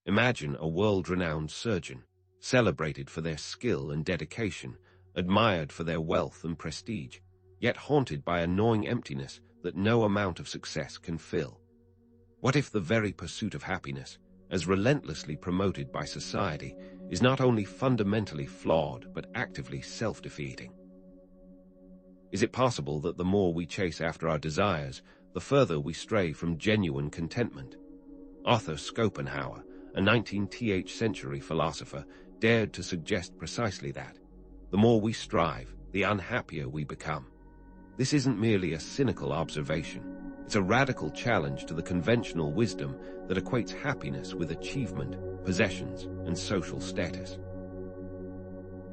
Imagine a world-renowned surgeon, celebrated for their skill and dedication, admired for their wealth and prestige, yet haunted by a gnawing emptiness that no amount of success can fill. What if the very pursuit of happiness, as relentlessly promoted by society, is not only fundamentally flawed but actively self-defeating? Is it possible that the more we chase after our desires, the further we stray from genuine contentment? Arthur Schopenhauer, a 19th century philosopher, dared to suggest precisely that. The more we strive, the unhappier we become. This isn't merely a cynical observation. It's a radical challenge to the conventional wisdom that equates happiness with achievement, possessions, and social status.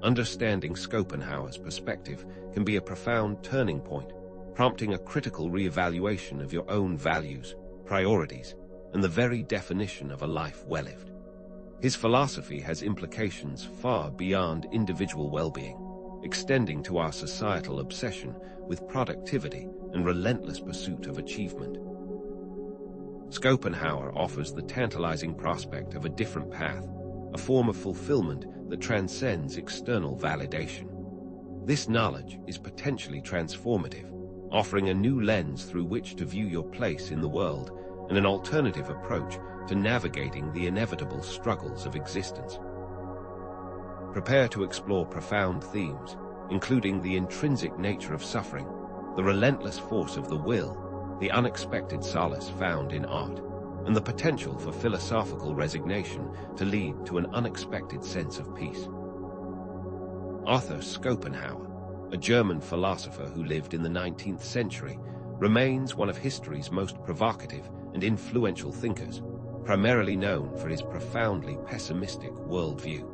Understanding Schopenhauer's perspective can be a profound turning point, prompting a critical re-evaluation of your own values, priorities, and the very definition of a life well lived. His philosophy has implications far beyond individual well-being, extending to our societal obsession with productivity and relentless pursuit of achievement. Schopenhauer offers the tantalizing prospect of a different path, a form of fulfillment that transcends external validation. This knowledge is potentially transformative, offering a new lens through which to view your place in the world and an alternative approach to navigating the inevitable struggles of existence. Prepare to explore profound themes, including the intrinsic nature of suffering, the relentless force of the will, the unexpected solace found in art, and the potential for philosophical resignation to lead to an unexpected sense of peace. Arthur Schopenhauer, a German philosopher who lived in the 19th century, remains one of history's most provocative and influential thinkers, primarily known for his profoundly pessimistic worldview.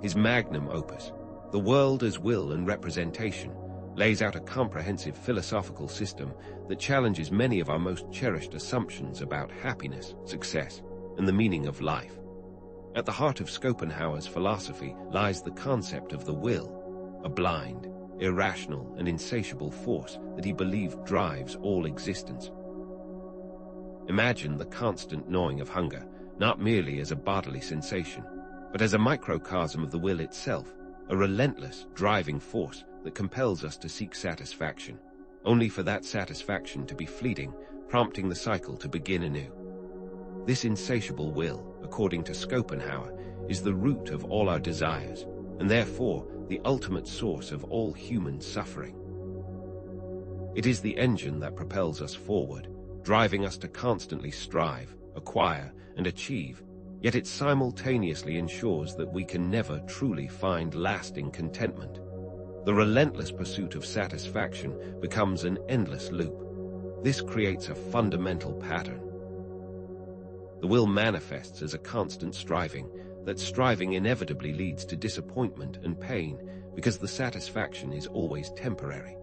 His magnum opus, The World as Will and Representation, lays out a comprehensive philosophical system that challenges many of our most cherished assumptions about happiness, success, and the meaning of life. At the heart of Schopenhauer's philosophy lies the concept of the will, a blind, irrational, and insatiable force that he believed drives all existence. Imagine the constant gnawing of hunger, not merely as a bodily sensation, but as a microcosm of the will itself, a relentless, driving force that compels us to seek satisfaction, only for that satisfaction to be fleeting, prompting the cycle to begin anew. This insatiable will, according to Schopenhauer, is the root of all our desires, and therefore the ultimate source of all human suffering. It is the engine that propels us forward, driving us to constantly strive, acquire, and achieve, yet it simultaneously ensures that we can never truly find lasting contentment. The relentless pursuit of satisfaction becomes an endless loop. This creates a fundamental pattern. The will manifests as a constant striving. That striving inevitably leads to disappointment and pain because the satisfaction is always temporary.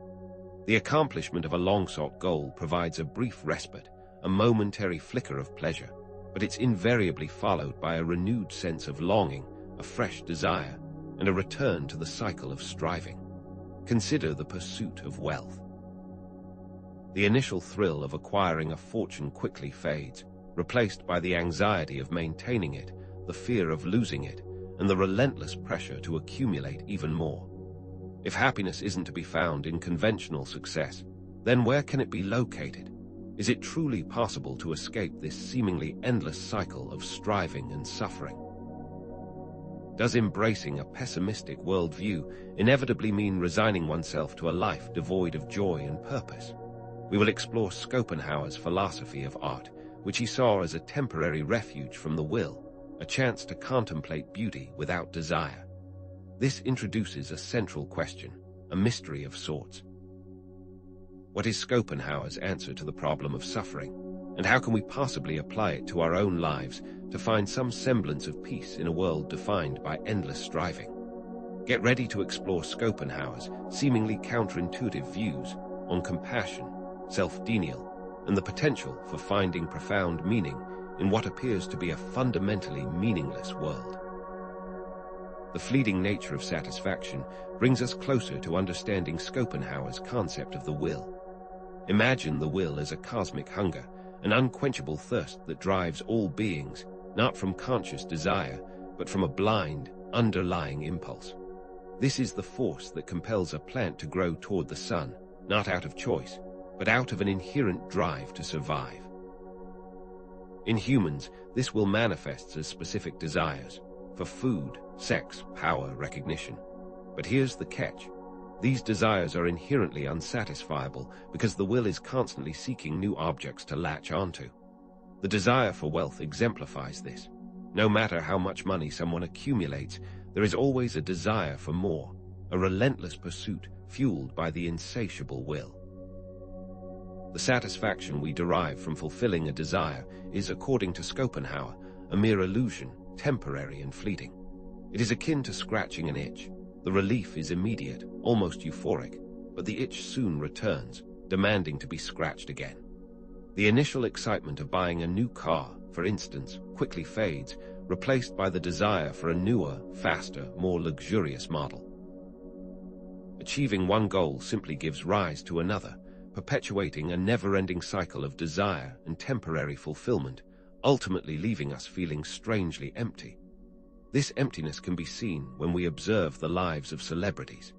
The accomplishment of a long-sought goal provides a brief respite, a momentary flicker of pleasure, but it's invariably followed by a renewed sense of longing, a fresh desire, and a return to the cycle of striving. Consider the pursuit of wealth. The initial thrill of acquiring a fortune quickly fades, replaced by the anxiety of maintaining it, the fear of losing it, and the relentless pressure to accumulate even more. If happiness isn't to be found in conventional success, then where can it be located? Is it truly possible to escape this seemingly endless cycle of striving and suffering? Does embracing a pessimistic worldview inevitably mean resigning oneself to a life devoid of joy and purpose? We will explore Schopenhauer's philosophy of art, which he saw as a temporary refuge from the will, a chance to contemplate beauty without desire. This introduces a central question, a mystery of sorts. What is Schopenhauer's answer to the problem of suffering, and how can we possibly apply it to our own lives to find some semblance of peace in a world defined by endless striving? Get ready to explore Schopenhauer's seemingly counterintuitive views on compassion, self-denial, and the potential for finding profound meaning in what appears to be a fundamentally meaningless world. The fleeting nature of satisfaction brings us closer to understanding Schopenhauer's concept of the will. Imagine the will as a cosmic hunger, an unquenchable thirst that drives all beings, not from conscious desire, but from a blind, underlying impulse. This is the force that compels a plant to grow toward the sun, not out of choice, but out of an inherent drive to survive. In humans, this will manifest as specific desires for food, sex, power, recognition. But here's the catch. These desires are inherently unsatisfiable because the will is constantly seeking new objects to latch onto. The desire for wealth exemplifies this. No matter how much money someone accumulates, there is always a desire for more, a relentless pursuit fueled by the insatiable will. The satisfaction we derive from fulfilling a desire is, according to Schopenhauer, a mere illusion, temporary and fleeting. It is akin to scratching an itch. The relief is immediate, almost euphoric, but the itch soon returns, demanding to be scratched again. The initial excitement of buying a new car, for instance, quickly fades, replaced by the desire for a newer, faster, more luxurious model. Achieving one goal simply gives rise to another, perpetuating a never-ending cycle of desire and temporary fulfillment, ultimately leaving us feeling strangely empty. This emptiness can be seen when we observe the lives of celebrities.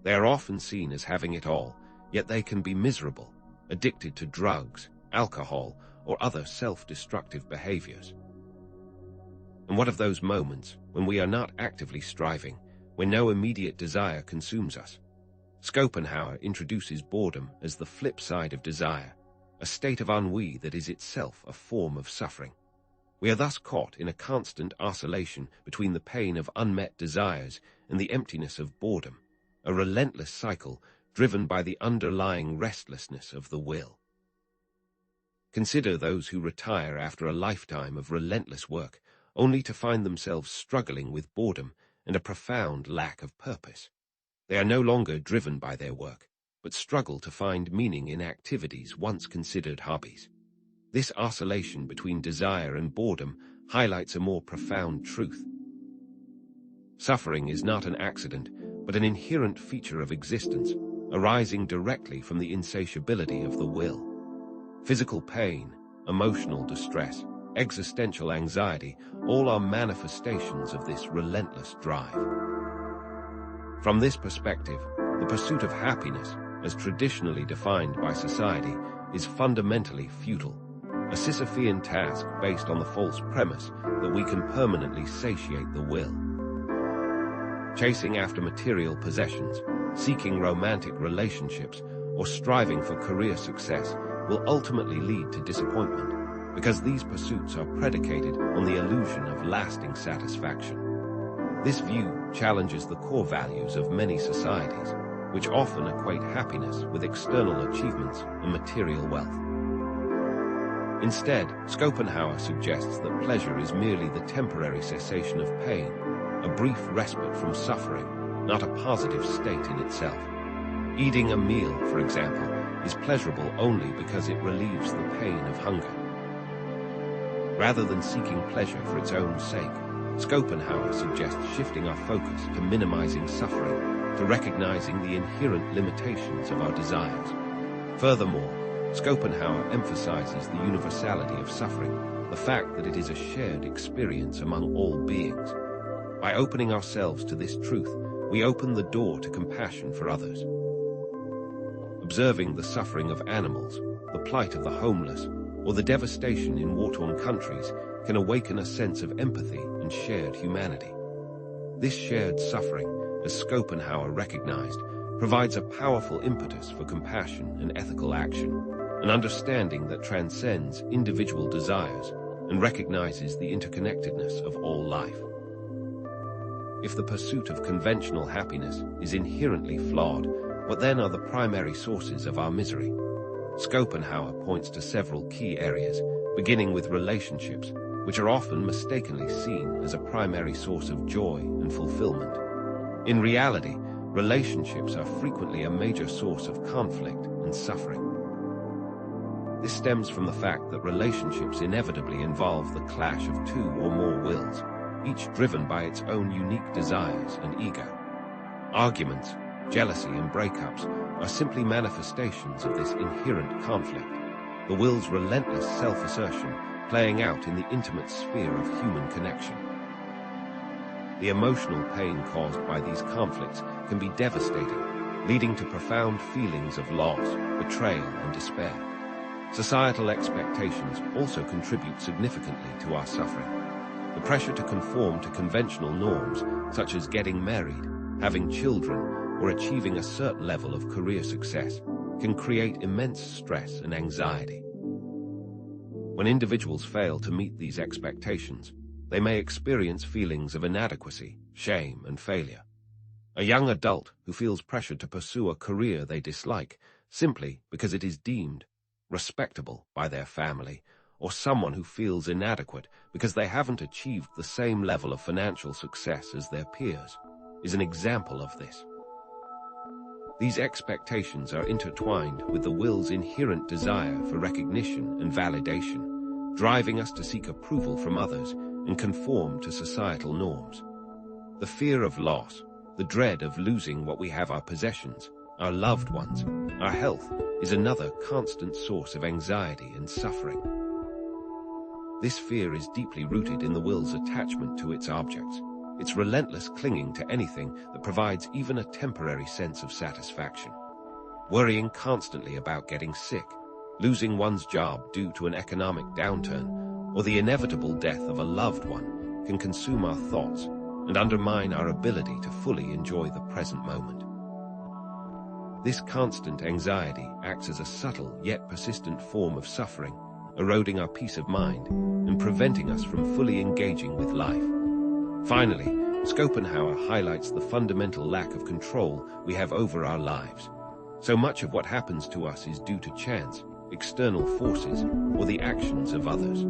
They are often seen as having it all, yet they can be miserable, addicted to drugs, alcohol, or other self-destructive behaviors. And what of those moments when we are not actively striving, when no immediate desire consumes us? Schopenhauer introduces boredom as the flip side of desire, a state of ennui that is itself a form of suffering. We are thus caught in a constant oscillation between the pain of unmet desires and the emptiness of boredom, a relentless cycle driven by the underlying restlessness of the will. Consider those who retire after a lifetime of relentless work, only to find themselves struggling with boredom and a profound lack of purpose. They are no longer driven by their work, but struggle to find meaning in activities once considered hobbies. This oscillation between desire and boredom highlights a more profound truth. Suffering is not an accident, but an inherent feature of existence, arising directly from the insatiability of the will. Physical pain, emotional distress, existential anxiety, all are manifestations of this relentless drive. From this perspective, the pursuit of happiness, as traditionally defined by society, is fundamentally futile, a Sisyphean task based on the false premise that we can permanently satiate the will. Chasing after material possessions, seeking romantic relationships, or striving for career success will ultimately lead to disappointment, because these pursuits are predicated on the illusion of lasting satisfaction. This view challenges the core values of many societies, which often equate happiness with external achievements and material wealth. Instead, Schopenhauer suggests that pleasure is merely the temporary cessation of pain, a brief respite from suffering, not a positive state in itself. Eating a meal, for example, is pleasurable only because it relieves the pain of hunger. Rather than seeking pleasure for its own sake, Schopenhauer suggests shifting our focus to minimizing suffering, to recognizing the inherent limitations of our desires. Furthermore, Schopenhauer emphasizes the universality of suffering, the fact that it is a shared experience among all beings. By opening ourselves to this truth, we open the door to compassion for others. Observing the suffering of animals, the plight of the homeless, or the devastation in war-torn countries can awaken a sense of empathy and shared humanity. This shared suffering, as Schopenhauer recognized, provides a powerful impetus for compassion and ethical action, an understanding that transcends individual desires and recognizes the interconnectedness of all life. If the pursuit of conventional happiness is inherently flawed, what then are the primary sources of our misery? Schopenhauer points to several key areas, beginning with relationships, which are often mistakenly seen as a primary source of joy and fulfillment. In reality, relationships are frequently a major source of conflict and suffering. This stems from the fact that relationships inevitably involve the clash of two or more wills, each driven by its own unique desires and ego. Arguments, jealousy, and breakups are simply manifestations of this inherent conflict. The will's relentless self-assertion playing out in the intimate sphere of human connection. The emotional pain caused by these conflicts can be devastating, leading to profound feelings of loss, betrayal, and despair. Societal expectations also contribute significantly to our suffering. The pressure to conform to conventional norms, such as getting married, having children, or achieving a certain level of career success, can create immense stress and anxiety. When individuals fail to meet these expectations, they may experience feelings of inadequacy, shame, and failure. A young adult who feels pressured to pursue a career they dislike simply because it is deemed respectable by their family, or someone who feels inadequate because they haven't achieved the same level of financial success as their peers, is an example of this. These expectations are intertwined with the will's inherent desire for recognition and validation, driving us to seek approval from others and conform to societal norms. The fear of loss, the dread of losing what we have, our possessions, our loved ones, our health, is another constant source of anxiety and suffering. This fear is deeply rooted in the will's attachment to its objects, its relentless clinging to anything that provides even a temporary sense of satisfaction. Worrying constantly about getting sick, losing one's job due to an economic downturn, or the inevitable death of a loved one can consume our thoughts and undermine our ability to fully enjoy the present moment. This constant anxiety acts as a subtle yet persistent form of suffering, eroding our peace of mind and preventing us from fully engaging with life. Finally, Schopenhauer highlights the fundamental lack of control we have over our lives. So much of what happens to us is due to chance, external forces, or the actions of others.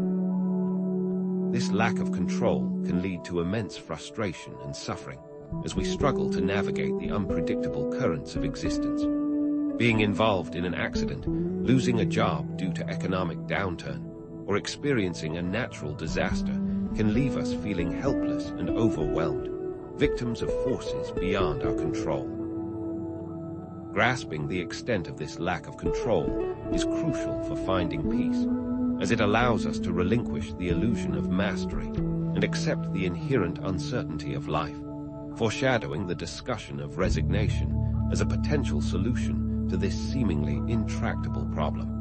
This lack of control can lead to immense frustration and suffering as we struggle to navigate the unpredictable currents of existence. Being involved in an accident, losing a job due to economic downturn, or experiencing a natural disaster can leave us feeling helpless and overwhelmed, victims of forces beyond our control. Grasping the extent of this lack of control is crucial for finding peace, as it allows us to relinquish the illusion of mastery and accept the inherent uncertainty of life, foreshadowing the discussion of resignation as a potential solution to this seemingly intractable problem.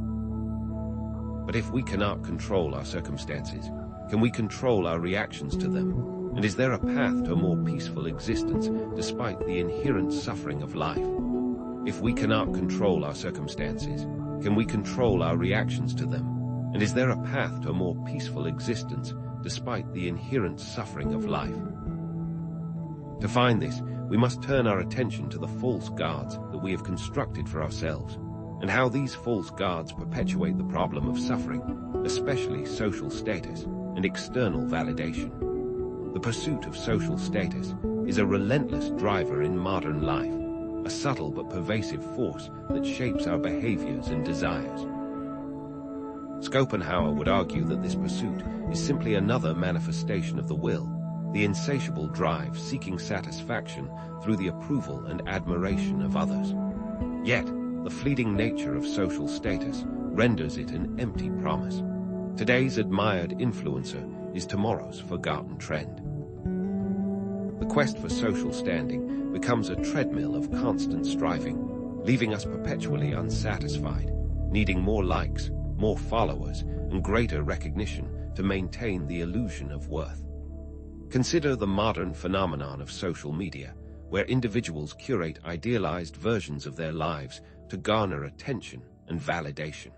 But if we cannot control our circumstances, can we control our reactions to them? And is there a path to a more peaceful existence despite the inherent suffering of life? If we cannot control our circumstances, can we control our reactions to them? And is there a path to a more peaceful existence despite the inherent suffering of life? To find this, we must turn our attention to the false gods that we have constructed for ourselves, and how these false gods perpetuate the problem of suffering, especially social status and external validation. The pursuit of social status is a relentless driver in modern life, a subtle but pervasive force that shapes our behaviors and desires. Schopenhauer would argue that this pursuit is simply another manifestation of the will, the insatiable drive seeking satisfaction through the approval and admiration of others. Yet, the fleeting nature of social status renders it an empty promise. Today's admired influencer is tomorrow's forgotten trend. The quest for social standing becomes a treadmill of constant striving, leaving us perpetually unsatisfied, needing more likes, more followers, and greater recognition to maintain the illusion of worth. Consider the modern phenomenon of social media, where individuals curate idealized versions of their lives to garner attention and validation.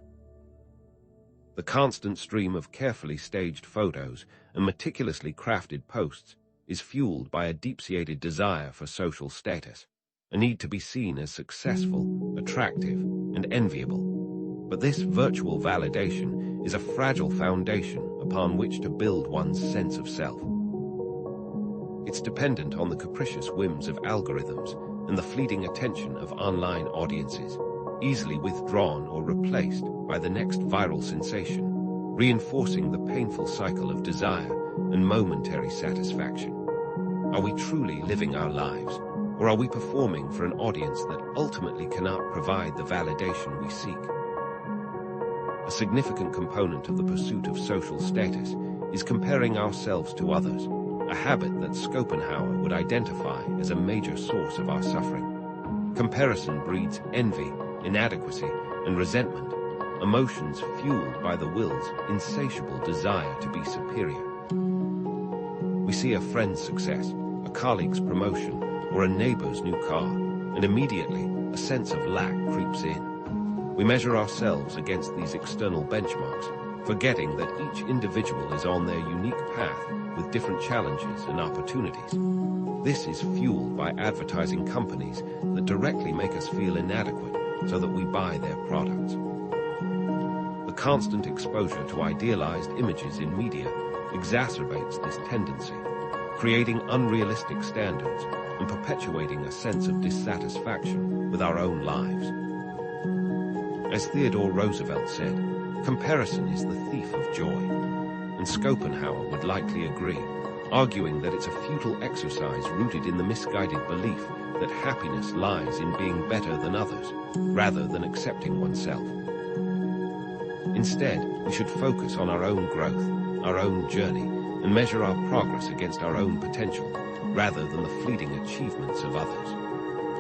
The constant stream of carefully staged photos and meticulously crafted posts is fueled by a deep-seated desire for social status, a need to be seen as successful, attractive, and enviable. But this virtual validation is a fragile foundation upon which to build one's sense of self. It's dependent on the capricious whims of algorithms and the fleeting attention of online audiences, easily withdrawn or replaced by the next viral sensation, reinforcing the painful cycle of desire and momentary satisfaction. Are we truly living our lives, or are we performing for an audience that ultimately cannot provide the validation we seek? A a significant component of the pursuit of social status is comparing ourselves to others, a habit that Schopenhauer would identify as a major source of our suffering. Comparison breeds envy, inadequacy, and resentment, emotions fueled by the will's insatiable desire to be superior. We see a friend's success, a colleague's promotion, or a neighbor's new car, and immediately a sense of lack creeps in. We measure ourselves against these external benchmarks, forgetting that each individual is on their unique path with different challenges and opportunities. This is fueled by advertising companies that directly make us feel inadequate so that we buy their products. The constant exposure to idealized images in media exacerbates this tendency, creating unrealistic standards and perpetuating a sense of dissatisfaction with our own lives. As Theodore Roosevelt said, comparison is the thief of joy, and Schopenhauer would likely agree, arguing that it's a futile exercise rooted in the misguided belief that happiness lies in being better than others, rather than accepting oneself. Instead, we should focus on our own growth, our own journey, and measure our progress against our own potential, rather than the fleeting achievements of others.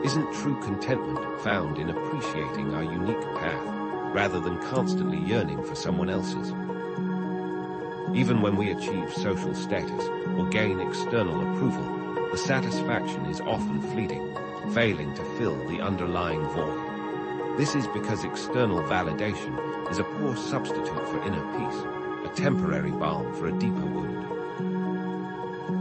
Isn't true contentment found in appreciating our unique path, rather than constantly yearning for someone else's? Even when we achieve social status or gain external approval, the satisfaction is often fleeting, failing to fill the underlying void. This is because external validation is a poor substitute for inner peace, a temporary balm for a deeper wound.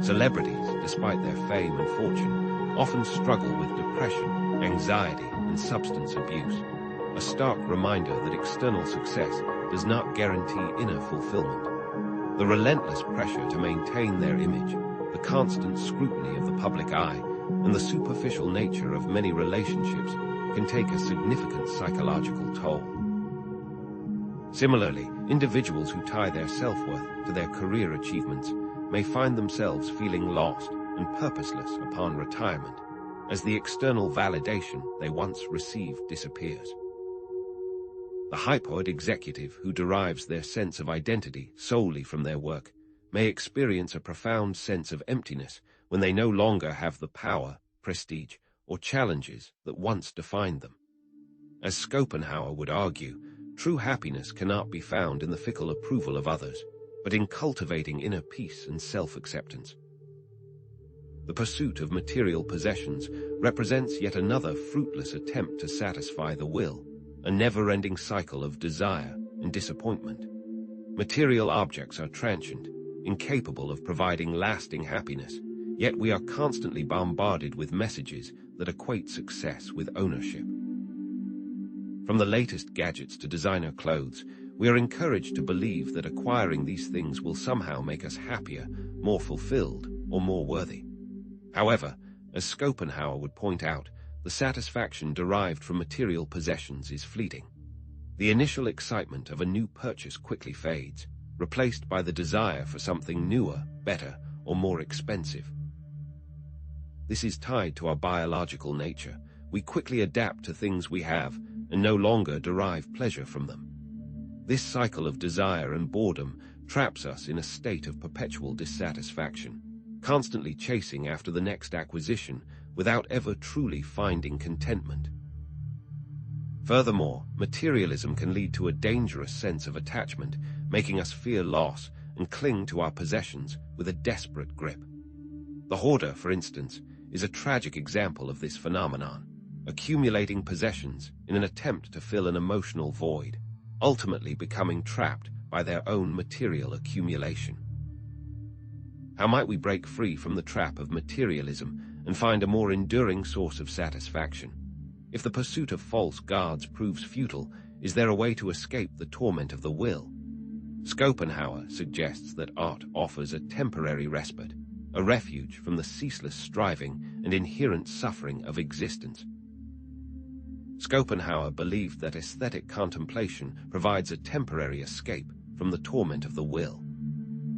Celebrities, despite their fame and fortune, often struggle with depression, anxiety, and substance abuse, a stark reminder that external success does not guarantee inner fulfillment. The relentless pressure to maintain their image, the constant scrutiny of the public eye, and the superficial nature of many relationships can take a significant psychological toll. Similarly, individuals who tie their self-worth to their career achievements may find themselves feeling lost and purposeless upon retirement, as the external validation they once received disappears. The hypoid executive who derives their sense of identity solely from their work may experience a profound sense of emptiness when they no longer have the power, prestige, or challenges that once defined them. As Schopenhauer would argue, true happiness cannot be found in the fickle approval of others, but in cultivating inner peace and self-acceptance. The pursuit of material possessions represents yet another fruitless attempt to satisfy the will, a never-ending cycle of desire and disappointment. Material objects are transient, incapable of providing lasting happiness, yet we are constantly bombarded with messages that equate success with ownership. From the latest gadgets to designer clothes, we are encouraged to believe that acquiring these things will somehow make us happier, more fulfilled, or more worthy. However, as Schopenhauer would point out, the satisfaction derived from material possessions is fleeting. The initial excitement of a new purchase quickly fades, replaced by the desire for something newer, better, or more expensive. This is tied to our biological nature. We quickly adapt to things we have and no longer derive pleasure from them. This cycle of desire and boredom traps us in a state of perpetual dissatisfaction, constantly chasing after the next acquisition without ever truly finding contentment. Furthermore, materialism can lead to a dangerous sense of attachment, making us fear loss and cling to our possessions with a desperate grip. The hoarder, for instance, is a tragic example of this phenomenon, accumulating possessions in an attempt to fill an emotional void, ultimately becoming trapped by their own material accumulation. How might we break free from the trap of materialism and find a more enduring source of satisfaction? If the pursuit of false gods proves futile, is there a way to escape the torment of the will? Schopenhauer suggests that art offers a temporary respite, a refuge from the ceaseless striving and inherent suffering of existence. Schopenhauer believed that aesthetic contemplation provides a temporary escape from the torment of the will.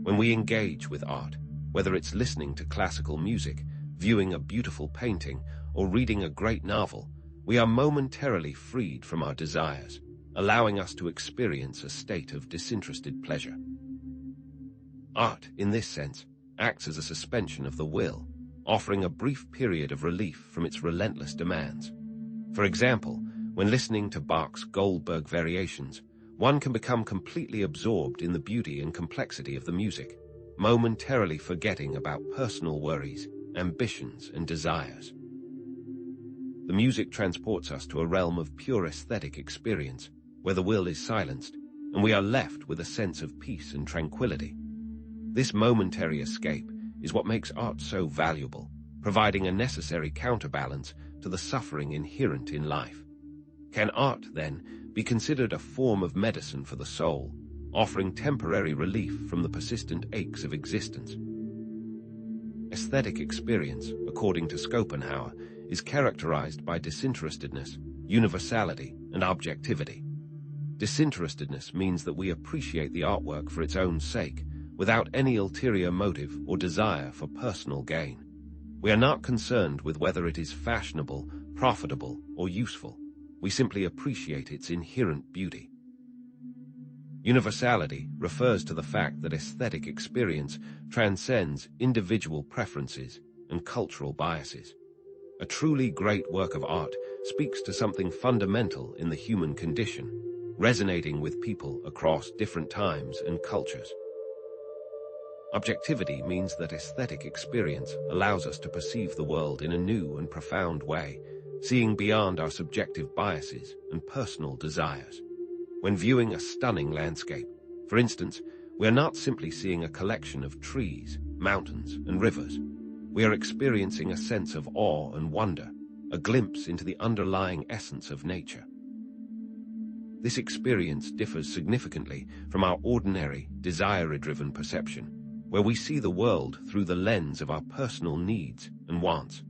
When we engage with art, whether it's listening to classical music, viewing a beautiful painting, or reading a great novel, we are momentarily freed from our desires, allowing us to experience a state of disinterested pleasure. Art, in this sense, acts as a suspension of the will, offering a brief period of relief from its relentless demands. For example, when listening to Bach's Goldberg Variations, one can become completely absorbed in the beauty and complexity of the music, momentarily forgetting about personal worries, ambitions, and desires. The music transports us to a realm of pure aesthetic experience, where the will is silenced, and we are left with a sense of peace and tranquility. This momentary escape is what makes art so valuable, providing a necessary counterbalance to the suffering inherent in life. Can art, then, be considered a form of medicine for the soul, offering temporary relief from the persistent aches of existence? Aesthetic experience, according to Schopenhauer, is characterized by disinterestedness, universality, and objectivity. Disinterestedness means that we appreciate the artwork for its own sake, without any ulterior motive or desire for personal gain. We are not concerned with whether it is fashionable, profitable, or useful. We simply appreciate its inherent beauty. Universality refers to the fact that aesthetic experience transcends individual preferences and cultural biases. A truly great work of art speaks to something fundamental in the human condition, resonating with people across different times and cultures. Objectivity means that aesthetic experience allows us to perceive the world in a new and profound way, seeing beyond our subjective biases and personal desires. When viewing a stunning landscape, for instance, we are not simply seeing a collection of trees, mountains, and rivers. We are experiencing a sense of awe and wonder, a glimpse into the underlying essence of nature. This experience differs significantly from our ordinary, desire-driven perception, where we see the world through the lens of our personal needs and wants.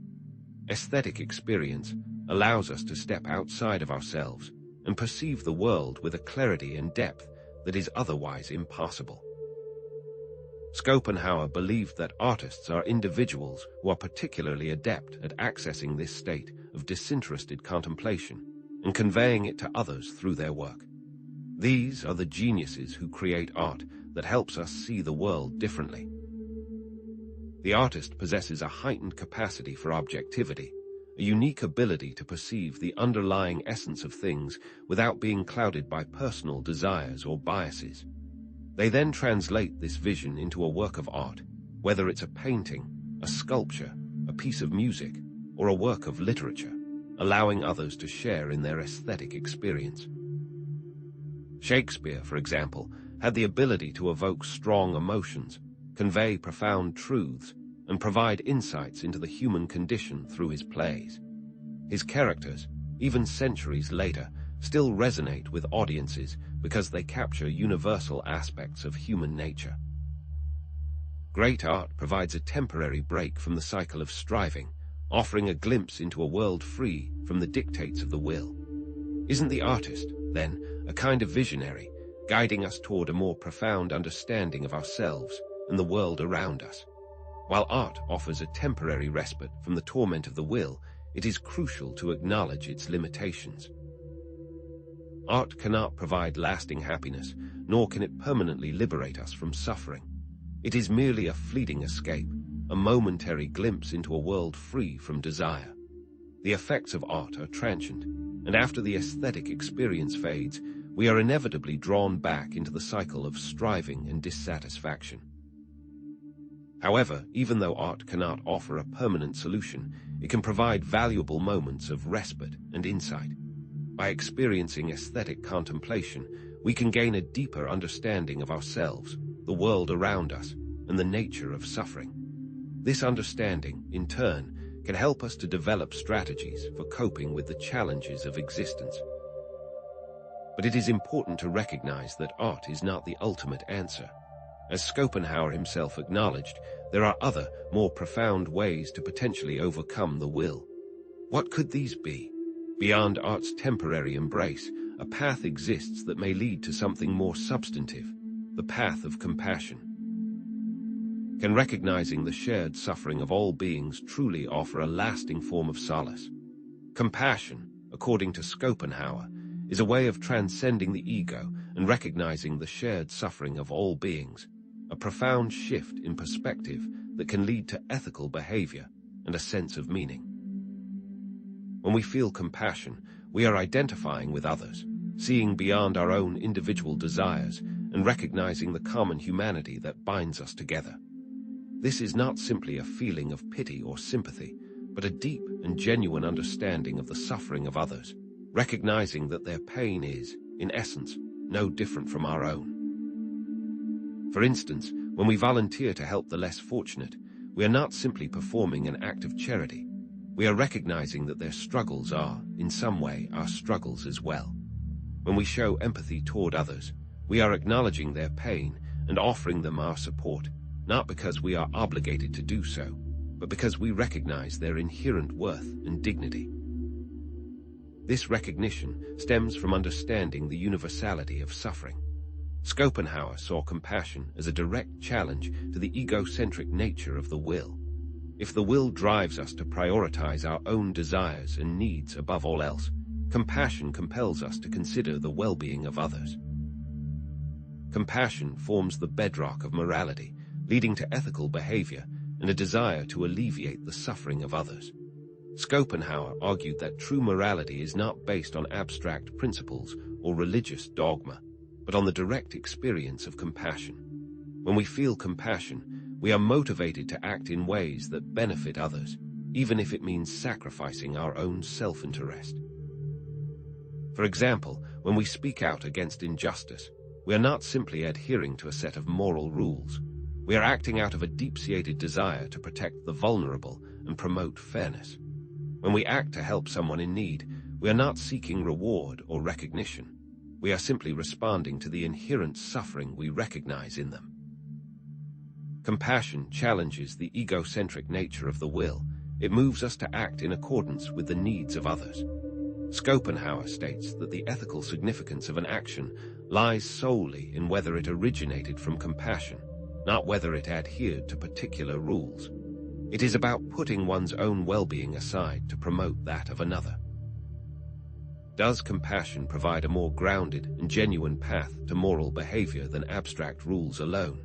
Aesthetic experience allows us to step outside of ourselves and perceive the world with a clarity and depth that is otherwise impossible. Schopenhauer believed that artists are individuals who are particularly adept at accessing this state of disinterested contemplation and conveying it to others through their work. These are the geniuses who create art that helps us see the world differently. The artist possesses a heightened capacity for objectivity, a unique ability to perceive the underlying essence of things without being clouded by personal desires or biases. They then translate this vision into a work of art, whether it's a painting, a sculpture, a piece of music, or a work of literature, allowing others to share in their aesthetic experience. Shakespeare, for example, had the ability to evoke strong emotions, convey profound truths, and provide insights into the human condition through his plays. His characters, even centuries later, still resonate with audiences because they capture universal aspects of human nature. Great art provides a temporary break from the cycle of striving, offering a glimpse into a world free from the dictates of the will. Isn't the artist, then, a kind of visionary, guiding us toward a more profound understanding of ourselves and the world around us? While art offers a temporary respite from the torment of the will, it is crucial to acknowledge its limitations. Art cannot provide lasting happiness, nor can it permanently liberate us from suffering. It is merely a fleeting escape, a momentary glimpse into a world free from desire. The effects of art are transient, and after the aesthetic experience fades, we are inevitably drawn back into the cycle of striving and dissatisfaction. However, even though art cannot offer a permanent solution, it can provide valuable moments of respite and insight. By experiencing aesthetic contemplation, we can gain a deeper understanding of ourselves, the world around us, and the nature of suffering. This understanding, in turn, can help us to develop strategies for coping with the challenges of existence. But it is important to recognize that art is not the ultimate answer. As Schopenhauer himself acknowledged, there are other, more profound ways to potentially overcome the will. What could these be? Beyond art's temporary embrace, a path exists that may lead to something more substantive, the path of compassion. Can recognizing the shared suffering of all beings truly offer a lasting form of solace? Compassion, according to Schopenhauer, is a way of transcending the ego and recognizing the shared suffering of all beings, a profound shift in perspective that can lead to ethical behavior and a sense of meaning. When we feel compassion, we are identifying with others, seeing beyond our own individual desires and recognizing the common humanity that binds us together. This is not simply a feeling of pity or sympathy, but a deep and genuine understanding of the suffering of others, recognizing that their pain is, in essence, no different from our own. For instance, when we volunteer to help the less fortunate, we are not simply performing an act of charity. We are recognizing that their struggles are, in some way, our struggles as well. When we show empathy toward others, we are acknowledging their pain and offering them our support, not because we are obligated to do so, but because we recognize their inherent worth and dignity. This recognition stems from understanding the universality of suffering. Schopenhauer saw compassion as a direct challenge to the egocentric nature of the will. If the will drives us to prioritize our own desires and needs above all else, compassion compels us to consider the well-being of others. Compassion forms the bedrock of morality, leading to ethical behavior and a desire to alleviate the suffering of others. Schopenhauer argued that true morality is not based on abstract principles or religious dogma, but on the direct experience of compassion. When we feel compassion, we are motivated to act in ways that benefit others, even if it means sacrificing our own self-interest. For example, when we speak out against injustice, we are not simply adhering to a set of moral rules. We are acting out of a deep-seated desire to protect the vulnerable and promote fairness. When we act to help someone in need, we are not seeking reward or recognition. We are simply responding to the inherent suffering we recognize in them. Compassion challenges the egocentric nature of the will. It moves us to act in accordance with the needs of others. Schopenhauer states that the ethical significance of an action lies solely in whether it originated from compassion, not whether it adhered to particular rules. It is about putting one's own well-being aside to promote that of another. Does compassion provide a more grounded and genuine path to moral behavior than abstract rules alone?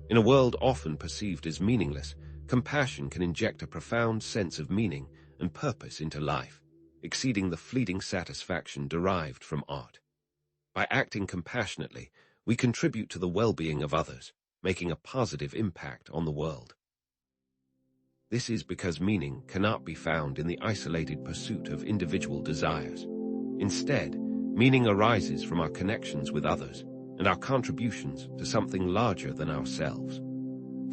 In a world often perceived as meaningless, compassion can inject a profound sense of meaning and purpose into life, exceeding the fleeting satisfaction derived from art. By acting compassionately, we contribute to the well-being of others, making a positive impact on the world. This is because meaning cannot be found in the isolated pursuit of individual desires. Instead, meaning arises from our connections with others and our contributions to something larger than ourselves.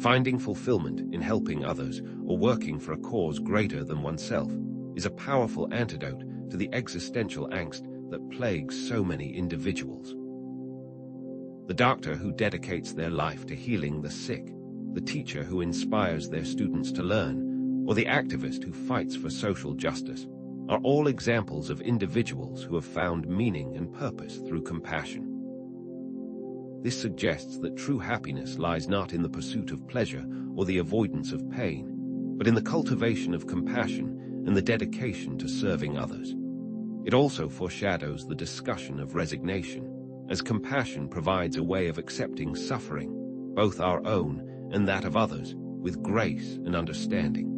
Finding fulfillment in helping others or working for a cause greater than oneself is a powerful antidote to the existential angst that plagues so many individuals. The doctor who dedicates their life to healing the sick, the teacher who inspires their students to learn, or the activist who fights for social justice are all examples of individuals who have found meaning and purpose through compassion. This suggests that true happiness lies not in the pursuit of pleasure or the avoidance of pain, but in the cultivation of compassion and the dedication to serving others. It also foreshadows the discussion of resignation, as compassion provides a way of accepting suffering, both our own and that of others, with grace and understanding.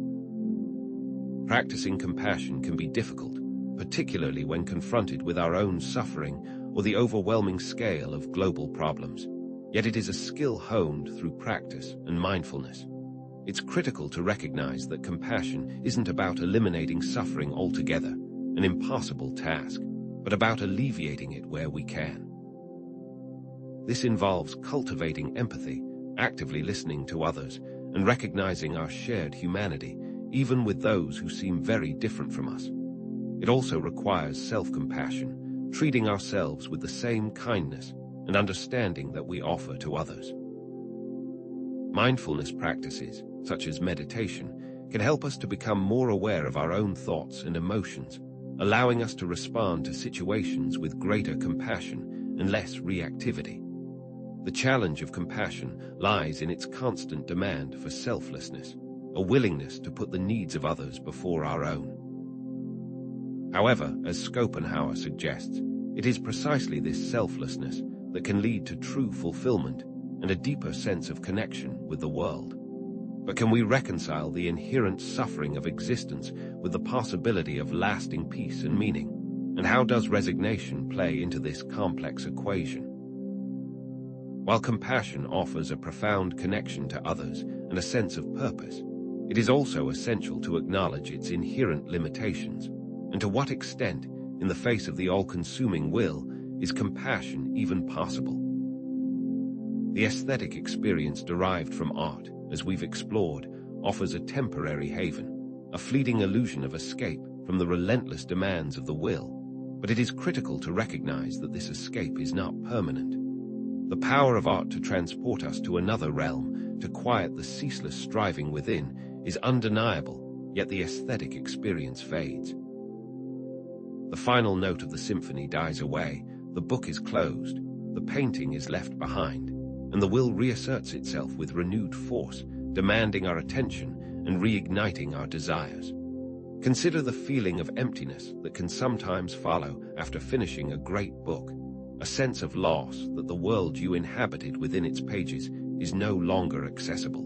Practicing compassion can be difficult, particularly when confronted with our own suffering or the overwhelming scale of global problems. Yet it is a skill honed through practice and mindfulness. It's critical to recognize that compassion isn't about eliminating suffering altogether, an impossible task, but about alleviating it where we can. This involves cultivating empathy, actively listening to others, and recognizing our shared humanity, even with those who seem very different from us. It also requires self-compassion, treating ourselves with the same kindness and understanding that we offer to others. Mindfulness practices, such as meditation, can help us to become more aware of our own thoughts and emotions, allowing us to respond to situations with greater compassion and less reactivity. The challenge of compassion lies in its constant demand for selflessness, a willingness to put the needs of others before our own. However, as Schopenhauer suggests, It is precisely this selflessness that can lead to true fulfillment and a deeper sense of connection with the world. But can we reconcile the inherent suffering of existence with the possibility of lasting peace and meaning? And how does resignation play into this complex equation? While compassion offers a profound connection to others and a sense of purpose, it is also essential to acknowledge its inherent limitations, and to what extent, in the face of the all-consuming will, is compassion even possible? The aesthetic experience derived from art, as we've explored, offers a temporary haven, a fleeting illusion of escape from the relentless demands of the will, but it is critical to recognize that this escape is not permanent. The power of art to transport us to another realm, to quiet the ceaseless striving within, is undeniable, yet the aesthetic experience fades. The final note of the symphony dies away, the book is closed, the painting is left behind, and the will reasserts itself with renewed force, demanding our attention and reigniting our desires. Consider the feeling of emptiness that can sometimes follow after finishing a great book, a sense of loss that the world you inhabited within its pages is no longer accessible.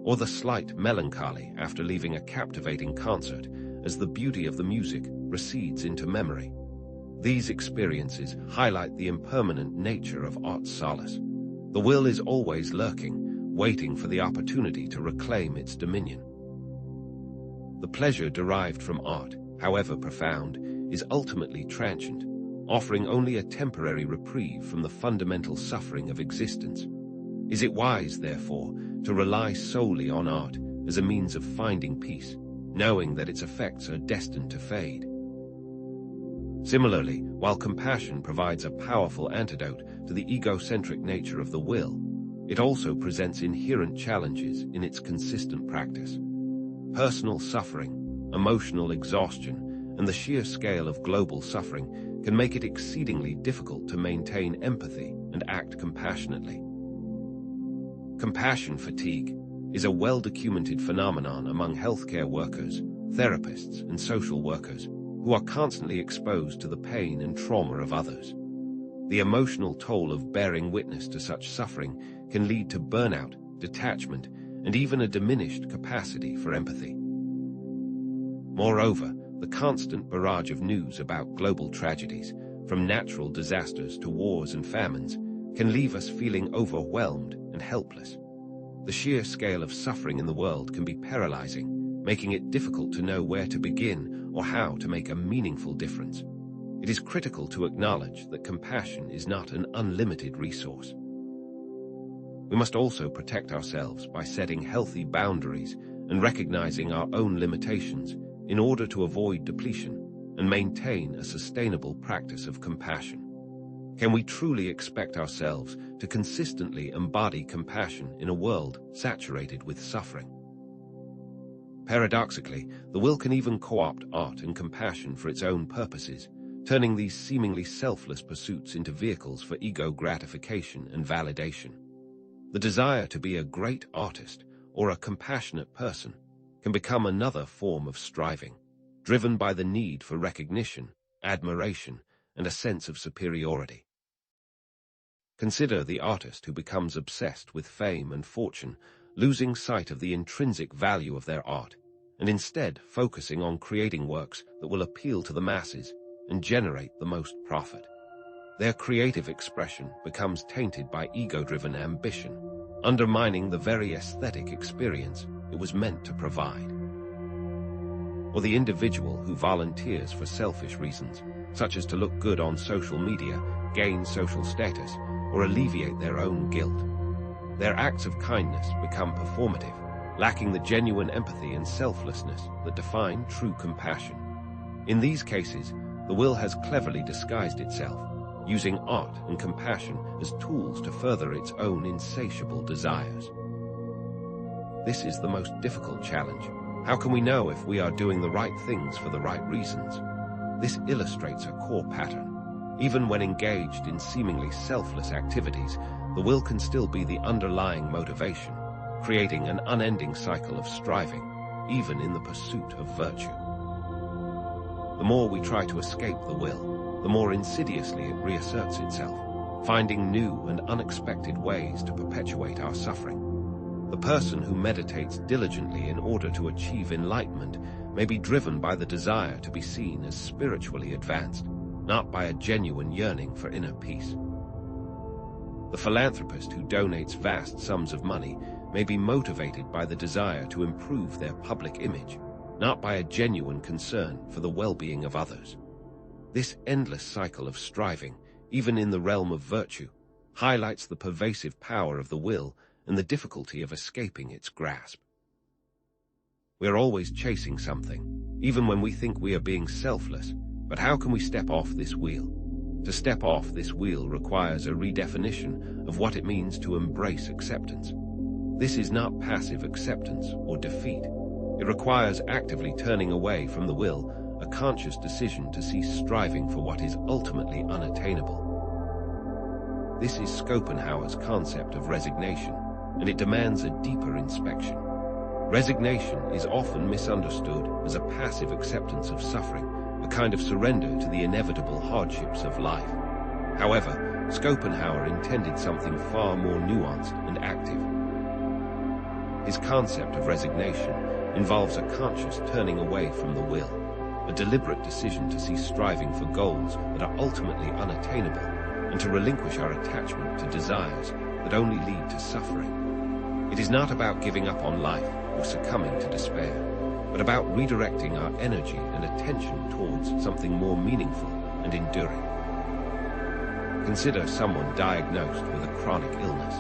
Or the slight melancholy after leaving a captivating concert as the beauty of the music recedes into memory. These experiences highlight the impermanent nature of art's solace. The will is always lurking, waiting for the opportunity to reclaim its dominion. The pleasure derived from art, however profound, is ultimately transient, offering only a temporary reprieve from the fundamental suffering of existence. Is it wise, therefore, to rely solely on art as a means of finding peace, knowing that its effects are destined to fade? Similarly, while compassion provides a powerful antidote to the egocentric nature of the will, it also presents inherent challenges in its consistent practice. Personal suffering, emotional exhaustion, and the sheer scale of global suffering can make it exceedingly difficult to maintain empathy and act compassionately. Compassion fatigue is a well-documented phenomenon among healthcare workers, therapists, and social workers who are constantly exposed to the pain and trauma of others. The emotional toll of bearing witness to such suffering can lead to burnout, detachment, and even a diminished capacity for empathy. Moreover, the constant barrage of news about global tragedies, from natural disasters to wars and famines, can leave us feeling overwhelmed and helpless. The sheer scale of suffering in the world can be paralyzing, making it difficult to know where to begin or how to make a meaningful difference. It is critical to acknowledge that compassion is not an unlimited resource. We must also protect ourselves by setting healthy boundaries and recognizing our own limitations in order to avoid depletion and maintain a sustainable practice of compassion. Can we truly expect ourselves to consistently embody compassion in a world saturated with suffering? Paradoxically, the will can even co-opt art and compassion for its own purposes, turning these seemingly selfless pursuits into vehicles for ego gratification and validation. The desire to be a great artist or a compassionate person can become another form of striving, driven by the need for recognition, admiration, and a sense of superiority. Consider the artist who becomes obsessed with fame and fortune, losing sight of the intrinsic value of their art, and instead focusing on creating works that will appeal to the masses and generate the most profit. Their creative expression becomes tainted by ego-driven ambition, undermining the very aesthetic experience it was meant to provide. Or the individual who volunteers for selfish reasons, such as to look good on social media, gain social status, or alleviate their own guilt. Their acts of kindness become performative, lacking the genuine empathy and selflessness that define true compassion. In these cases, the will has cleverly disguised itself, using art and compassion as tools to further its own insatiable desires. This is the most difficult challenge. How can we know if we are doing the right things for the right reasons? This illustrates a core pattern. Even when engaged in seemingly selfless activities, the will can still be the underlying motivation, creating an unending cycle of striving, even in the pursuit of virtue. The more we try to escape the will, the more insidiously it reasserts itself, finding new and unexpected ways to perpetuate our suffering. The person who meditates diligently in order to achieve enlightenment may be driven by the desire to be seen as spiritually advanced, not by a genuine yearning for inner peace. The philanthropist who donates vast sums of money may be motivated by the desire to improve their public image, not by a genuine concern for the well-being of others. This endless cycle of striving, even in the realm of virtue, highlights the pervasive power of the will and the difficulty of escaping its grasp. We are always chasing something, even when we think we are being selfless, but how can we step off this wheel? To step off this wheel requires a redefinition of what it means to embrace acceptance. This is not passive acceptance or defeat. It requires actively turning away from the will, a conscious decision to cease striving for what is ultimately unattainable. This is Schopenhauer's concept of resignation, and it demands a deeper inspection. Resignation is often misunderstood as a passive acceptance of suffering, a kind of surrender to the inevitable hardships of life. However, Schopenhauer intended something far more nuanced and active. His concept of resignation involves a conscious turning away from the will, a deliberate decision to cease striving for goals that are ultimately unattainable and to relinquish our attachment to desires that only lead to suffering. It is not about giving up on life or succumbing to despair, but about redirecting our energy and attention towards something more meaningful and enduring. Consider someone diagnosed with a chronic illness.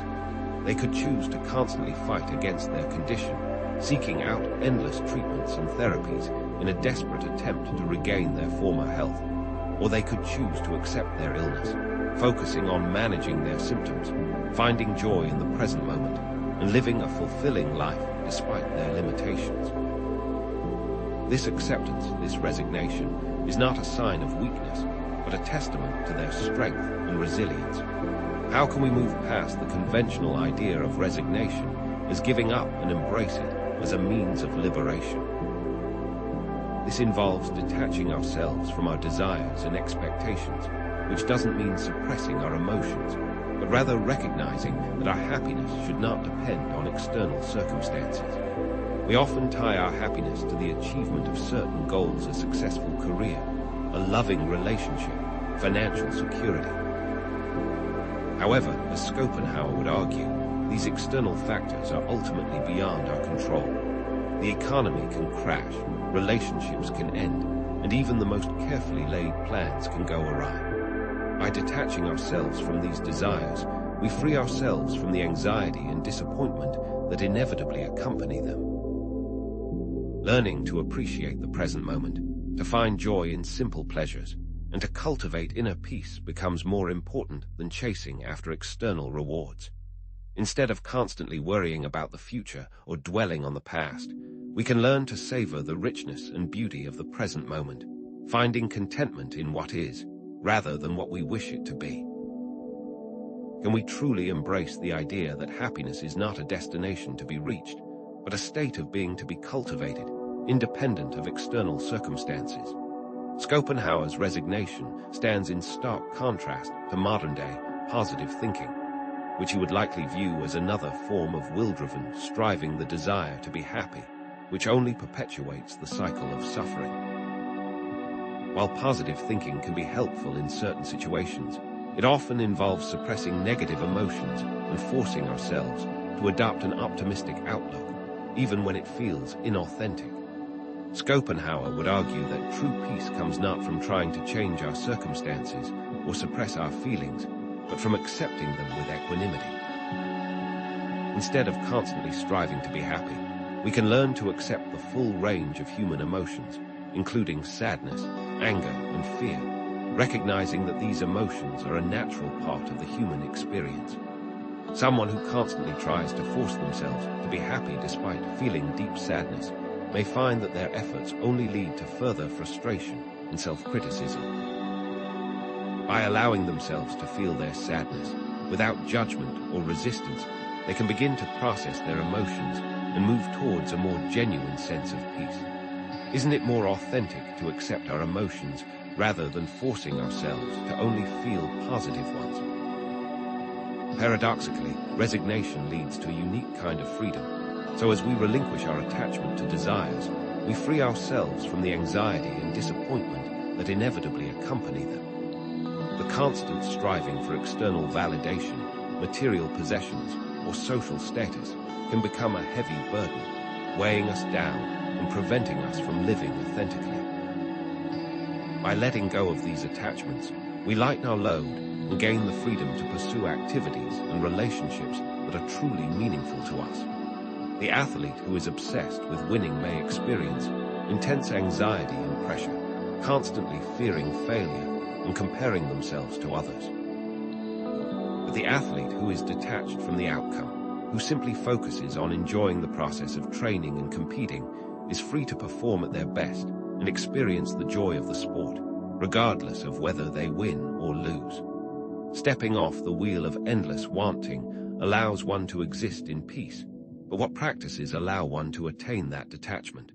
They could choose to constantly fight against their condition, seeking out endless treatments and therapies in a desperate attempt to regain their former health. Or they could choose to accept their illness, focusing on managing their symptoms, finding joy in the present moment, and living a fulfilling life despite their limitations. This acceptance, this resignation, is not a sign of weakness, but a testament to their strength and resilience. How can we move past the conventional idea of resignation as giving up and embrace it as a means of liberation? This involves detaching ourselves from our desires and expectations, which doesn't mean suppressing our emotions, but rather recognizing that our happiness should not depend on external circumstances. We often tie our happiness to the achievement of certain goals: a successful career, a loving relationship, financial security. However, as Schopenhauer would argue, these external factors are ultimately beyond our control. The economy can crash, relationships can end, and even the most carefully laid plans can go awry. By detaching ourselves from these desires, we free ourselves from the anxiety and disappointment that inevitably accompany them. Learning to appreciate the present moment, to find joy in simple pleasures, and to cultivate inner peace becomes more important than chasing after external rewards. Instead of constantly worrying about the future or dwelling on the past, we can learn to savor the richness and beauty of the present moment, finding contentment in what is, rather than what we wish it to be. Can we truly embrace the idea that happiness is not a destination to be reached, but a state of being to be cultivated, independent of external circumstances? Schopenhauer's resignation stands in stark contrast to modern-day positive thinking, which he would likely view as another form of will-driven striving, the desire to be happy, which only perpetuates the cycle of suffering. While positive thinking can be helpful in certain situations, it often involves suppressing negative emotions and forcing ourselves to adopt an optimistic outlook, even when it feels inauthentic. Schopenhauer would argue that true peace comes not from trying to change our circumstances or suppress our feelings, but from accepting them with equanimity. Instead of constantly striving to be happy, we can learn to accept the full range of human emotions, including sadness, anger, and fear, recognizing that these emotions are a natural part of the human experience. Someone who constantly tries to force themselves to be happy despite feeling deep sadness may find that their efforts only lead to further frustration and self-criticism. By allowing themselves to feel their sadness without judgment or resistance, they can begin to process their emotions and move towards a more genuine sense of peace. Isn't it more authentic to accept our emotions rather than forcing ourselves to only feel positive ones. Paradoxically, resignation leads to a unique kind of freedom. So as we relinquish our attachment to desires, we free ourselves from the anxiety and disappointment that inevitably accompany them. The constant striving for external validation, material possessions, or social status can become a heavy burden, weighing us down and preventing us from living authentically. By letting go of these attachments, we lighten our load and gain the freedom to pursue activities and relationships that are truly meaningful to us. The athlete who is obsessed with winning may experience intense anxiety and pressure, constantly fearing failure and comparing themselves to others. But the athlete who is detached from the outcome, who simply focuses on enjoying the process of training and competing, is free to perform at their best and experience the joy of the sport, regardless of whether they win or lose. Stepping off the wheel of endless wanting allows one to exist in peace, but what practices allow one to attain that detachment?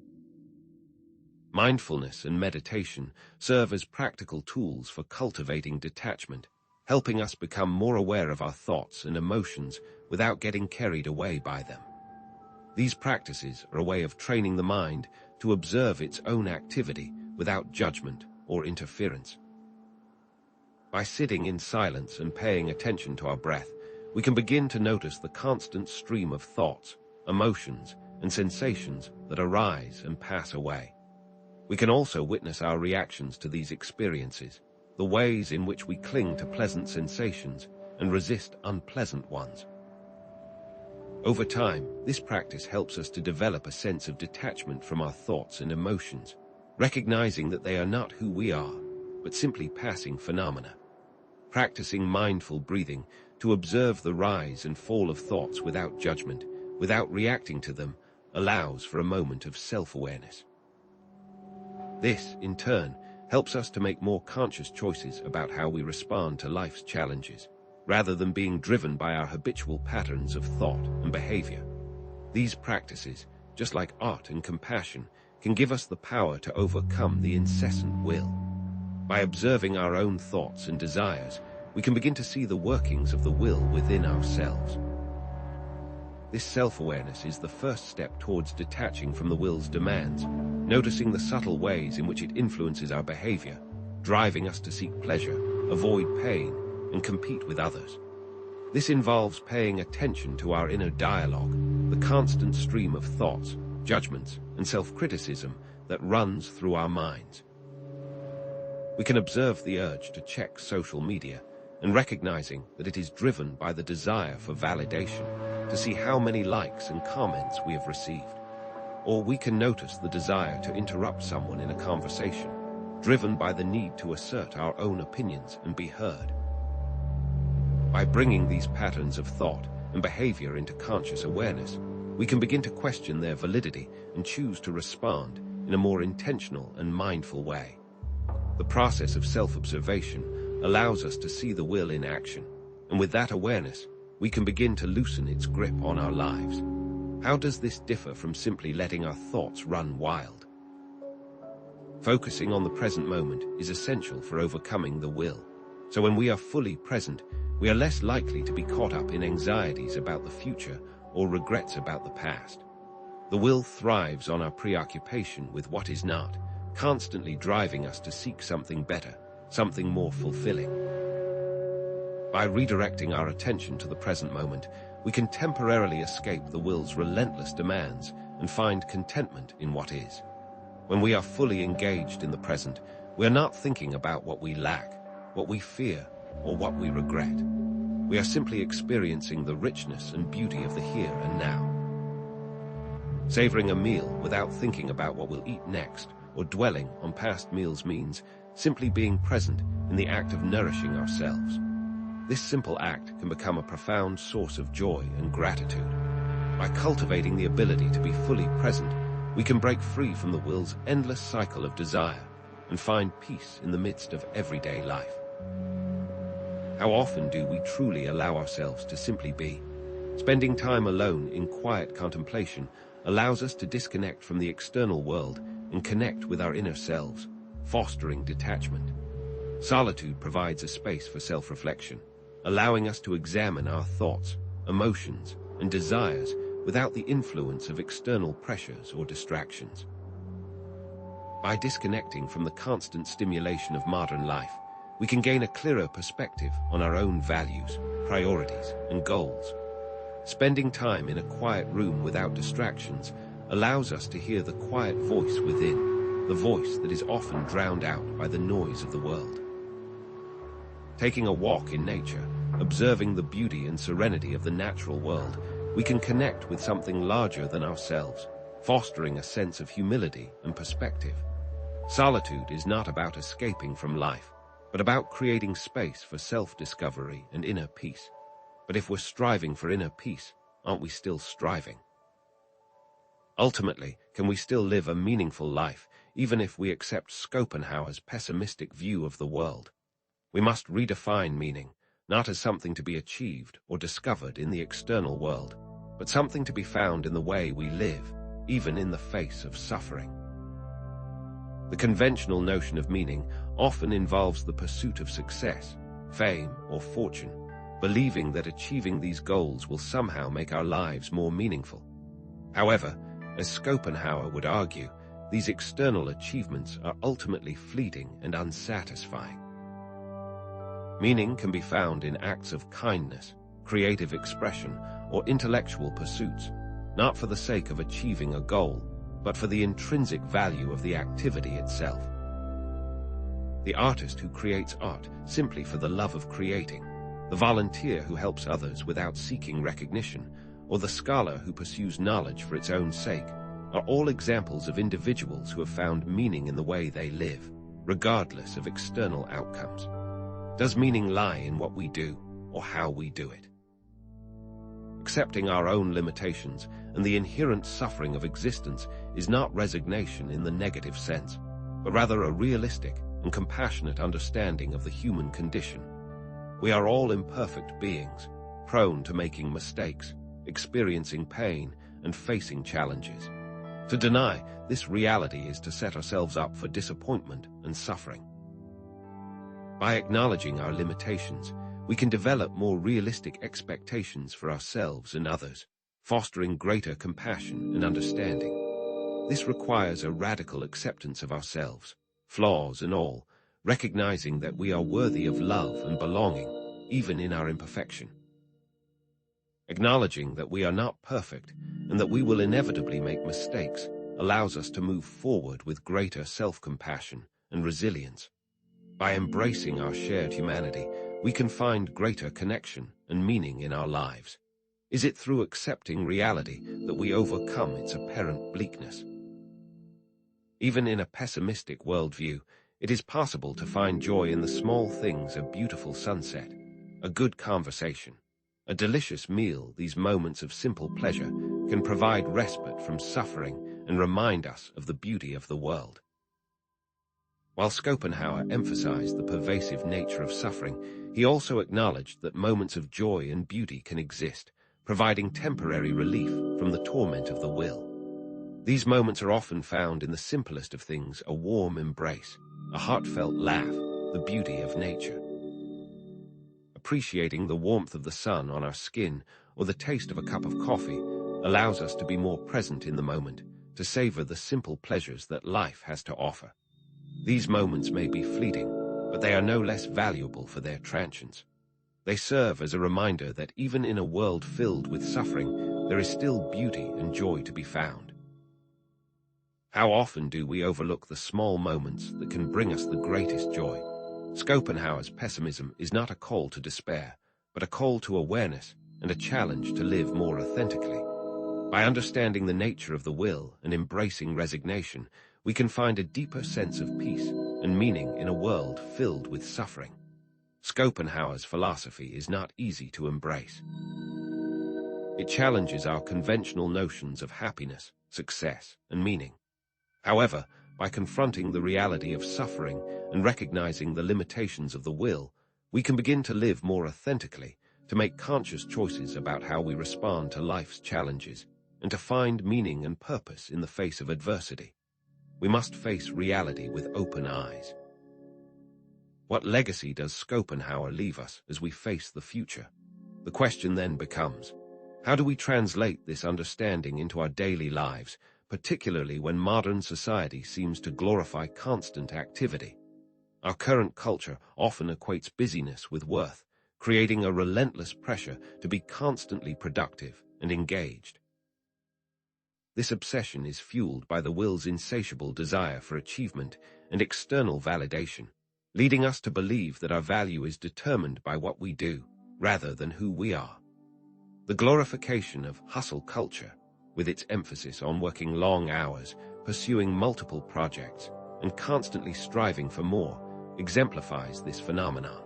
Mindfulness and meditation serve as practical tools for cultivating detachment, helping us become more aware of our thoughts and emotions without getting carried away by them. These practices are a way of training the mind to observe its own activity without judgment or interference. By sitting in silence and paying attention to our breath, we can begin to notice the constant stream of thoughts, emotions, and sensations that arise and pass away. We can also witness our reactions to these experiences, the ways in which we cling to pleasant sensations and resist unpleasant ones. Over time, this practice helps us to develop a sense of detachment from our thoughts and emotions, recognizing that they are not who we are, but simply passing phenomena. Practicing mindful breathing to observe the rise and fall of thoughts without judgment, without reacting to them, allows for a moment of self-awareness. This, in turn, helps us to make more conscious choices about how we respond to life's challenges, rather than being driven by our habitual patterns of thought and behavior. These practices, just like art and compassion, can give us the power to overcome the incessant will. By observing our own thoughts and desires, we can begin to see the workings of the will within ourselves. This self-awareness is the first step towards detaching from the will's demands, noticing the subtle ways in which it influences our behavior, driving us to seek pleasure, avoid pain, and compete with others. This involves paying attention to our inner dialogue, the constant stream of thoughts, judgments, and self-criticism that runs through our minds. We can observe the urge to check social media, and recognizing that it is driven by the desire for validation, to see how many likes and comments we have received. Or we can notice the desire to interrupt someone in a conversation, driven by the need to assert our own opinions and be heard. By bringing these patterns of thought and behavior into conscious awareness, we can begin to question their validity and choose to respond in a more intentional and mindful way. The process of self-observation allows us to see the will in action, and with that awareness, we can begin to loosen its grip on our lives. How does this differ from simply letting our thoughts run wild? Focusing on the present moment is essential for overcoming the will. So when we are fully present, we are less likely to be caught up in anxieties about the future or regrets about the past. The will thrives on our preoccupation with what is not, constantly driving us to seek something better, something more fulfilling. By redirecting our attention to the present moment, we can temporarily escape the will's relentless demands and find contentment in what is. When we are fully engaged in the present, we are not thinking about what we lack, what we fear, or what we regret. We are simply experiencing the richness and beauty of the here and now. Savoring a meal without thinking about what we'll eat next or dwelling on past meals means simply being present in the act of nourishing ourselves. This simple act can become a profound source of joy and gratitude. By cultivating the ability to be fully present, we can break free from the will's endless cycle of desire and find peace in the midst of everyday life. How often do we truly allow ourselves to simply be? Spending time alone in quiet contemplation allows us to disconnect from the external world and connect with our inner selves, fostering detachment. Solitude provides a space for self-reflection, allowing us to examine our thoughts, emotions, and desires without the influence of external pressures or distractions. By disconnecting from the constant stimulation of modern life, we can gain a clearer perspective on our own values, priorities, and goals. Spending time in a quiet room without distractions allows us to hear the quiet voice within, the voice that is often drowned out by the noise of the world. Taking a walk in nature, observing the beauty and serenity of the natural world, we can connect with something larger than ourselves, fostering a sense of humility and perspective. Solitude is not about escaping from life, but about creating space for self-discovery and inner peace. But if we're striving for inner peace, aren't we still striving? Ultimately, can we still live a meaningful life, even if we accept Schopenhauer's pessimistic view of the world? We must redefine meaning, not as something to be achieved or discovered in the external world, but something to be found in the way we live, even in the face of suffering. The conventional notion of meaning often involves the pursuit of success, fame, or fortune, believing that achieving these goals will somehow make our lives more meaningful. However, as Schopenhauer would argue, these external achievements are ultimately fleeting and unsatisfying. Meaning can be found in acts of kindness, creative expression, or intellectual pursuits, not for the sake of achieving a goal, but for the intrinsic value of the activity itself. The artist who creates art simply for the love of creating, the volunteer who helps others without seeking recognition, or the scholar who pursues knowledge for its own sake, are all examples of individuals who have found meaning in the way they live, regardless of external outcomes. Does meaning lie in what we do, or how we do it? Accepting our own limitations and the inherent suffering of existence is not resignation in the negative sense, but rather a realistic and compassionate understanding of the human condition. We are all imperfect beings, prone to making mistakes, experiencing pain, and facing challenges. To deny this reality is to set ourselves up for disappointment and suffering. By acknowledging our limitations, we can develop more realistic expectations for ourselves and others, fostering greater compassion and understanding. This requires a radical acceptance of ourselves, flaws and all, recognizing that we are worthy of love and belonging, even in our imperfection. Acknowledging that we are not perfect and that we will inevitably make mistakes allows us to move forward with greater self-compassion and resilience. By embracing our shared humanity, we can find greater connection and meaning in our lives. Is it through accepting reality that we overcome its apparent bleakness? Even in a pessimistic worldview, it is possible to find joy in the small things: a beautiful sunset, a good conversation, a delicious meal. These moments of simple pleasure can provide respite from suffering and remind us of the beauty of the world. While Schopenhauer emphasized the pervasive nature of suffering, he also acknowledged that moments of joy and beauty can exist, providing temporary relief from the torment of the will. These moments are often found in the simplest of things: a warm embrace, a heartfelt laugh, the beauty of nature. Appreciating the warmth of the sun on our skin or the taste of a cup of coffee allows us to be more present in the moment, to savor the simple pleasures that life has to offer. These moments may be fleeting, but they are no less valuable for their transience. They serve as a reminder that even in a world filled with suffering, there is still beauty and joy to be found. How often do we overlook the small moments that can bring us the greatest joy? Schopenhauer's pessimism is not a call to despair, but a call to awareness and a challenge to live more authentically. By understanding the nature of the will and embracing resignation, we can find a deeper sense of peace and meaning in a world filled with suffering. Schopenhauer's philosophy is not easy to embrace. It challenges our conventional notions of happiness, success, and meaning. However, by confronting the reality of suffering and recognizing the limitations of the will, we can begin to live more authentically, to make conscious choices about how we respond to life's challenges, and to find meaning and purpose in the face of adversity. we must face reality with open eyes. What legacy does Schopenhauer leave us as we face the future? The question then becomes, how do we translate this understanding into our daily lives, particularly when modern society seems to glorify constant activity? Our current culture often equates busyness with worth, creating a relentless pressure to be constantly productive and engaged. This obsession is fueled by the will's insatiable desire for achievement and external validation, leading us to believe that our value is determined by what we do, rather than who we are. The glorification of hustle culture, with its emphasis on working long hours, pursuing multiple projects, and constantly striving for more, exemplifies this phenomenon.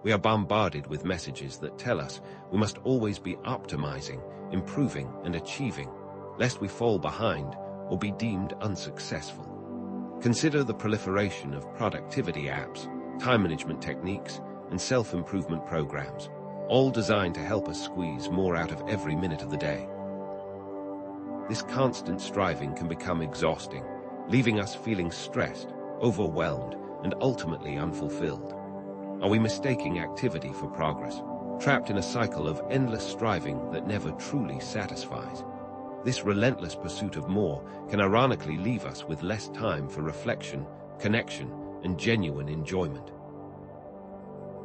We are bombarded with messages that tell us we must always be optimizing, improving, and achieving, lest we fall behind or be deemed unsuccessful. Consider the proliferation of productivity apps, time management techniques, and self-improvement programs, all designed to help us squeeze more out of every minute of the day. This constant striving can become exhausting, leaving us feeling stressed, overwhelmed, and ultimately unfulfilled. Are we mistaking activity for progress, trapped in a cycle of endless striving that never truly satisfies? This relentless pursuit of more can ironically leave us with less time for reflection, connection, and genuine enjoyment.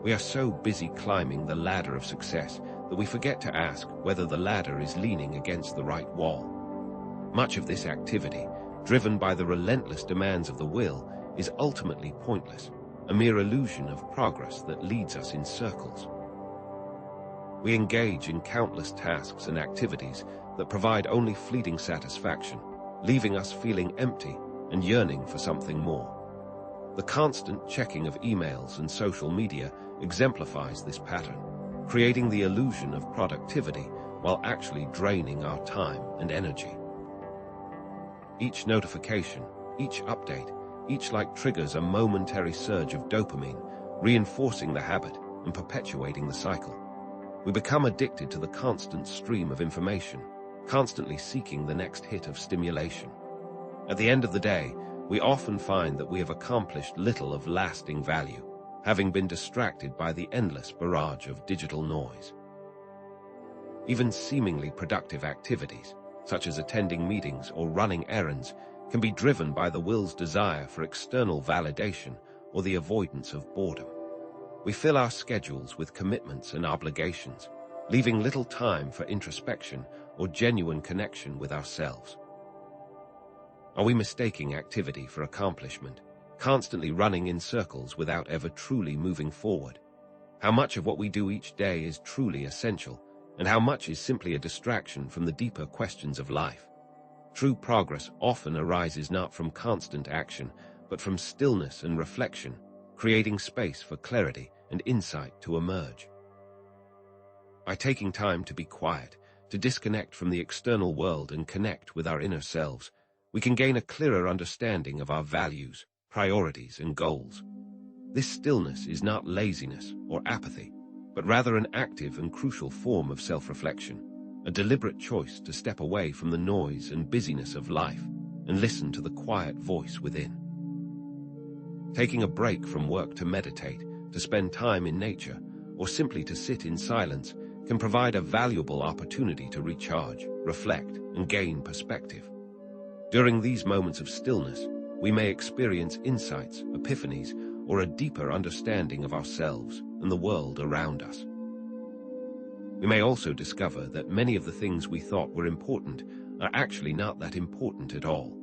We are so busy climbing the ladder of success that we forget to ask whether the ladder is leaning against the right wall. Much of this activity, driven by the relentless demands of the will, is ultimately pointless, a mere illusion of progress that leads us in circles. We engage in countless tasks and activities that provide only fleeting satisfaction, leaving us feeling empty and yearning for something more. The constant checking of emails and social media exemplifies this pattern, creating the illusion of productivity while actually draining our time and energy. Each notification, each update, each like triggers a momentary surge of dopamine, reinforcing the habit and perpetuating the cycle. We become addicted to the constant stream of information, constantly seeking the next hit of stimulation. At the end of the day, we often find that we have accomplished little of lasting value, having been distracted by the endless barrage of digital noise. Even seemingly productive activities, such as attending meetings or running errands, can be driven by the will's desire for external validation or the avoidance of boredom. We fill our schedules with commitments and obligations, leaving little time for introspection or genuine connection with ourselves. Are we mistaking activity for accomplishment, constantly running in circles without ever truly moving forward? How much of what we do each day is truly essential, and how much is simply a distraction from the deeper questions of life? True progress often arises not from constant action, but from stillness and reflection, creating space for clarity and insight to emerge. By taking time to be quiet, to disconnect from the external world and connect with our inner selves, we can gain a clearer understanding of our values, priorities, and goals. This stillness is not laziness or apathy, but rather an active and crucial form of self-reflection, a deliberate choice to step away from the noise and busyness of life and listen to the quiet voice within. Taking a break from work to meditate, to spend time in nature, or simply to sit in silence can provide a valuable opportunity to recharge, reflect, and gain perspective. During these moments of stillness, we may experience insights, epiphanies, or a deeper understanding of ourselves and the world around us. We may also discover that many of the things we thought were important are actually not that important at all.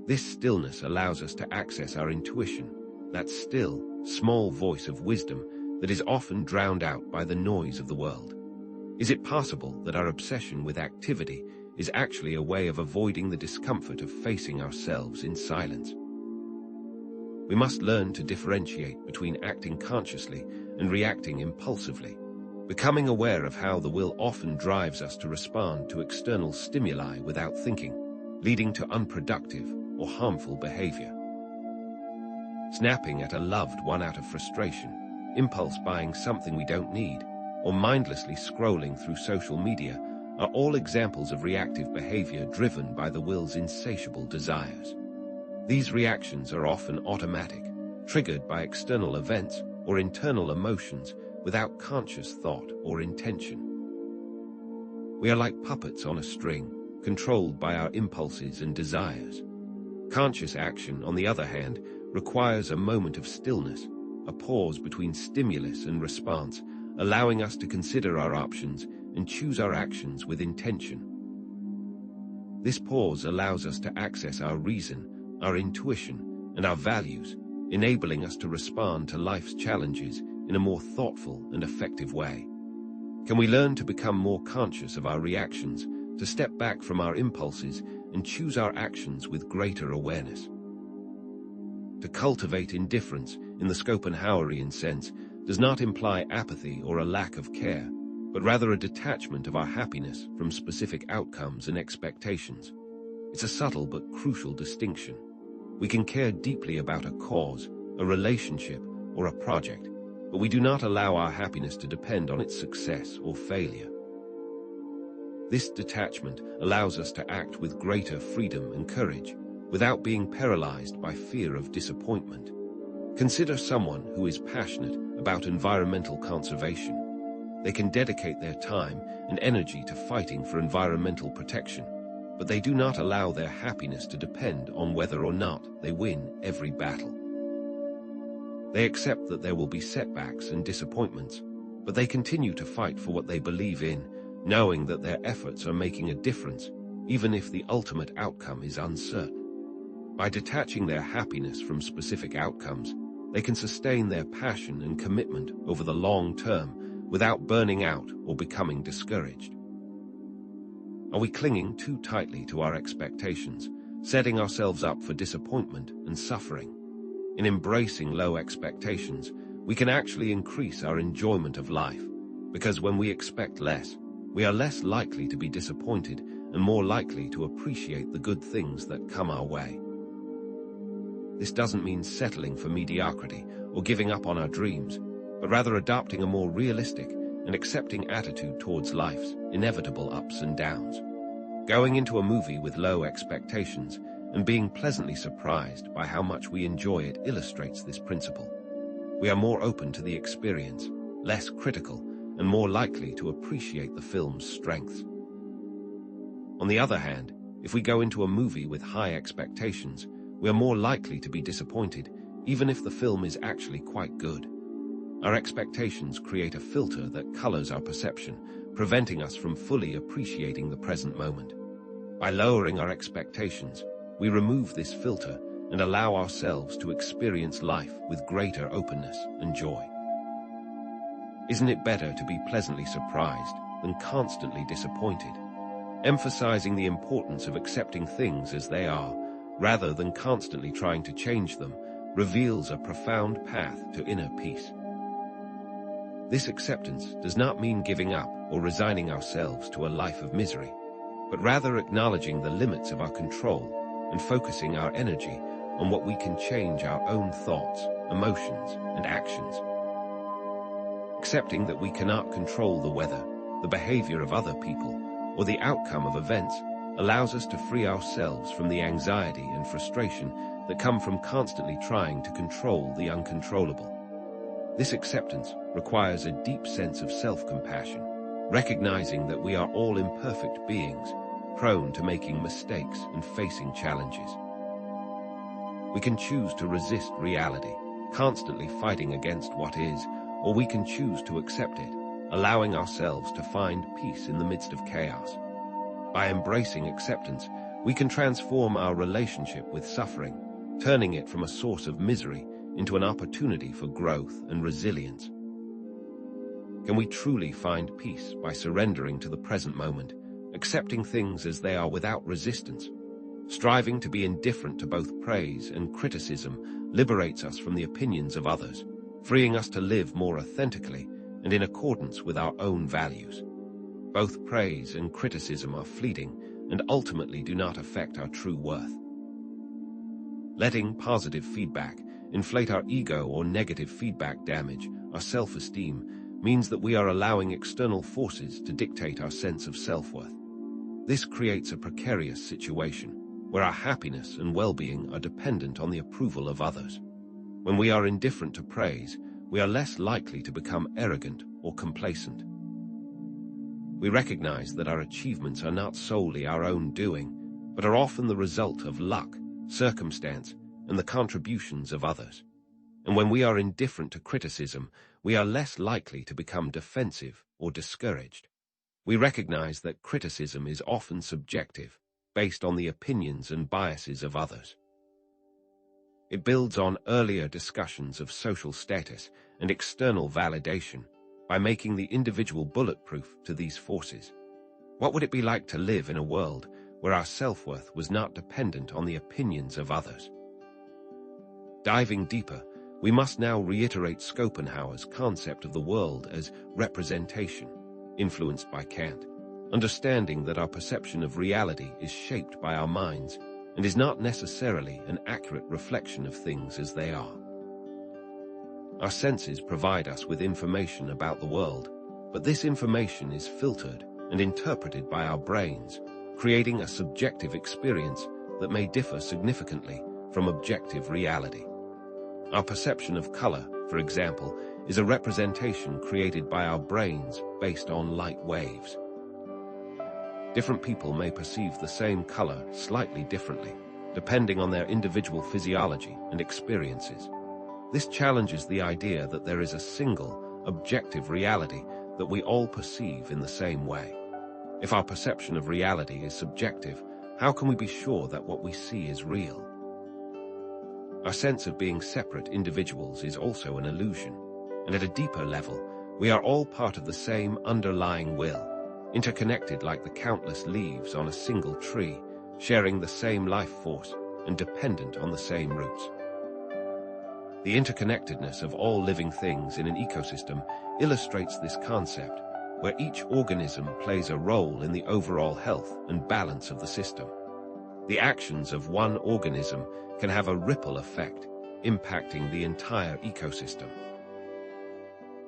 This stillness allows us to access our intuition, that still, small voice of wisdom that is often drowned out by the noise of the world. Is it possible that our obsession with activity is actually a way of avoiding the discomfort of facing ourselves in silence? We must learn to differentiate between acting consciously and reacting impulsively, becoming aware of how the will often drives us to respond to external stimuli without thinking, leading to unproductive or harmful behavior. Snapping at a loved one out of frustration, impulse buying something we don't need, or mindlessly scrolling through social media are all examples of reactive behavior driven by the will's insatiable desires. These reactions are often automatic, triggered by external events or internal emotions without conscious thought or intention. We are like puppets on a string, controlled by our impulses and desires. Conscious action, on the other hand, requires a moment of stillness, a pause between stimulus and response, allowing us to consider our options and choose our actions with intention. This pause allows us to access our reason, our intuition, and our values, enabling us to respond to life's challenges in a more thoughtful and effective way. Can we learn to become more conscious of our reactions, to step back from our impulses and choose our actions with greater awareness? To cultivate indifference in the Schopenhauerian sense does not imply apathy or a lack of care, but rather a detachment of our happiness from specific outcomes and expectations. It's a subtle but crucial distinction. We can care deeply about a cause, a relationship, or a project, but we do not allow our happiness to depend on its success or failure. This detachment allows us to act with greater freedom and courage, without being paralyzed by fear of disappointment. Consider someone who is passionate about environmental conservation. They can dedicate their time and energy to fighting for environmental protection, but they do not allow their happiness to depend on whether or not they win every battle. They accept that there will be setbacks and disappointments, but they continue to fight for what they believe in, knowing that their efforts are making a difference, even if the ultimate outcome is uncertain. By detaching their happiness from specific outcomes, they can sustain their passion and commitment over the long term without burning out or becoming discouraged. Are we clinging too tightly to our expectations, setting ourselves up for disappointment and suffering? In embracing low expectations, we can actually increase our enjoyment of life, because when we expect less, we are less likely to be disappointed and more likely to appreciate the good things that come our way. This doesn't mean settling for mediocrity or giving up on our dreams, but rather adopting a more realistic and accepting attitude towards life's inevitable ups and downs. Going into a movie with low expectations and being pleasantly surprised by how much we enjoy it illustrates this principle. We are more open to the experience, less critical, and more likely to appreciate the film's strengths. On the other hand, if we go into a movie with high expectations, we are more likely to be disappointed, even if the film is actually quite good. Our expectations create a filter that colors our perception, preventing us from fully appreciating the present moment. By lowering our expectations, we remove this filter and allow ourselves to experience life with greater openness and joy. Isn't it better to be pleasantly surprised than constantly disappointed? Emphasizing the importance of accepting things as they are, rather than constantly trying to change them, reveals a profound path to inner peace. This acceptance does not mean giving up or resigning ourselves to a life of misery, but rather acknowledging the limits of our control and focusing our energy on what we can change: our own thoughts, emotions, and actions. Accepting that we cannot control the weather, the behavior of other people, or the outcome of events allows us to free ourselves from the anxiety and frustration that come from constantly trying to control the uncontrollable. This acceptance requires a deep sense of self-compassion, recognizing that we are all imperfect beings, prone to making mistakes and facing challenges. We can choose to resist reality, constantly fighting against what is, or we can choose to accept it, allowing ourselves to find peace in the midst of chaos. By embracing acceptance, we can transform our relationship with suffering, turning it from a source of misery into an opportunity for growth and resilience. Can we truly find peace by surrendering to the present moment, accepting things as they are without resistance? Striving to be indifferent to both praise and criticism liberates us from the opinions of others, freeing us to live more authentically and in accordance with our own values. Both praise and criticism are fleeting and ultimately do not affect our true worth. Letting positive feedback inflate our ego or negative feedback damage our self-esteem, means that we are allowing external forces to dictate our sense of self-worth. This creates a precarious situation where our happiness and well-being are dependent on the approval of others. When we are indifferent to praise, we are less likely to become arrogant or complacent. We recognize that our achievements are not solely our own doing, but are often the result of luck, circumstance, and the contributions of others. And when we are indifferent to criticism, we are less likely to become defensive or discouraged. We recognize that criticism is often subjective, based on the opinions and biases of others. It builds on earlier discussions of social status and external validation by making the individual bulletproof to these forces. What would it be like to live in a world where our self-worth was not dependent on the opinions of others? Diving deeper, we must now reiterate Schopenhauer's concept of the world as representation, influenced by Kant, understanding that our perception of reality is shaped by our minds and is not necessarily an accurate reflection of things as they are. Our senses provide us with information about the world, but this information is filtered and interpreted by our brains, creating a subjective experience that may differ significantly from objective reality. Our perception of color, for example, is a representation created by our brains based on light waves. Different people may perceive the same color slightly differently, depending on their individual physiology and experiences. This challenges the idea that there is a single, objective reality that we all perceive in the same way. If our perception of reality is subjective, how can we be sure that what we see is real? Our sense of being separate individuals is also an illusion, and at a deeper level, we are all part of the same underlying will, interconnected like the countless leaves on a single tree, sharing the same life force and dependent on the same roots. The interconnectedness of all living things in an ecosystem illustrates this concept, where each organism plays a role in the overall health and balance of the system. The actions of one organism can have a ripple effect, impacting the entire ecosystem.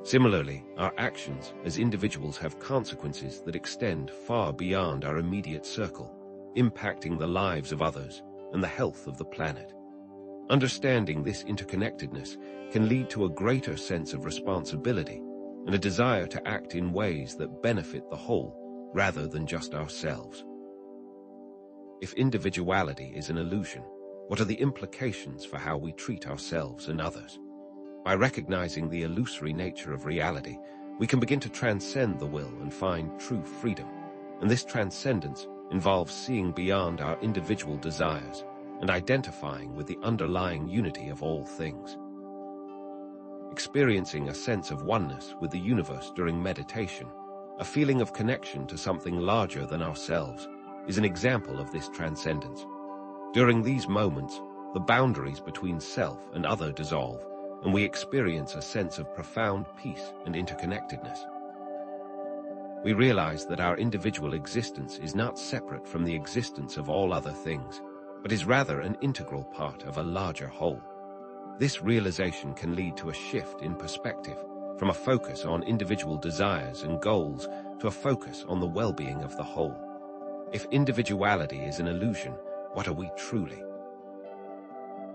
Similarly, our actions as individuals have consequences that extend far beyond our immediate circle, impacting the lives of others and the health of the planet. Understanding this interconnectedness can lead to a greater sense of responsibility and a desire to act in ways that benefit the whole rather than just ourselves. If individuality is an illusion, what are the implications for how we treat ourselves and others? By recognizing the illusory nature of reality, we can begin to transcend the will and find true freedom. And this transcendence involves seeing beyond our individual desires and identifying with the underlying unity of all things. Experiencing a sense of oneness with the universe during meditation, a feeling of connection to something larger than ourselves, is an example of this transcendence. During these moments, the boundaries between self and other dissolve, and we experience a sense of profound peace and interconnectedness. We realize that our individual existence is not separate from the existence of all other things, but is rather an integral part of a larger whole. This realization can lead to a shift in perspective, from a focus on individual desires and goals to a focus on the well-being of the whole. If individuality is an illusion, what are we truly?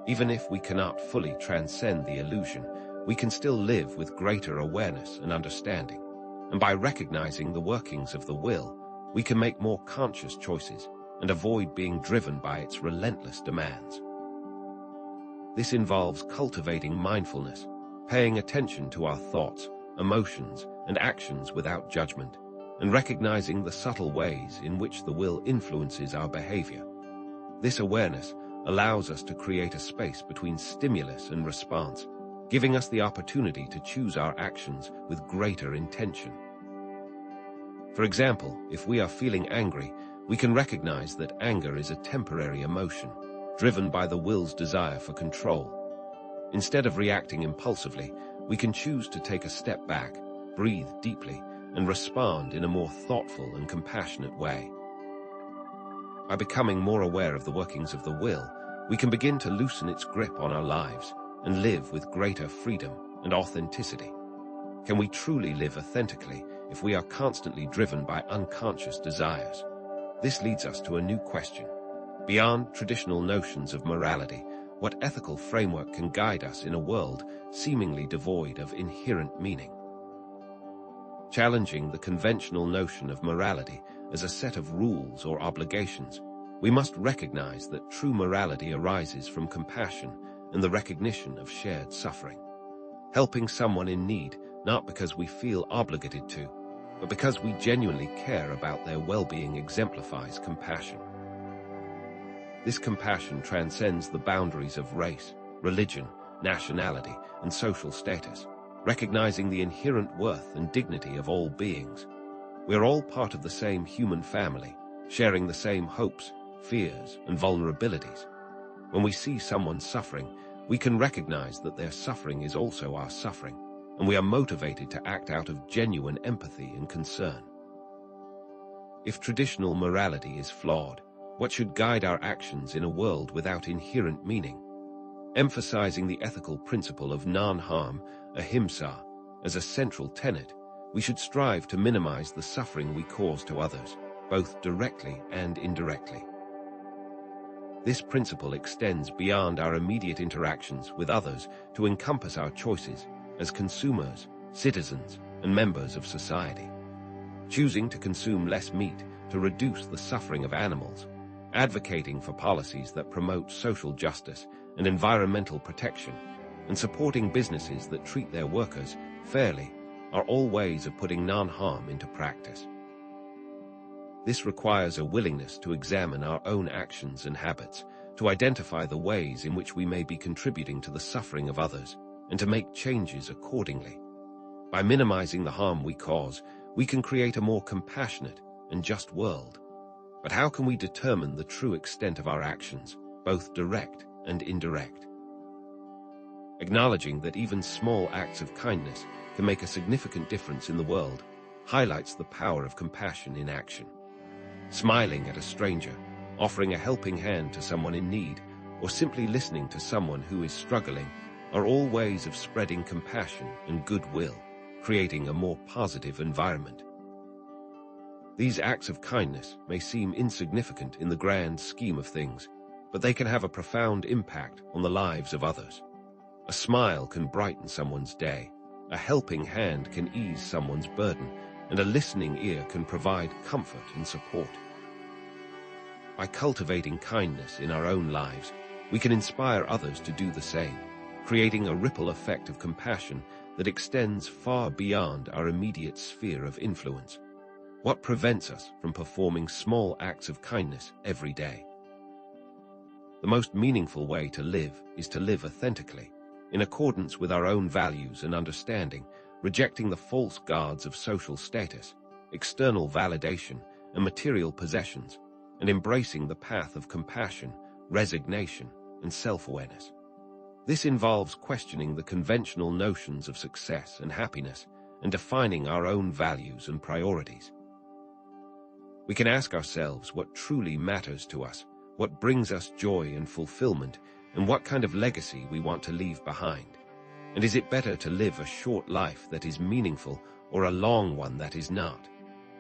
Even if we cannot fully transcend the illusion, we can still live with greater awareness and understanding. And by recognizing the workings of the will, we can make more conscious choices and avoid being driven by its relentless demands. This involves cultivating mindfulness, paying attention to our thoughts, emotions, and actions without judgment, and recognizing the subtle ways in which the will influences our behavior. This awareness allows us to create a space between stimulus and response, giving us the opportunity to choose our actions with greater intention. For example, if we are feeling angry, we can recognize that anger is a temporary emotion, driven by the will's desire for control. Instead of reacting impulsively, we can choose to take a step back, breathe deeply, and respond in a more thoughtful and compassionate way. By becoming more aware of the workings of the will, we can begin to loosen its grip on our lives and live with greater freedom and authenticity. Can we truly live authentically if we are constantly driven by unconscious desires? This leads us to a new question. Beyond traditional notions of morality, what ethical framework can guide us in a world seemingly devoid of inherent meaning? Challenging the conventional notion of morality as a set of rules or obligations, we must recognize that true morality arises from compassion and the recognition of shared suffering. Helping someone in need not because we feel obligated to, but because we genuinely care about their well-being exemplifies compassion. This compassion transcends the boundaries of race, religion, nationality, and social status, recognizing the inherent worth and dignity of all beings. We are all part of the same human family, sharing the same hopes, fears, and vulnerabilities. When we see someone suffering, we can recognize that their suffering is also our suffering, and we are motivated to act out of genuine empathy and concern. If traditional morality is flawed, what should guide our actions in a world without inherent meaning? Emphasizing the ethical principle of non-harm, ahimsa, as a central tenet, we should strive to minimize the suffering we cause to others, both directly and indirectly. This principle extends beyond our immediate interactions with others to encompass our choices as consumers, citizens, and members of society. Choosing to consume less meat to reduce the suffering of animals, advocating for policies that promote social justice and environmental protection, and supporting businesses that treat their workers fairly are all ways of putting non-harm into practice. This requires a willingness to examine our own actions and habits, to identify the ways in which we may be contributing to the suffering of others, and to make changes accordingly. By minimizing the harm we cause, we can create a more compassionate and just world. But how can we determine the true extent of our actions, both direct and indirect? Acknowledging that even small acts of kindness can make a significant difference in the world highlights the power of compassion in action. Smiling at a stranger, offering a helping hand to someone in need, or simply listening to someone who is struggling are all ways of spreading compassion and goodwill, creating a more positive environment. These acts of kindness may seem insignificant in the grand scheme of things, but they can have a profound impact on the lives of others. A smile can brighten someone's day, a helping hand can ease someone's burden, and a listening ear can provide comfort and support. By cultivating kindness in our own lives, we can inspire others to do the same, creating a ripple effect of compassion that extends far beyond our immediate sphere of influence. What prevents us from performing small acts of kindness every day? The most meaningful way to live is to live authentically, in accordance with our own values and understanding, rejecting the false guards of social status, external validation, and material possessions, and embracing the path of compassion, resignation, and self-awareness. This involves questioning the conventional notions of success and happiness and defining our own values and priorities. We can ask ourselves what truly matters to us, what brings us joy and fulfillment, and what kind of legacy we want to leave behind. And is it better to live a short life that is meaningful or a long one that is not?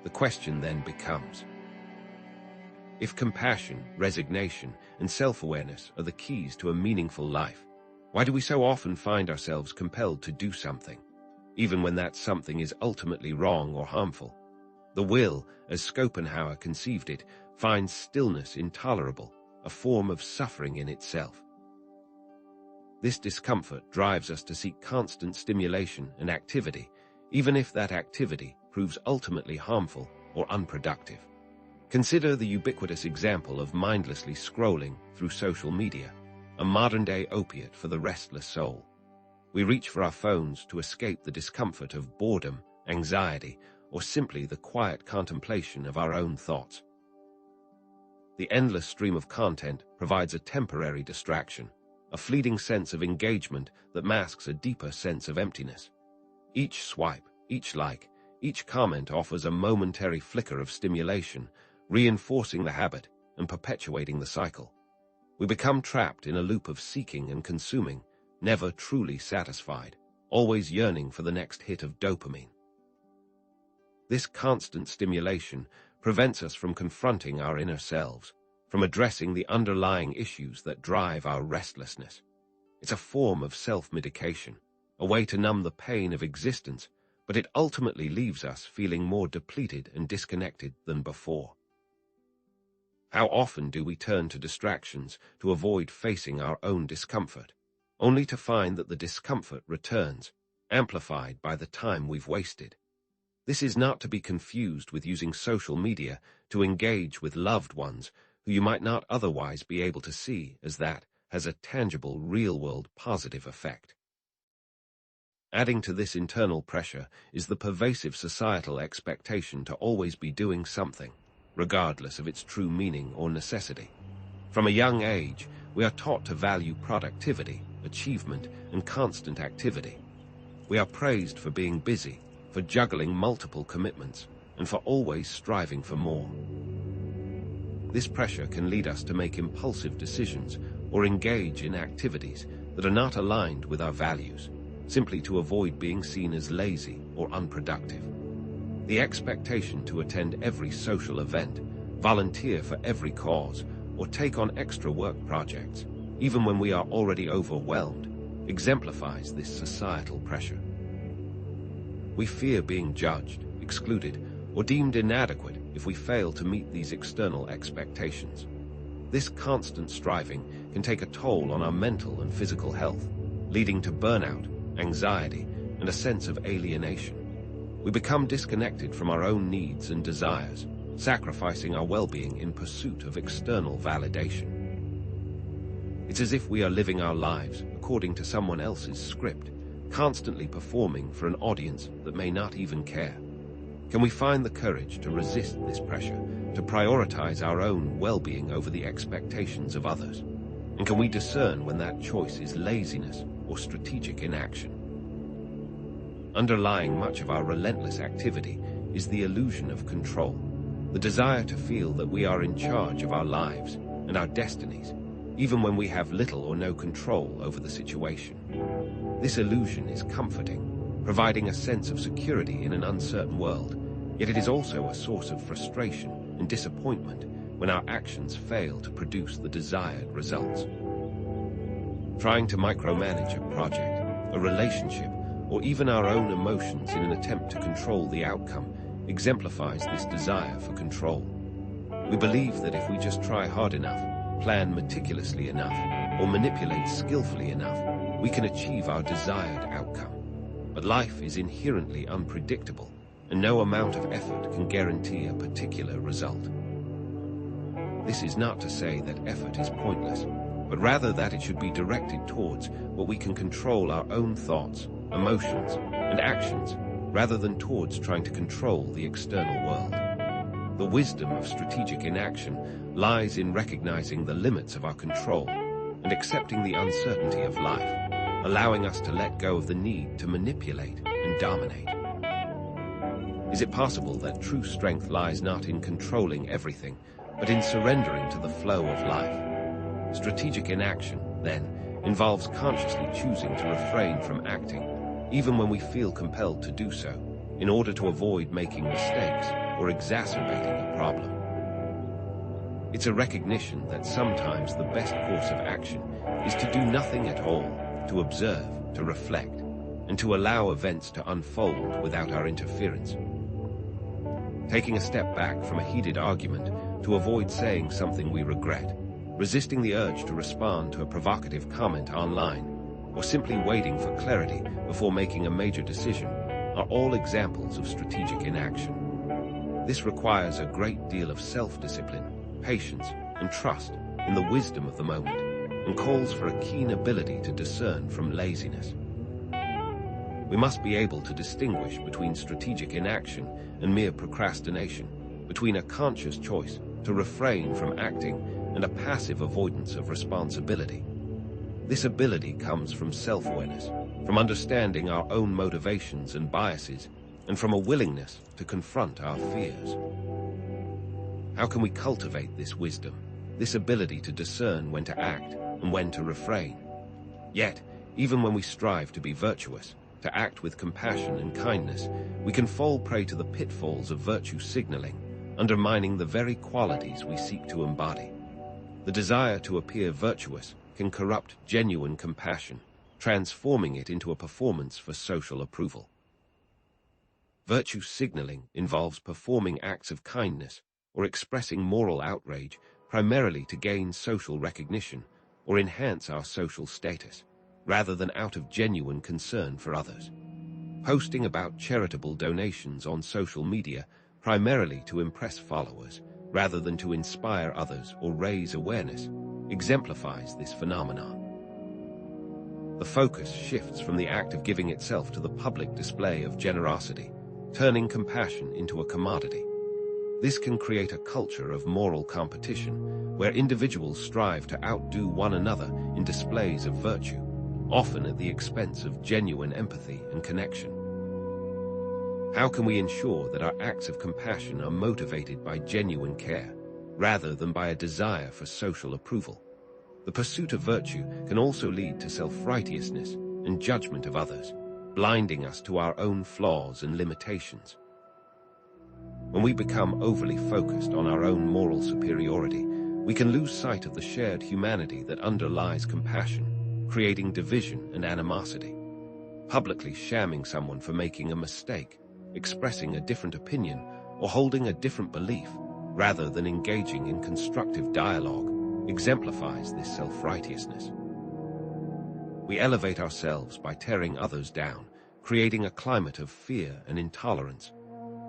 The question then becomes, if compassion, resignation, and self-awareness are the keys to a meaningful life, why do we so often find ourselves compelled to do something, even when that something is ultimately wrong or harmful? The will, as Schopenhauer conceived it, finds stillness intolerable, a form of suffering in itself. This discomfort drives us to seek constant stimulation and activity, even if that activity proves ultimately harmful or unproductive. Consider the ubiquitous example of mindlessly scrolling through social media, a modern-day opiate for the restless soul. We reach for our phones to escape the discomfort of boredom, anxiety, or simply the quiet contemplation of our own thoughts. The endless stream of content provides a temporary distraction, a fleeting sense of engagement that masks a deeper sense of emptiness. Each swipe, each like, each comment offers a momentary flicker of stimulation, reinforcing the habit and perpetuating the cycle. We become trapped in a loop of seeking and consuming, never truly satisfied. always yearning for the next hit of dopamine. This constant stimulation prevents us from confronting our inner selves, from addressing the underlying issues that drive our restlessness. It's a form of self-medication, a way to numb the pain of existence, but it ultimately leaves us feeling more depleted and disconnected than before. How often do we turn to distractions to avoid facing our own discomfort, only to find that the discomfort returns, amplified by the time we've wasted? This is not to be confused with using social media to engage with loved ones who you might not otherwise be able to see, as that has a tangible, real-world positive effect. Adding to this internal pressure is the pervasive societal expectation to always be doing something, regardless of its true meaning or necessity. From a young age, we are taught to value productivity, achievement, and constant activity. We are praised for being busy, for juggling multiple commitments, and for always striving for more. This pressure can lead us to make impulsive decisions or engage in activities that are not aligned with our values, simply to avoid being seen as lazy or unproductive. The expectation to attend every social event, volunteer for every cause, or take on extra work projects, even when we are already overwhelmed, exemplifies this societal pressure. We fear being judged, excluded, or deemed inadequate if we fail to meet these external expectations. This constant striving can take a toll on our mental and physical health, leading to burnout, anxiety, and a sense of alienation. We become disconnected from our own needs and desires, sacrificing our well-being in pursuit of external validation. It's as if we are living our lives according to someone else's script, constantly performing for an audience that may not even care. Can we find the courage to resist this pressure, to prioritize our own well-being over the expectations of others? And can we discern when that choice is laziness or strategic inaction? Underlying much of our relentless activity is the illusion of control, the desire to feel that we are in charge of our lives and our destinies, even when we have little or no control over the situation. This illusion is comforting, providing a sense of security in an uncertain world, yet it is also a source of frustration and disappointment when our actions fail to produce the desired results. Trying to micromanage a project, a relationship, or even our own emotions in an attempt to control the outcome exemplifies this desire for control. We believe that if we just try hard enough, plan meticulously enough, or manipulate skillfully enough, we can achieve our desired outcome. But life is inherently unpredictable, and no amount of effort can guarantee a particular result. This is not to say that effort is pointless, but rather that it should be directed towards what we can control: our own thoughts, emotions, and actions, rather than towards trying to control the external world. The wisdom of strategic inaction lies in recognizing the limits of our control and accepting the uncertainty of life, allowing us to let go of the need to manipulate and dominate. Is it possible that true strength lies not in controlling everything, but in surrendering to the flow of life? Strategic inaction, then, involves consciously choosing to refrain from acting, even when we feel compelled to do so, in order to avoid making mistakes or exacerbating a problem. It's a recognition that sometimes the best course of action is to do nothing at all, to observe, to reflect, and to allow events to unfold without our interference. Taking a step back from a heated argument to avoid saying something we regret, resisting the urge to respond to a provocative comment online, or simply waiting for clarity before making a major decision are all examples of strategic inaction. This requires a great deal of self-discipline, patience, and trust in the wisdom of the moment, and calls for a keen ability to discern from laziness. We must be able to distinguish between strategic inaction and mere procrastination, between a conscious choice to refrain from acting and a passive avoidance of responsibility. This ability comes from self-awareness, from understanding our own motivations and biases, and from a willingness to confront our fears. How can we cultivate this wisdom, this ability to discern when to act and when to refrain? Yet, even when we strive to be virtuous, to act with compassion and kindness, we can fall prey to the pitfalls of virtue signaling, undermining the very qualities we seek to embody. The desire to appear virtuous can corrupt genuine compassion, transforming it into a performance for social approval. Virtue signaling involves performing acts of kindness or expressing moral outrage primarily to gain social recognition or enhance our social status, rather than out of genuine concern for others. Posting about charitable donations on social media primarily to impress followers, rather than to inspire others or raise awareness, exemplifies this phenomenon. The focus shifts from the act of giving itself to the public display of generosity, turning compassion into a commodity. This can create a culture of moral competition, where individuals strive to outdo one another in displays of virtue, often at the expense of genuine empathy and connection. How can we ensure that our acts of compassion are motivated by genuine care, rather than by a desire for social approval? The pursuit of virtue can also lead to self-righteousness and judgment of others, blinding us to our own flaws and limitations. When we become overly focused on our own moral superiority, we can lose sight of the shared humanity that underlies compassion, creating division and animosity. Publicly shamming someone for making a mistake, expressing a different opinion, or holding a different belief, rather than engaging in constructive dialogue, exemplifies this self-righteousness. We elevate ourselves by tearing others down, creating a climate of fear and intolerance.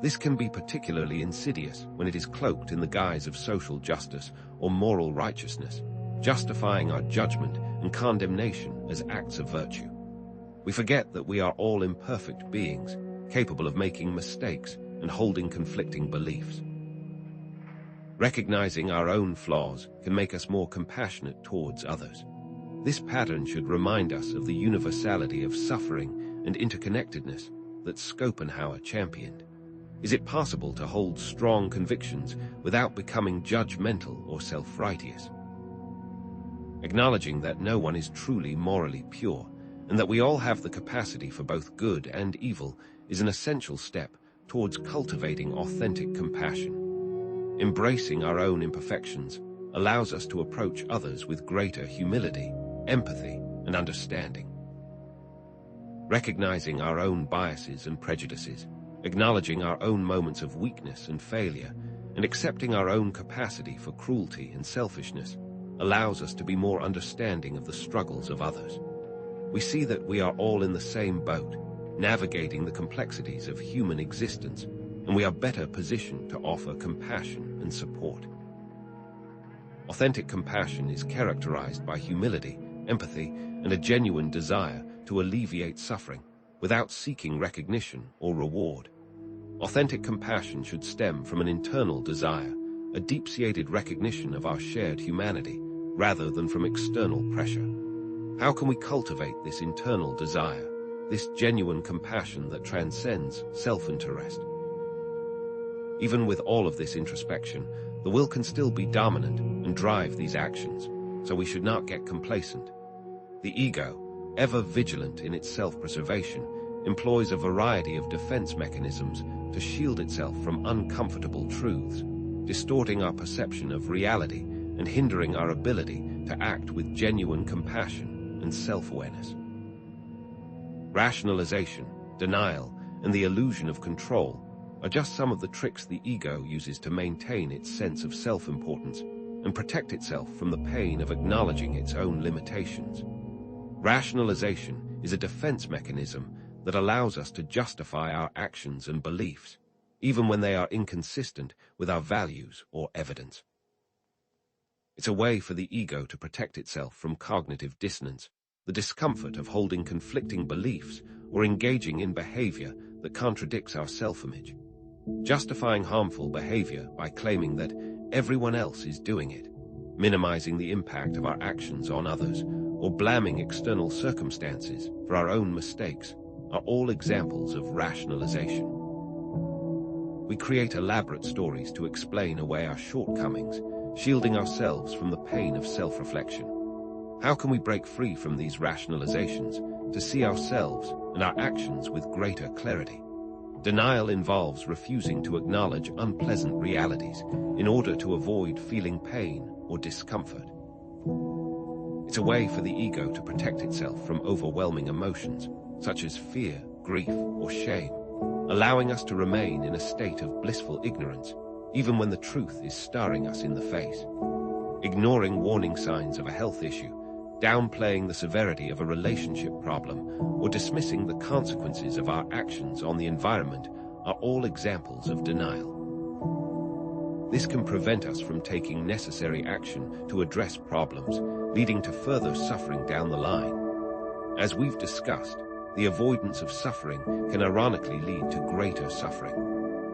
This can be particularly insidious when it is cloaked in the guise of social justice or moral righteousness, justifying our judgment and condemnation as acts of virtue. We forget that we are all imperfect beings, capable of making mistakes and holding conflicting beliefs. Recognizing our own flaws can make us more compassionate towards others. This pattern should remind us of the universality of suffering and interconnectedness that Schopenhauer championed. Is it possible to hold strong convictions without becoming judgmental or self-righteous? Acknowledging that no one is truly morally pure, and that we all have the capacity for both good and evil, is an essential step towards cultivating authentic compassion. Embracing our own imperfections allows us to approach others with greater humility, empathy, and understanding. Recognizing our own biases and prejudices, acknowledging our own moments of weakness and failure, and accepting our own capacity for cruelty and selfishness allows us to be more understanding of the struggles of others. We see that we are all in the same boat, navigating the complexities of human existence, and we are better positioned to offer compassion and support. Authentic compassion is characterized by humility, empathy, and a genuine desire to alleviate suffering without seeking recognition or reward. Authentic compassion should stem from an internal desire, a deep-seated recognition of our shared humanity, rather than from external pressure. How can we cultivate this internal desire, this genuine compassion that transcends self-interest? Even with all of this introspection, the will can still be dominant and drive these actions, so we should not get complacent. The ego, ever vigilant in its self-preservation, employs a variety of defense mechanisms to shield itself from uncomfortable truths, distorting our perception of reality and hindering our ability to act with genuine compassion and self-awareness. Rationalization, denial, and the illusion of control are just some of the tricks the ego uses to maintain its sense of self-importance and protect itself from the pain of acknowledging its own limitations. Rationalization is a defense mechanism that allows us to justify our actions and beliefs, even when they are inconsistent with our values or evidence. It's a way for the ego to protect itself from cognitive dissonance, the discomfort of holding conflicting beliefs or engaging in behavior that contradicts our self-image. Justifying harmful behavior by claiming that everyone else is doing it, minimizing the impact of our actions on others, or blaming external circumstances for our own mistakes are all examples of rationalization. We create elaborate stories to explain away our shortcomings, shielding ourselves from the pain of self-reflection. How can we break free from these rationalizations to see ourselves and our actions with greater clarity. Denial involves refusing to acknowledge unpleasant realities in order to avoid feeling pain or discomfort. It's a way for the ego to protect itself from overwhelming emotions, such as fear, grief, or shame, allowing us to remain in a state of blissful ignorance, even when the truth is staring us in the face. Ignoring warning signs of a health issue, downplaying the severity of a relationship problem, or dismissing the consequences of our actions on the environment are all examples of denial. This can prevent us from taking necessary action to address problems, leading to further suffering down the line. As we've discussed, the avoidance of suffering can ironically lead to greater suffering.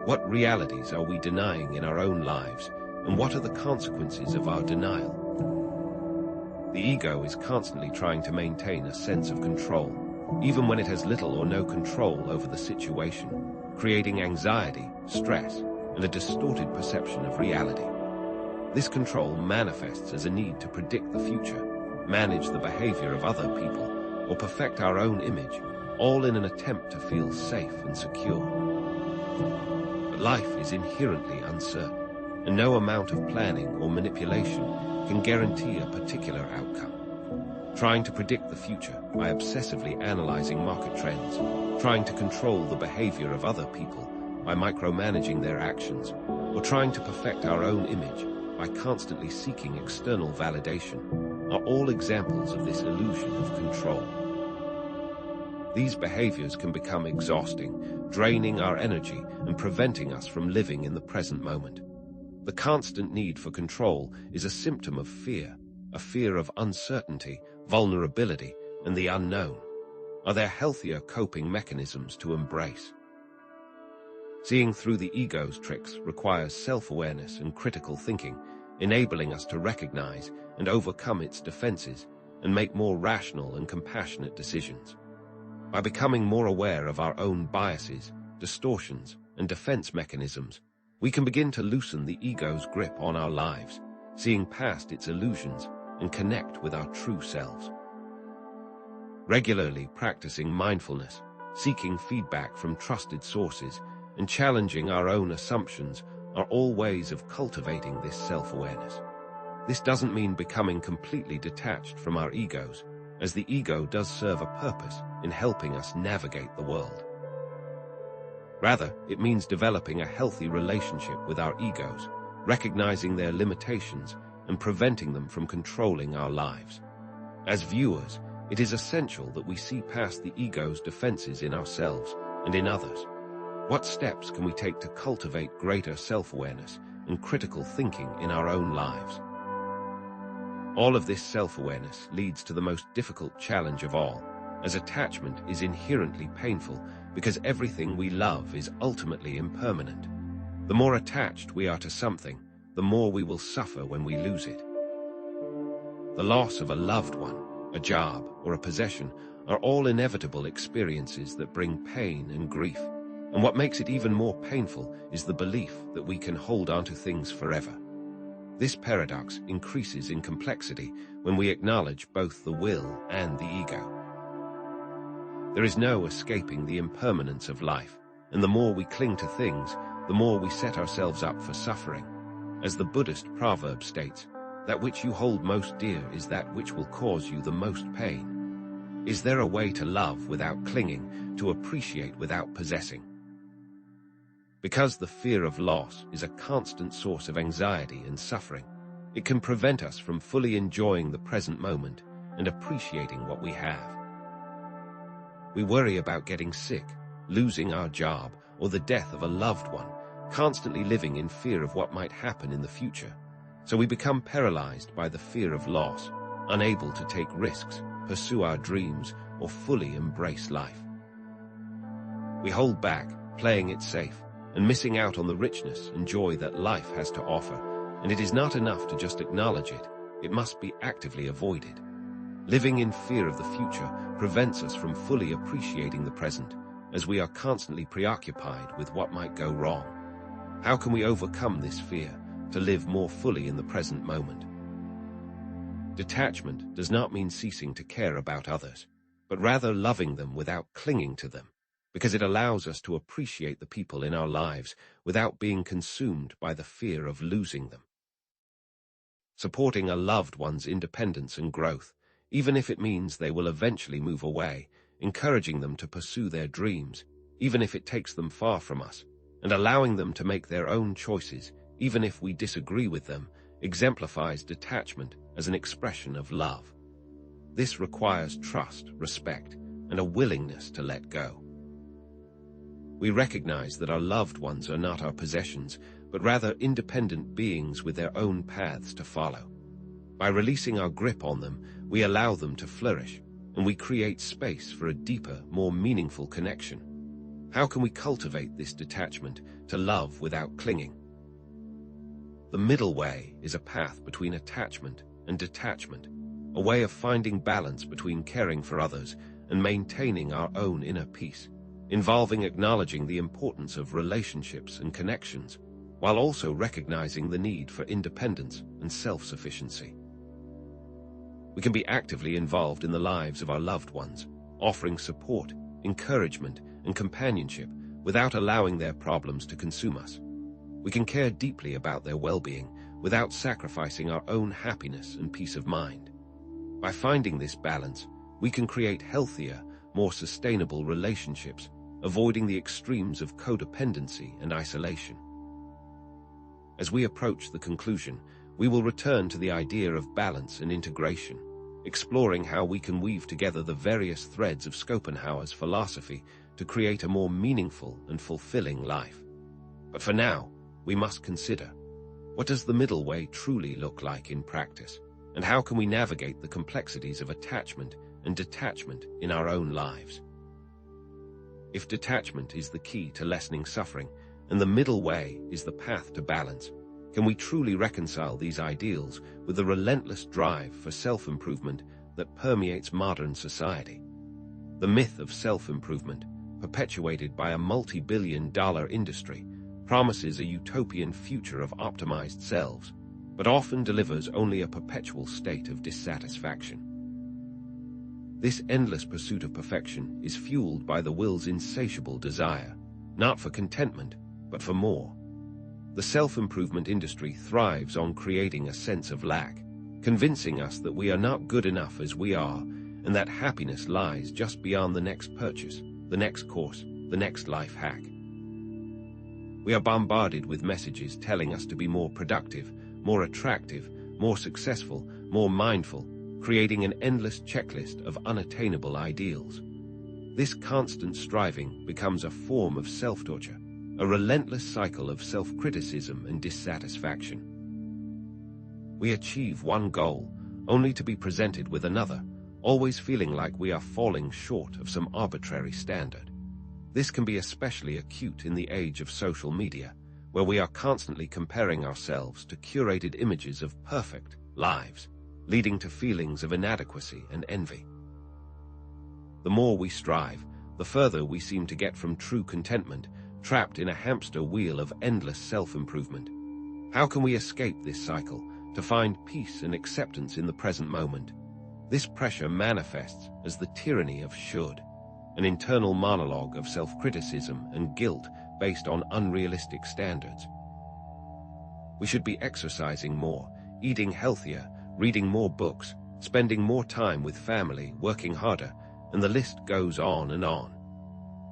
What realities are we denying in our own lives, and what are the consequences of our denial? The ego is constantly trying to maintain a sense of control, even when it has little or no control over the situation, creating anxiety, stress, and a distorted perception of reality. This control manifests as a need to predict the future, manage the behavior of other people, or perfect our own image, all in an attempt to feel safe and secure. But life is inherently uncertain, and no amount of planning or manipulation can guarantee a particular outcome. Trying to predict the future by obsessively analyzing market trends, trying to control the behavior of other people by micromanaging their actions, or trying to perfect our own image by constantly seeking external validation are all examples of this illusion of control. These behaviors can become exhausting, draining our energy and preventing us from living in the present moment. The constant need for control is a symptom of fear, a fear of uncertainty, vulnerability, and the unknown. Are there healthier coping mechanisms to embrace? Seeing through the ego's tricks requires self-awareness and critical thinking, enabling us to recognize and overcome its defenses and make more rational and compassionate decisions. By becoming more aware of our own biases, distortions, and defense mechanisms, we can begin to loosen the ego's grip on our lives, seeing past its illusions and connect with our true selves. Regularly practicing mindfulness, seeking feedback from trusted sources, and challenging our own assumptions are all ways of cultivating this self-awareness. This doesn't mean becoming completely detached from our egos, as the ego does serve a purpose in helping us navigate the world. Rather, it means developing a healthy relationship with our egos, recognizing their limitations and preventing them from controlling our lives. As viewers, it is essential that we see past the ego's defenses in ourselves and in others. What steps can we take to cultivate greater self-awareness and critical thinking in our own lives? All of this self-awareness leads to the most difficult challenge of all, as attachment is inherently painful because everything we love is ultimately impermanent. The more attached we are to something, the more we will suffer when we lose it. The loss of a loved one, a job, or a possession are all inevitable experiences that bring pain and grief. And what makes it even more painful is the belief that we can hold on to things forever. This paradox increases in complexity when we acknowledge both the will and the ego. There is no escaping the impermanence of life, and the more we cling to things, the more we set ourselves up for suffering. As the Buddhist proverb states, that which you hold most dear is that which will cause you the most pain. Is there a way to love without clinging, to appreciate without possessing? Because the fear of loss is a constant source of anxiety and suffering, it can prevent us from fully enjoying the present moment and appreciating what we have. We worry about getting sick, losing our job, or the death of a loved one, constantly living in fear of what might happen in the future. So we become paralyzed by the fear of loss, unable to take risks, pursue our dreams, or fully embrace life. We hold back, playing it safe, and missing out on the richness and joy that life has to offer, and it is not enough to just acknowledge it, it must be actively avoided. Living in fear of the future prevents us from fully appreciating the present, as we are constantly preoccupied with what might go wrong. How can we overcome this fear to live more fully in the present moment? Detachment does not mean ceasing to care about others. but rather loving them without clinging to them, because it allows us to appreciate the people in our lives without being consumed by the fear of losing them. Supporting a loved one's independence and growth, even if it means they will eventually move away, encouraging them to pursue their dreams, even if it takes them far from us, and allowing them to make their own choices, even if we disagree with them, exemplifies detachment as an expression of love. This requires trust, respect, and a willingness to let go. We recognize that our loved ones are not our possessions, but rather independent beings with their own paths to follow. By releasing our grip on them, we allow them to flourish, and we create space for a deeper, more meaningful connection. How can we cultivate this detachment to love without clinging? The middle way is a path between attachment and detachment, a way of finding balance between caring for others and maintaining our own inner peace, involving acknowledging the importance of relationships and connections, while also recognizing the need for independence and self-sufficiency. We can be actively involved in the lives of our loved ones, offering support, encouragement, and companionship without allowing their problems to consume us. We can care deeply about their well-being without sacrificing our own happiness and peace of mind. By finding this balance, we can create healthier, more sustainable relationships, avoiding the extremes of codependency and isolation. As we approach the conclusion, we will return to the idea of balance and integration, exploring how we can weave together the various threads of Schopenhauer's philosophy to create a more meaningful and fulfilling life. But for now, we must consider, what does the middle way truly look like in practice, and how can we navigate the complexities of attachment and detachment in our own lives? If detachment is the key to lessening suffering, and the middle way is the path to balance, can we truly reconcile these ideals with the relentless drive for self-improvement that permeates modern society? The myth of self-improvement, perpetuated by a multi-billion-dollar industry, promises a utopian future of optimized selves, but often delivers only a perpetual state of dissatisfaction. This endless pursuit of perfection is fueled by the will's insatiable desire, not for contentment, but for more. The self-improvement industry thrives on creating a sense of lack, convincing us that we are not good enough as we are, and that happiness lies just beyond the next purchase, the next course, the next life hack. We are bombarded with messages telling us to be more productive, more attractive, more successful, more mindful, creating an endless checklist of unattainable ideals. This constant striving becomes a form of self-torture, a relentless cycle of self-criticism and dissatisfaction. We achieve one goal, only to be presented with another, always feeling like we are falling short of some arbitrary standard. This can be especially acute in the age of social media, where we are constantly comparing ourselves to curated images of perfect lives, leading to feelings of inadequacy and envy. The more we strive, the further we seem to get from true contentment, trapped in a hamster wheel of endless self-improvement. How can we escape this cycle to find peace and acceptance in the present moment? This pressure manifests as the tyranny of should, an internal monologue of self-criticism and guilt based on unrealistic standards. We should be exercising more, eating healthier, reading more books, spending more time with family, working harder, and the list goes on and on.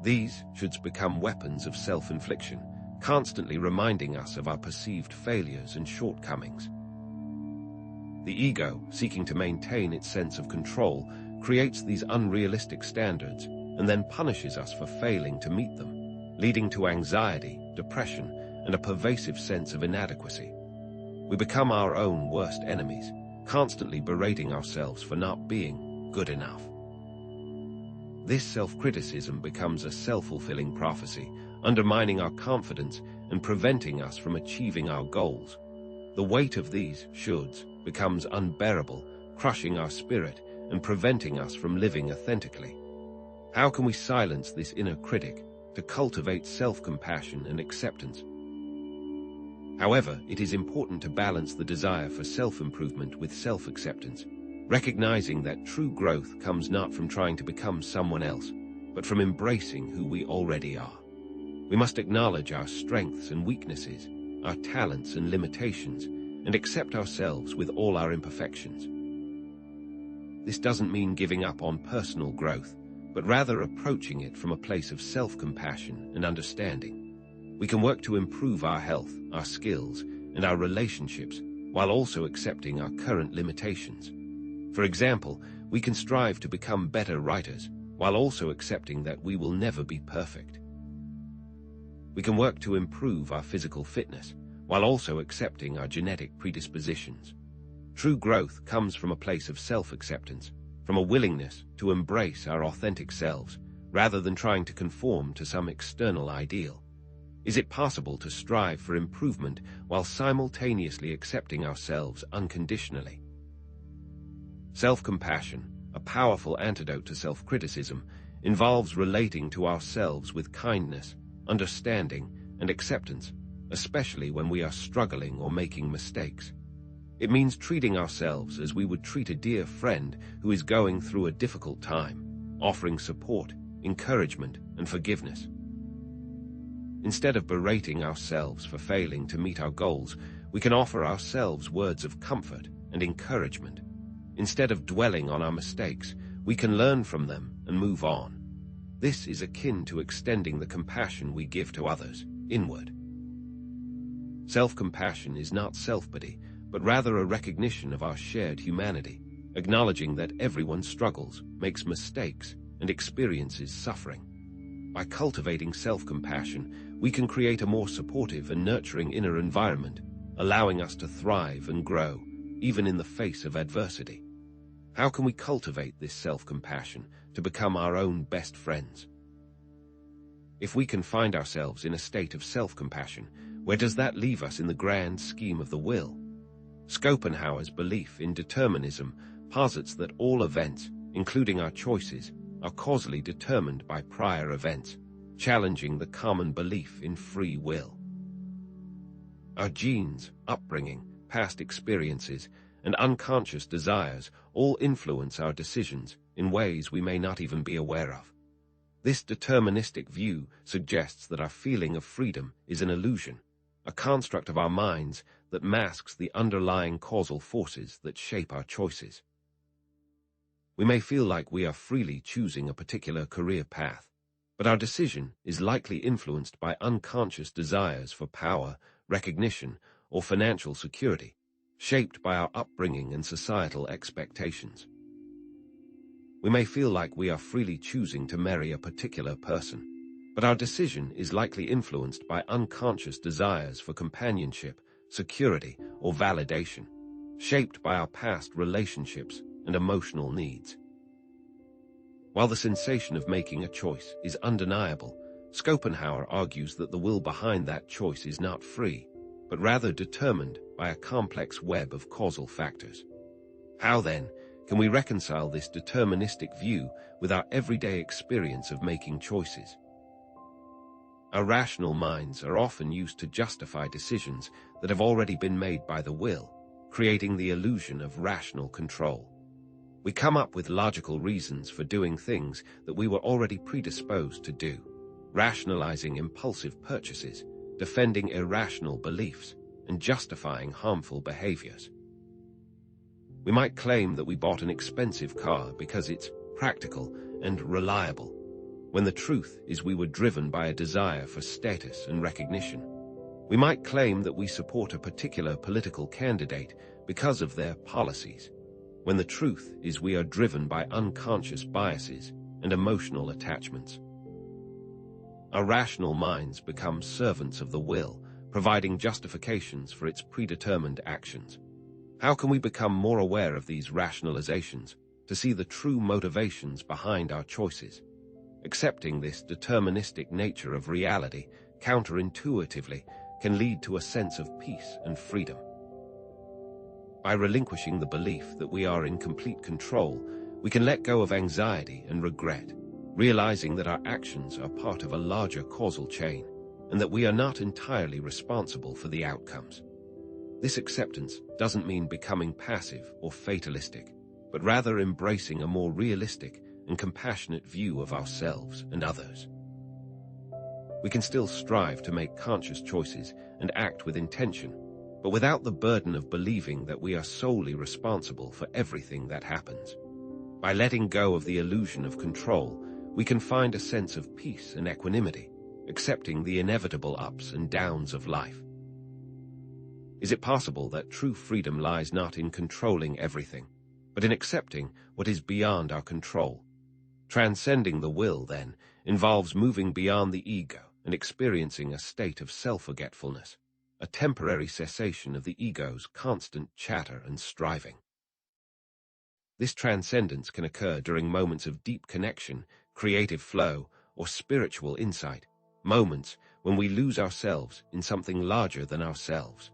These should become weapons of self-infliction, constantly reminding us of our perceived failures and shortcomings. The ego, seeking to maintain its sense of control, creates these unrealistic standards and then punishes us for failing to meet them, leading to anxiety, depression, and a pervasive sense of inadequacy. We become our own worst enemies, constantly berating ourselves for not being good enough. This self-criticism becomes a self-fulfilling prophecy, undermining our confidence and preventing us from achieving our goals. The weight of these shoulds becomes unbearable, crushing our spirit and preventing us from living authentically. How can we silence this inner critic to cultivate self-compassion and acceptance? However, it is important to balance the desire for self-improvement with self-acceptance. recognizing that true growth comes not from trying to become someone else, but from embracing who we already are. We must acknowledge our strengths and weaknesses, our talents and limitations, and accept ourselves with all our imperfections. This doesn't mean giving up on personal growth, but rather approaching it from a place of self-compassion and understanding. We can work to improve our health, our skills, and our relationships, while also accepting our current limitations. For example, we can strive to become better writers, while also accepting that we will never be perfect. We can work to improve our physical fitness, while also accepting our genetic predispositions. True growth comes from a place of self-acceptance, from a willingness to embrace our authentic selves, rather than trying to conform to some external ideal. Is it possible to strive for improvement while simultaneously accepting ourselves unconditionally? Self-compassion, a powerful antidote to self-criticism, involves relating to ourselves with kindness, understanding, and acceptance, especially when we are struggling or making mistakes. It means treating ourselves as we would treat a dear friend who is going through a difficult time, offering support, encouragement, and forgiveness. Instead of berating ourselves for failing to meet our goals, we can offer ourselves words of comfort and encouragement. Instead of dwelling on our mistakes, we can learn from them and move on. This is akin to extending the compassion we give to others, inward. Self-compassion is not self-pity, but rather a recognition of our shared humanity, acknowledging that everyone struggles, makes mistakes, and experiences suffering. By cultivating self-compassion, we can create a more supportive and nurturing inner environment, allowing us to thrive and grow, even in the face of adversity. How can we cultivate this self-compassion to become our own best friends? If we can find ourselves in a state of self-compassion, where does that leave us in the grand scheme of the will? Schopenhauer's belief in determinism posits that all events, including our choices, are causally determined by prior events, challenging the common belief in free will. Our genes, upbringing, past experiences, and unconscious desires all influence our decisions in ways we may not even be aware of. This deterministic view suggests that our feeling of freedom is an illusion, a construct of our minds that masks the underlying causal forces that shape our choices. We may feel like we are freely choosing a particular career path, but our decision is likely influenced by unconscious desires for power, recognition, or financial security, shaped by our upbringing and societal expectations. We may feel like we are freely choosing to marry a particular person, but our decision is likely influenced by unconscious desires for companionship, security, or validation, shaped by our past relationships and emotional needs. While the sensation of making a choice is undeniable, Schopenhauer argues that the will behind that choice is not free, but rather determined by a complex web of causal factors. How, then, can we reconcile this deterministic view with our everyday experience of making choices? Our rational minds are often used to justify decisions that have already been made by the will, creating the illusion of rational control. We come up with logical reasons for doing things that we were already predisposed to do, rationalizing impulsive purchases, defending irrational beliefs, and justifying harmful behaviors. We might claim that we bought an expensive car because it's practical and reliable, when the truth is we were driven by a desire for status and recognition. We might claim that we support a particular political candidate because of their policies, when the truth is we are driven by unconscious biases and emotional attachments. Our rational minds become servants of the will, providing justifications for its predetermined actions. How can we become more aware of these rationalizations to see the true motivations behind our choices? Accepting this deterministic nature of reality counterintuitively can lead to a sense of peace and freedom. By relinquishing the belief that we are in complete control, we can let go of anxiety and regret, realizing that our actions are part of a larger causal chain and that we are not entirely responsible for the outcomes. This acceptance doesn't mean becoming passive or fatalistic, but rather embracing a more realistic and compassionate view of ourselves and others. We can still strive to make conscious choices and act with intention, but without the burden of believing that we are solely responsible for everything that happens. By letting go of the illusion of control, we can find a sense of peace and equanimity, accepting the inevitable ups and downs of life. Is it possible that true freedom lies not in controlling everything, but in accepting what is beyond our control? Transcending the will, then, involves moving beyond the ego and experiencing a state of self-forgetfulness, a temporary cessation of the ego's constant chatter and striving. This transcendence can occur during moments of deep connection, creative flow, or spiritual insight, moments when we lose ourselves in something larger than ourselves.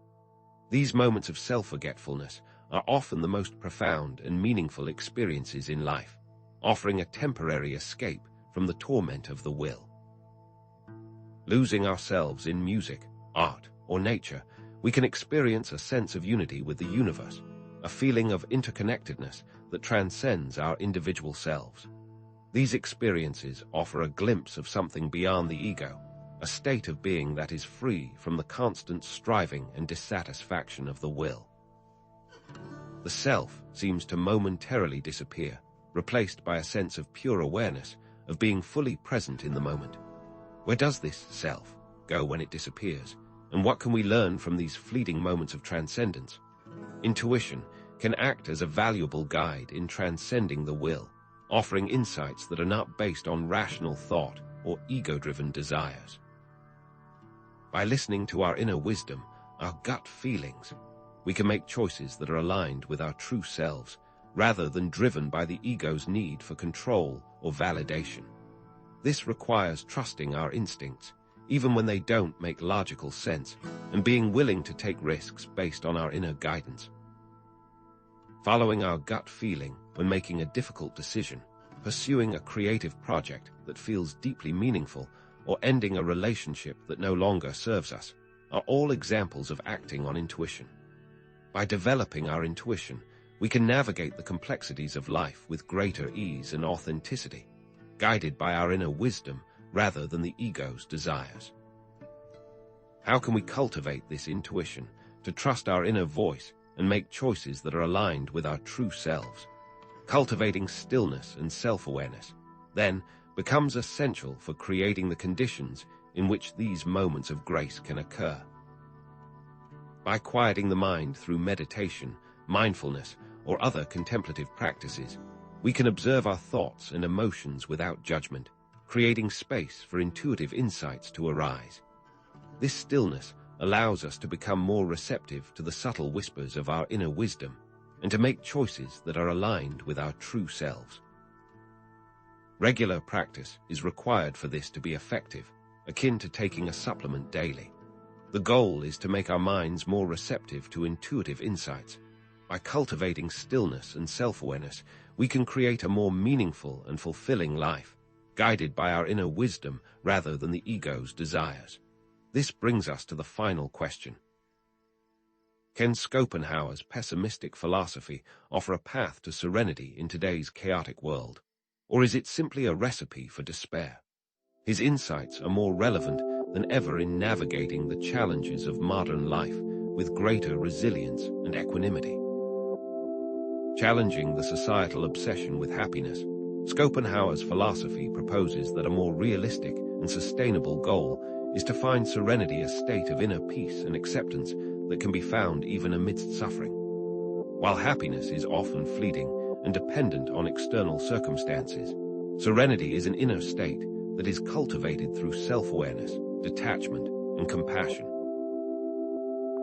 These moments of self-forgetfulness are often the most profound and meaningful experiences in life, offering a temporary escape from the torment of the will. Losing ourselves in music, art, or nature, we can experience a sense of unity with the universe, a feeling of interconnectedness that transcends our individual selves. These experiences offer a glimpse of something beyond the ego, a state of being that is free from the constant striving and dissatisfaction of the will. The self seems to momentarily disappear, replaced by a sense of pure awareness, of being fully present in the moment. Where does this self go when it disappears, and what can we learn from these fleeting moments of transcendence? Intuition can act as a valuable guide in transcending the will, offering insights that are not based on rational thought or ego-driven desires. By listening to our inner wisdom, our gut feelings, we can make choices that are aligned with our true selves, rather than driven by the ego's need for control or validation. This requires trusting our instincts, even when they don't make logical sense, and being willing to take risks based on our inner guidance. Following our gut feeling when making a difficult decision, pursuing a creative project that feels deeply meaningful, or ending a relationship that no longer serves us, are all examples of acting on intuition. By developing our intuition, we can navigate the complexities of life with greater ease and authenticity, guided by our inner wisdom rather than the ego's desires. How can we cultivate this intuition to trust our inner voice and make choices that are aligned with our true selves? Cultivating stillness and self-awareness, then, becomes essential for creating the conditions in which these moments of grace can occur. By quieting the mind through meditation, mindfulness, or other contemplative practices, we can observe our thoughts and emotions without judgment, creating space for intuitive insights to arise. This stillness allows us to become more receptive to the subtle whispers of our inner wisdom and to make choices that are aligned with our true selves. Regular practice is required for this to be effective, akin to taking a supplement daily. The goal is to make our minds more receptive to intuitive insights. By cultivating stillness and self-awareness, we can create a more meaningful and fulfilling life, guided by our inner wisdom rather than the ego's desires. This brings us to the final question. Can Schopenhauer's pessimistic philosophy offer a path to serenity in today's chaotic world? Or is it simply a recipe for despair? His insights are more relevant than ever in navigating the challenges of modern life with greater resilience and equanimity. Challenging the societal obsession with happiness, Schopenhauer's philosophy proposes that a more realistic and sustainable goal is to find serenity, a state of inner peace and acceptance that can be found even amidst suffering. While happiness is often fleeting and dependent on external circumstances, serenity is an inner state that is cultivated through self-awareness, detachment, and compassion.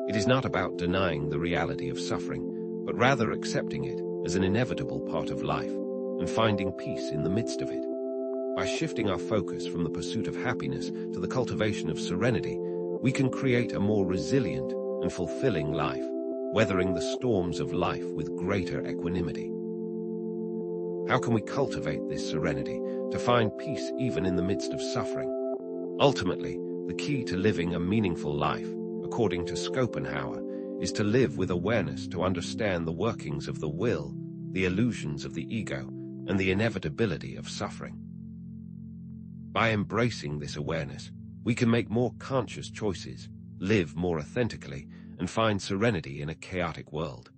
It is not about denying the reality of suffering, but rather accepting it as an inevitable part of life and finding peace in the midst of it. By shifting our focus from the pursuit of happiness to the cultivation of serenity, we can create a more resilient and fulfilling life, weathering the storms of life with greater equanimity. How can we cultivate this serenity to find peace even in the midst of suffering? Ultimately, the key to living a meaningful life, according to Schopenhauer, is to live with awareness to understand the workings of the will, the illusions of the ego, and the inevitability of suffering. By embracing this awareness, we can make more conscious choices, live more authentically, and find serenity in a chaotic world.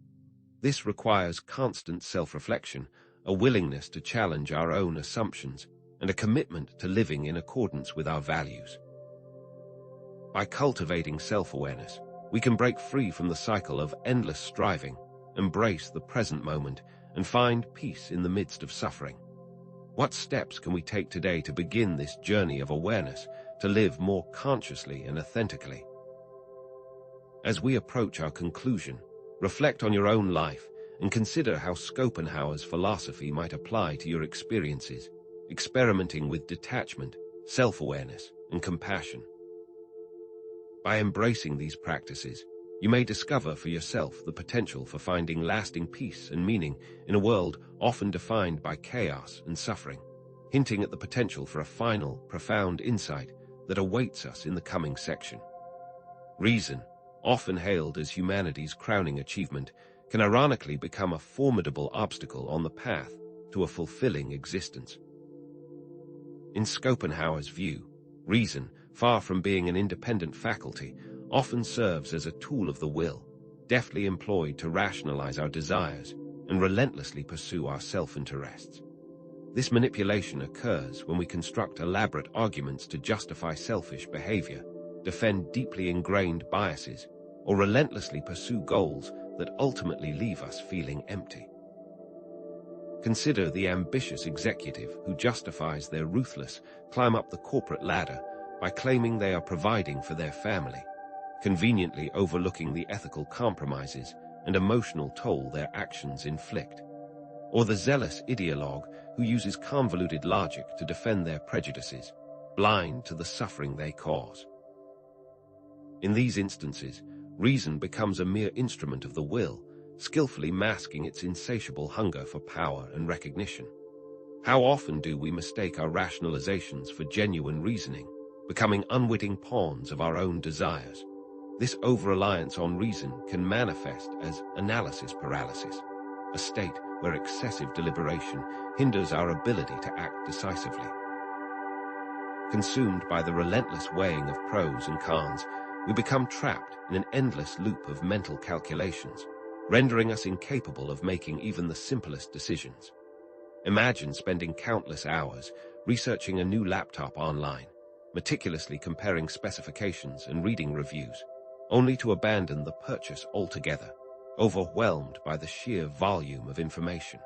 This requires constant self-reflection, a willingness to challenge our own assumptions, and a commitment to living in accordance with our values. By cultivating self-awareness, we can break free from the cycle of endless striving, embrace the present moment, and find peace in the midst of suffering. What steps can we take today to begin this journey of awareness, to live more consciously and authentically? As we approach our conclusion, reflect on your own life and consider how Schopenhauer's philosophy might apply to your experiences, experimenting with detachment, self-awareness, and compassion. By embracing these practices, you may discover for yourself the potential for finding lasting peace and meaning in a world often defined by chaos and suffering, hinting at the potential for a final, profound insight that awaits us in the coming section. Reason, often hailed as humanity's crowning achievement, can ironically become a formidable obstacle on the path to a fulfilling existence. In Schopenhauer's view, reason, far from being an independent faculty, often serves as a tool of the will, deftly employed to rationalize our desires and relentlessly pursue our self-interests. This manipulation occurs when we construct elaborate arguments to justify selfish behavior, defend deeply ingrained biases, or relentlessly pursue goals that ultimately leave us feeling empty. Consider the ambitious executive who justifies their ruthless climb up the corporate ladder by claiming they are providing for their family, conveniently overlooking the ethical compromises and emotional toll their actions inflict. Or the zealous ideologue who uses convoluted logic to defend their prejudices, blind to the suffering they cause. In these instances, reason becomes a mere instrument of the will, skillfully masking its insatiable hunger for power and recognition. How often do we mistake our rationalizations for genuine reasoning, becoming unwitting pawns of our own desires? This over-reliance on reason can manifest as analysis paralysis, a state where excessive deliberation hinders our ability to act decisively. Consumed by the relentless weighing of pros and cons, we become trapped in an endless loop of mental calculations, rendering us incapable of making even the simplest decisions. Imagine spending countless hours researching a new laptop online, meticulously comparing specifications and reading reviews, only to abandon the purchase altogether, overwhelmed by the sheer volume of information.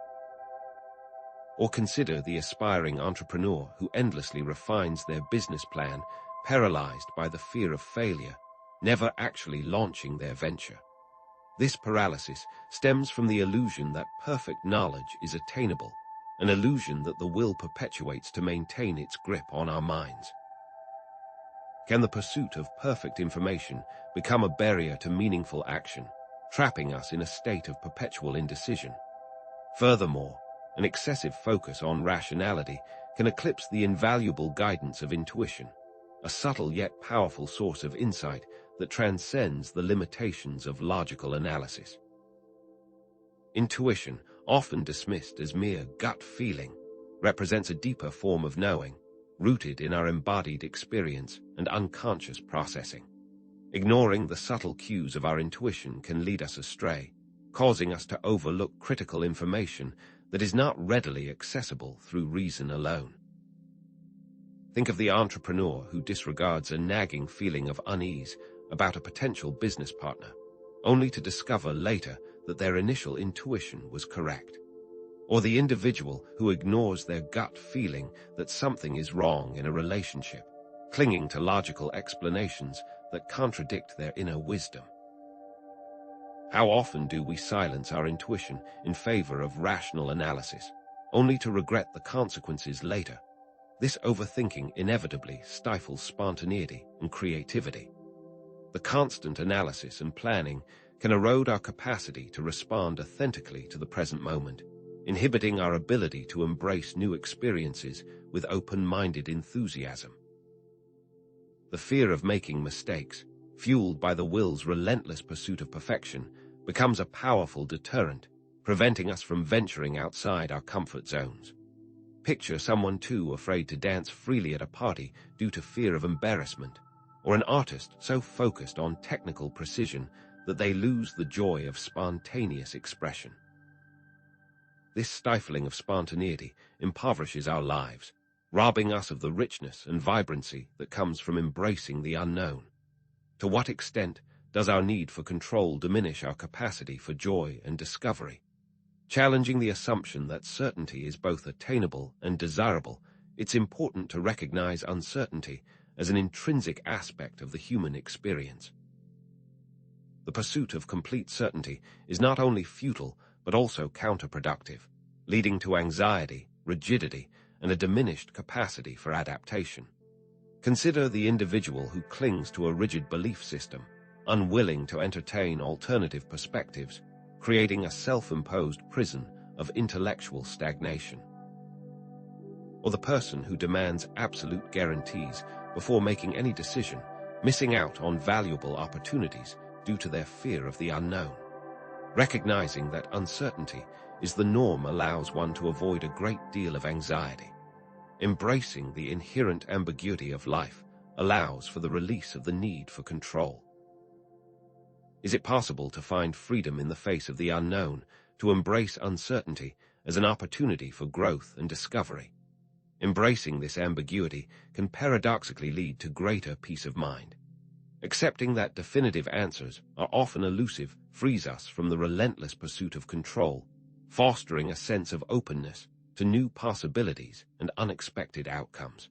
Or consider the aspiring entrepreneur who endlessly refines their business plan, paralyzed by the fear of failure, never actually launching their venture. This paralysis stems from the illusion that perfect knowledge is attainable, an illusion that the will perpetuates to maintain its grip on our minds. Can the pursuit of perfect information become a barrier to meaningful action, trapping us in a state of perpetual indecision? Furthermore, an excessive focus on rationality can eclipse the invaluable guidance of intuition, a subtle yet powerful source of insight that transcends the limitations of logical analysis. Intuition, often dismissed as mere gut feeling, represents a deeper form of knowing, rooted in our embodied experience and unconscious processing. Ignoring the subtle cues of our intuition can lead us astray, causing us to overlook critical information that is not readily accessible through reason alone. Think of the entrepreneur who disregards a nagging feeling of unease about a potential business partner, only to discover later that their initial intuition was correct. Or the individual who ignores their gut feeling that something is wrong in a relationship, clinging to logical explanations that contradict their inner wisdom. How often do we silence our intuition in favor of rational analysis, only to regret the consequences later? This overthinking inevitably stifles spontaneity and creativity. The constant analysis and planning can erode our capacity to respond authentically to the present moment, inhibiting our ability to embrace new experiences with open-minded enthusiasm. The fear of making mistakes, fueled by the will's relentless pursuit of perfection, becomes a powerful deterrent, preventing us from venturing outside our comfort zones. Picture someone too afraid to dance freely at a party due to fear of embarrassment, or an artist so focused on technical precision that they lose the joy of spontaneous expression. This stifling of spontaneity impoverishes our lives, robbing us of the richness and vibrancy that comes from embracing the unknown. To what extent does our need for control diminish our capacity for joy and discovery? Challenging the assumption that certainty is both attainable and desirable, it's important to recognize uncertainty as an intrinsic aspect of the human experience. The pursuit of complete certainty is not only futile but also counterproductive, leading to anxiety, rigidity, and a diminished capacity for adaptation. Consider the individual who clings to a rigid belief system, unwilling to entertain alternative perspectives, creating a self-imposed prison of intellectual stagnation. Or the person who demands absolute guarantees before making any decision, missing out on valuable opportunities due to their fear of the unknown. Recognizing that uncertainty is the norm allows one to avoid a great deal of anxiety. Embracing the inherent ambiguity of life allows for the release of the need for control. Is it possible to find freedom in the face of the unknown, to embrace uncertainty as an opportunity for growth and discovery? Embracing this ambiguity can paradoxically lead to greater peace of mind. Accepting that definitive answers are often elusive frees us from the relentless pursuit of control, fostering a sense of openness to new possibilities and unexpected outcomes.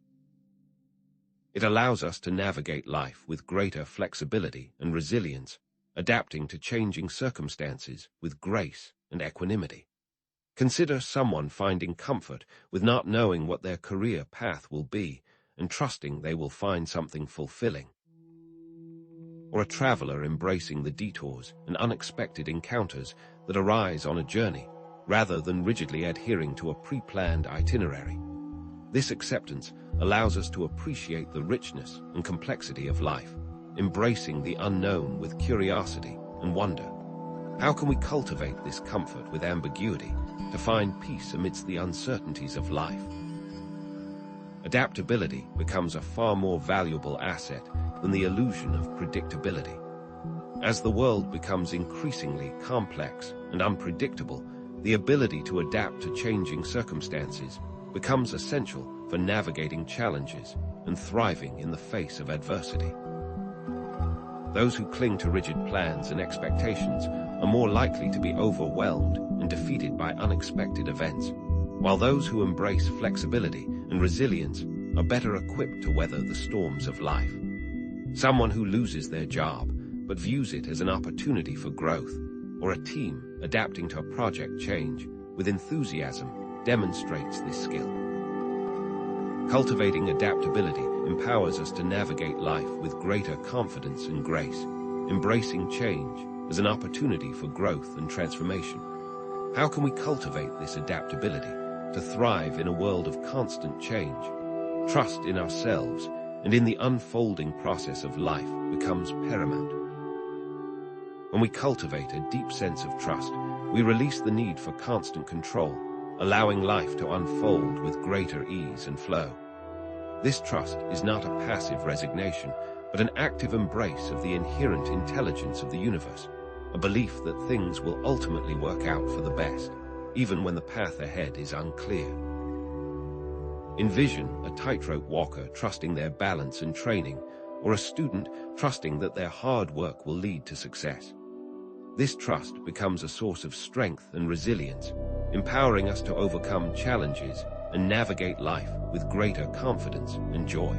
It allows us to navigate life with greater flexibility and resilience, adapting to changing circumstances with grace and equanimity. Consider someone finding comfort with not knowing what their career path will be and trusting they will find something fulfilling. Or a traveler embracing the detours and unexpected encounters that arise on a journey, rather than rigidly adhering to a pre-planned itinerary. This acceptance allows us to appreciate the richness and complexity of life, embracing the unknown with curiosity and wonder. How can we cultivate this comfort with ambiguity to find peace amidst the uncertainties of life? Adaptability becomes a far more valuable asset than the illusion of predictability. As the world becomes increasingly complex and unpredictable, the ability to adapt to changing circumstances becomes essential for navigating challenges and thriving in the face of adversity. Those who cling to rigid plans and expectations are more likely to be overwhelmed and defeated by unexpected events, while those who embrace flexibility and resilience are better equipped to weather the storms of life. Someone who loses their job but views it as an opportunity for growth, or a team adapting to a project change with enthusiasm demonstrates this skill. Cultivating adaptability empowers us to navigate life with greater confidence and grace, embracing change as an opportunity for growth and transformation. How can we cultivate this adaptability to thrive in a world of constant change? Trust in ourselves and in the unfolding process of life becomes paramount. When we cultivate a deep sense of trust, we release the need for constant control, allowing life to unfold with greater ease and flow. This trust is not a passive resignation, but an active embrace of the inherent intelligence of the universe, a belief that things will ultimately work out for the best, even when the path ahead is unclear. Envision a tightrope walker trusting their balance and training, or a student trusting that their hard work will lead to success. This trust becomes a source of strength and resilience, empowering us to overcome challenges and navigate life with greater confidence and joy.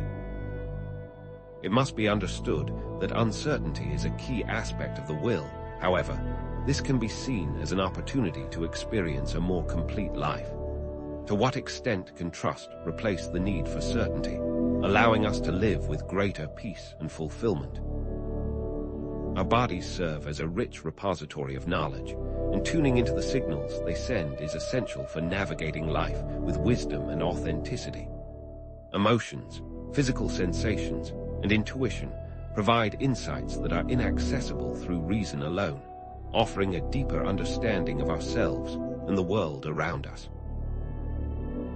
It must be understood that uncertainty is a key aspect of the will. However, this can be seen as an opportunity to experience a more complete life. To what extent can trust replace the need for certainty, allowing us to live with greater peace and fulfillment? Our bodies serve as a rich repository of knowledge, and tuning into the signals they send is essential for navigating life with wisdom and authenticity. Emotions, physical sensations, and intuition provide insights that are inaccessible through reason alone, offering a deeper understanding of ourselves and the world around us.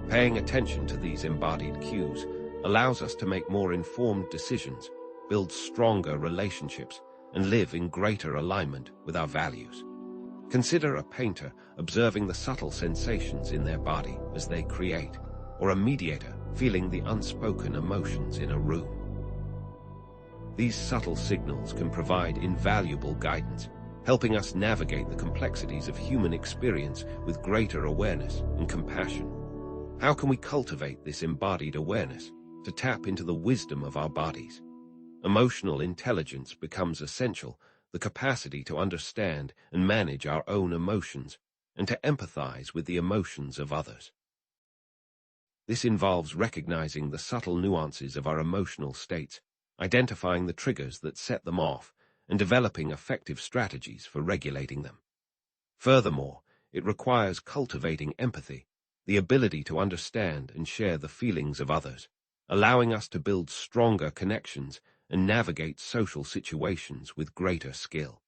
Paying attention to these embodied cues allows us to make more informed decisions, build stronger relationships, and live in greater alignment with our values. Consider a painter observing the subtle sensations in their body as they create, or a mediator feeling the unspoken emotions in a room. These subtle signals can provide invaluable guidance, helping us navigate the complexities of human experience with greater awareness and compassion. How can we cultivate this embodied awareness to tap into the wisdom of our bodies? Emotional intelligence becomes essential, the capacity to understand and manage our own emotions and to empathize with the emotions of others. This involves recognizing the subtle nuances of our emotional states, identifying the triggers that set them off, and developing effective strategies for regulating them. Furthermore, it requires cultivating empathy, the ability to understand and share the feelings of others, allowing us to build stronger connections and navigate social situations with greater skill.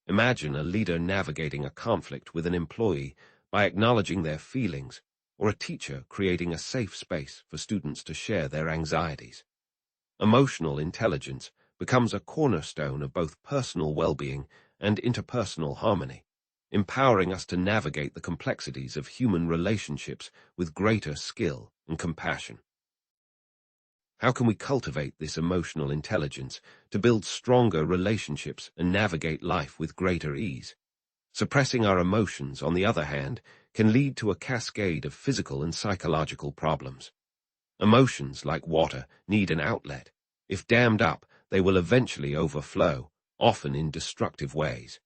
Imagine a leader navigating a conflict with an employee by acknowledging their feelings, or a teacher creating a safe space for students to share their anxieties. Emotional intelligence becomes a cornerstone of both personal well-being and interpersonal harmony, empowering us to navigate the complexities of human relationships with greater skill and compassion. How can we cultivate this emotional intelligence to build stronger relationships and navigate life with greater ease? Suppressing our emotions, on the other hand, can lead to a cascade of physical and psychological problems. Emotions, like water, need an outlet. If dammed up, they will eventually overflow, often in destructive ways.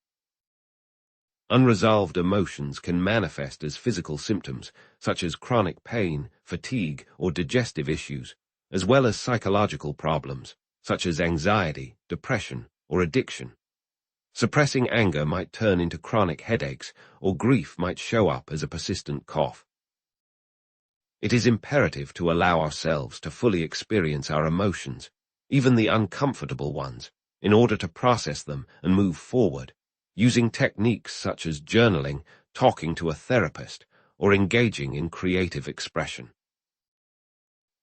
Unresolved emotions can manifest as physical symptoms, such as chronic pain, fatigue, or digestive issues, as well as psychological problems, such as anxiety, depression, or addiction. Suppressing anger might turn into chronic headaches, or grief might show up as a persistent cough. It is imperative to allow ourselves to fully experience our emotions, even the uncomfortable ones, in order to process them and move forward, using techniques such as journaling, talking to a therapist, or engaging in creative expression.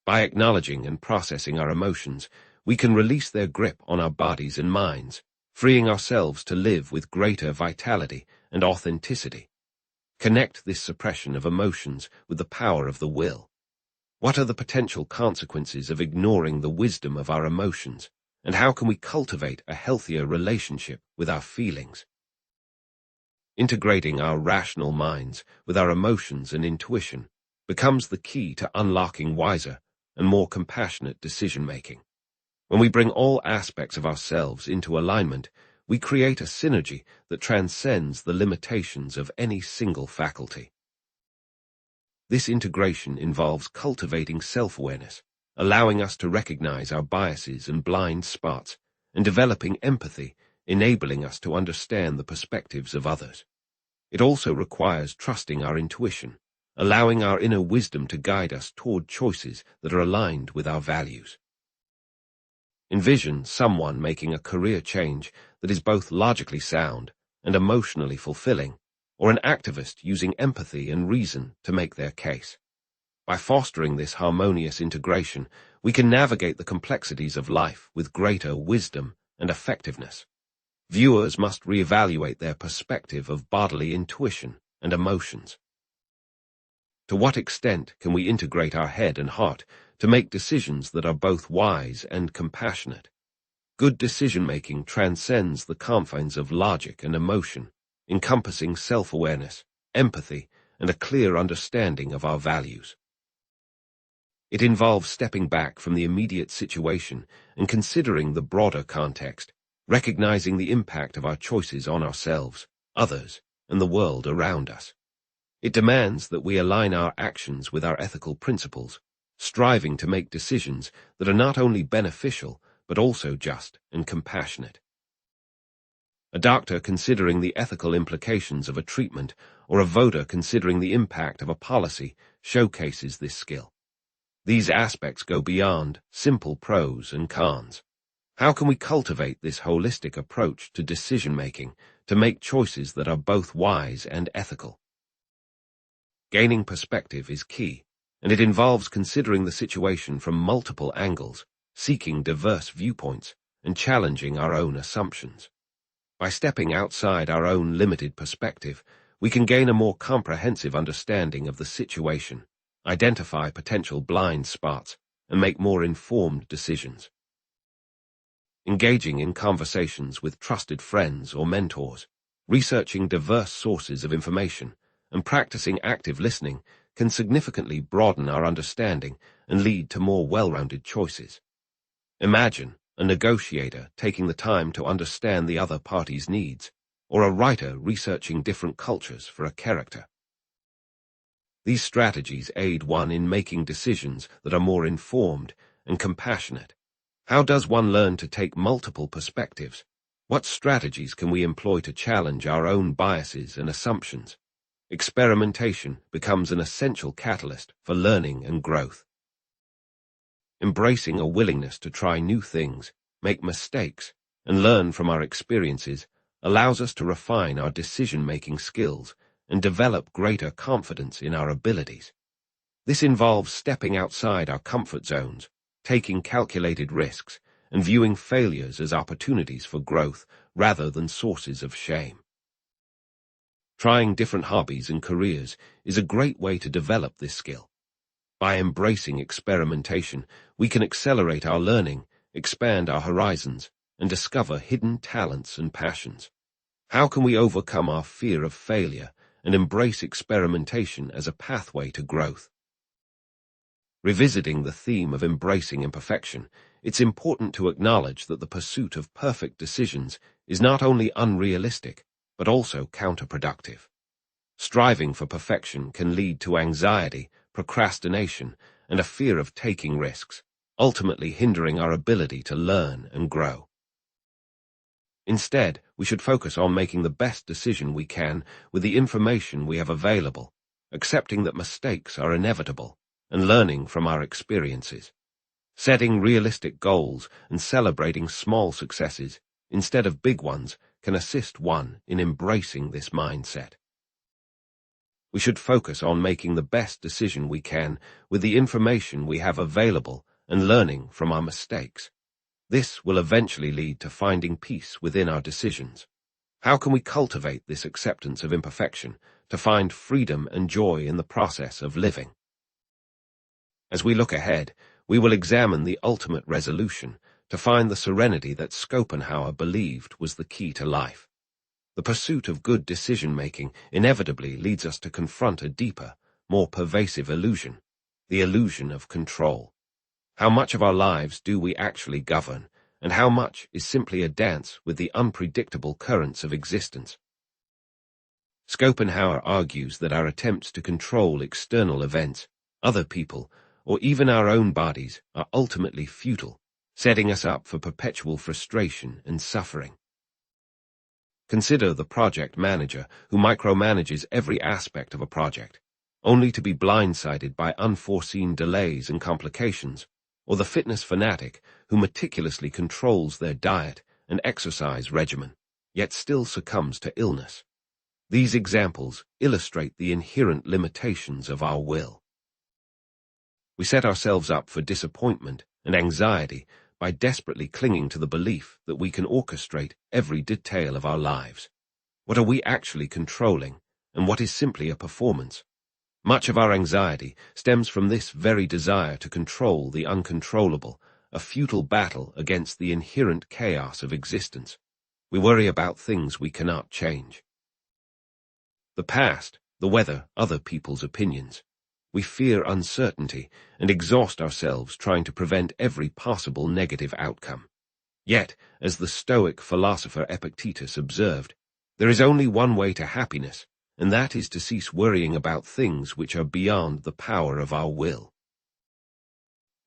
By acknowledging and processing our emotions, we can release their grip on our bodies and minds, freeing ourselves to live with greater vitality and authenticity. Connect this suppression of emotions with the power of the will. What are the potential consequences of ignoring the wisdom of our emotions, and how can we cultivate a healthier relationship with our feelings? Integrating our rational minds with our emotions and intuition becomes the key to unlocking wiser and more compassionate decision-making. When we bring all aspects of ourselves into alignment, we create a synergy that transcends the limitations of any single faculty. This integration involves cultivating self-awareness, allowing us to recognize our biases and blind spots, and developing empathy, enabling us to understand the perspectives of others. It also requires trusting our intuition, allowing our inner wisdom to guide us toward choices that are aligned with our values. Envision someone making a career change that is both logically sound and emotionally fulfilling, or an activist using empathy and reason to make their case. By fostering this harmonious integration, we can navigate the complexities of life with greater wisdom and effectiveness. Viewers must reevaluate their perspective of bodily intuition and emotions. To what extent can we integrate our head and heart to make decisions that are both wise and compassionate? Good decision-making transcends the confines of logic and emotion, encompassing self-awareness, empathy, and a clear understanding of our values. It involves stepping back from the immediate situation and considering the broader context, recognizing the impact of our choices on ourselves, others, and the world around us. It demands that we align our actions with our ethical principles, striving to make decisions that are not only beneficial, but also just and compassionate. A doctor considering the ethical implications of a treatment, or a voter considering the impact of a policy, showcases this skill. These aspects go beyond simple pros and cons. How can we cultivate this holistic approach to decision-making to make choices that are both wise and ethical? Gaining perspective is key, and it involves considering the situation from multiple angles, seeking diverse viewpoints, and challenging our own assumptions. By stepping outside our own limited perspective, we can gain a more comprehensive understanding of the situation, identify potential blind spots, and make more informed decisions. Engaging in conversations with trusted friends or mentors, researching diverse sources of information, and practicing active listening can significantly broaden our understanding and lead to more well-rounded choices. Imagine a negotiator taking the time to understand the other party's needs, or a writer researching different cultures for a character. These strategies aid one in making decisions that are more informed and compassionate. How does one learn to take multiple perspectives? What strategies can we employ to challenge our own biases and assumptions? Experimentation becomes an essential catalyst for learning and growth. Embracing a willingness to try new things, make mistakes, and learn from our experiences allows us to refine our decision-making skills and develop greater confidence in our abilities. This involves stepping outside our comfort zones, taking calculated risks, and viewing failures as opportunities for growth rather than sources of shame. Trying different hobbies and careers is a great way to develop this skill. By embracing experimentation, we can accelerate our learning, expand our horizons, and discover hidden talents and passions. How can we overcome our fear of failure and embrace experimentation as a pathway to growth? Revisiting the theme of embracing imperfection, it's important to acknowledge that the pursuit of perfect decisions is not only unrealistic, but also counterproductive. Striving for perfection can lead to anxiety, procrastination, and a fear of taking risks, ultimately hindering our ability to learn and grow. Instead, we should focus on making the best decision we can with the information we have available, accepting that mistakes are inevitable, and learning from our experiences. Setting realistic goals and celebrating small successes instead of big ones can assist one in embracing this mindset. We should focus on making the best decision we can with the information we have available and learning from our mistakes. This will eventually lead to finding peace within our decisions. How can we cultivate this acceptance of imperfection to find freedom and joy in the process of living? As we look ahead, we will examine the ultimate resolution to find the serenity that Schopenhauer believed was the key to life. The pursuit of good decision-making inevitably leads us to confront a deeper, more pervasive illusion, the illusion of control. How much of our lives do we actually govern, and how much is simply a dance with the unpredictable currents of existence? Schopenhauer argues that our attempts to control external events, other people, or even our own bodies are ultimately futile, setting us up for perpetual frustration and suffering. Consider the project manager who micromanages every aspect of a project, only to be blindsided by unforeseen delays and complications, or the fitness fanatic who meticulously controls their diet and exercise regimen, yet still succumbs to illness. These examples illustrate the inherent limitations of our will. We set ourselves up for disappointment and anxiety by desperately clinging to the belief that we can orchestrate every detail of our lives. What are we actually controlling, and what is simply a performance? Much of our anxiety stems from this very desire to control the uncontrollable, a futile battle against the inherent chaos of existence. We worry about things we cannot change. The past, the weather, other people's opinions. We fear uncertainty and exhaust ourselves trying to prevent every possible negative outcome. Yet, as the Stoic philosopher Epictetus observed, there is only one way to happiness, and that is to cease worrying about things which are beyond the power of our will.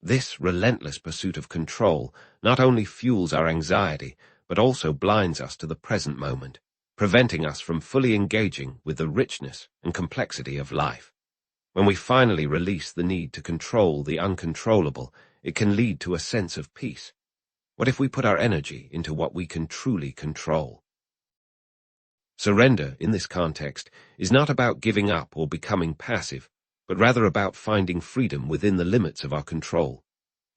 This relentless pursuit of control not only fuels our anxiety, but also blinds us to the present moment, preventing us from fully engaging with the richness and complexity of life. When we finally release the need to control the uncontrollable, it can lead to a sense of peace. What if we put our energy into what we can truly control? Surrender, in this context, is not about giving up or becoming passive, but rather about finding freedom within the limits of our control.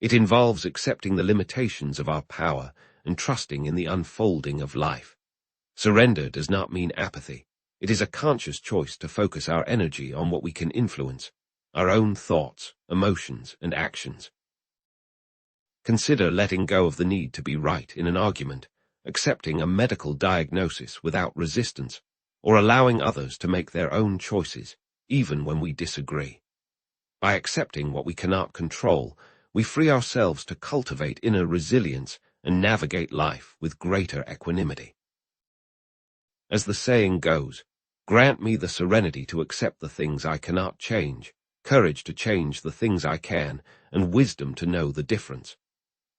It involves accepting the limitations of our power and trusting in the unfolding of life. Surrender does not mean apathy. It is a conscious choice to focus our energy on what we can influence, our own thoughts, emotions, and actions. Consider letting go of the need to be right in an argument, accepting a medical diagnosis without resistance, or allowing others to make their own choices, even when we disagree. By accepting what we cannot control, we free ourselves to cultivate inner resilience and navigate life with greater equanimity. As the saying goes, grant me the serenity to accept the things I cannot change, courage to change the things I can, and wisdom to know the difference.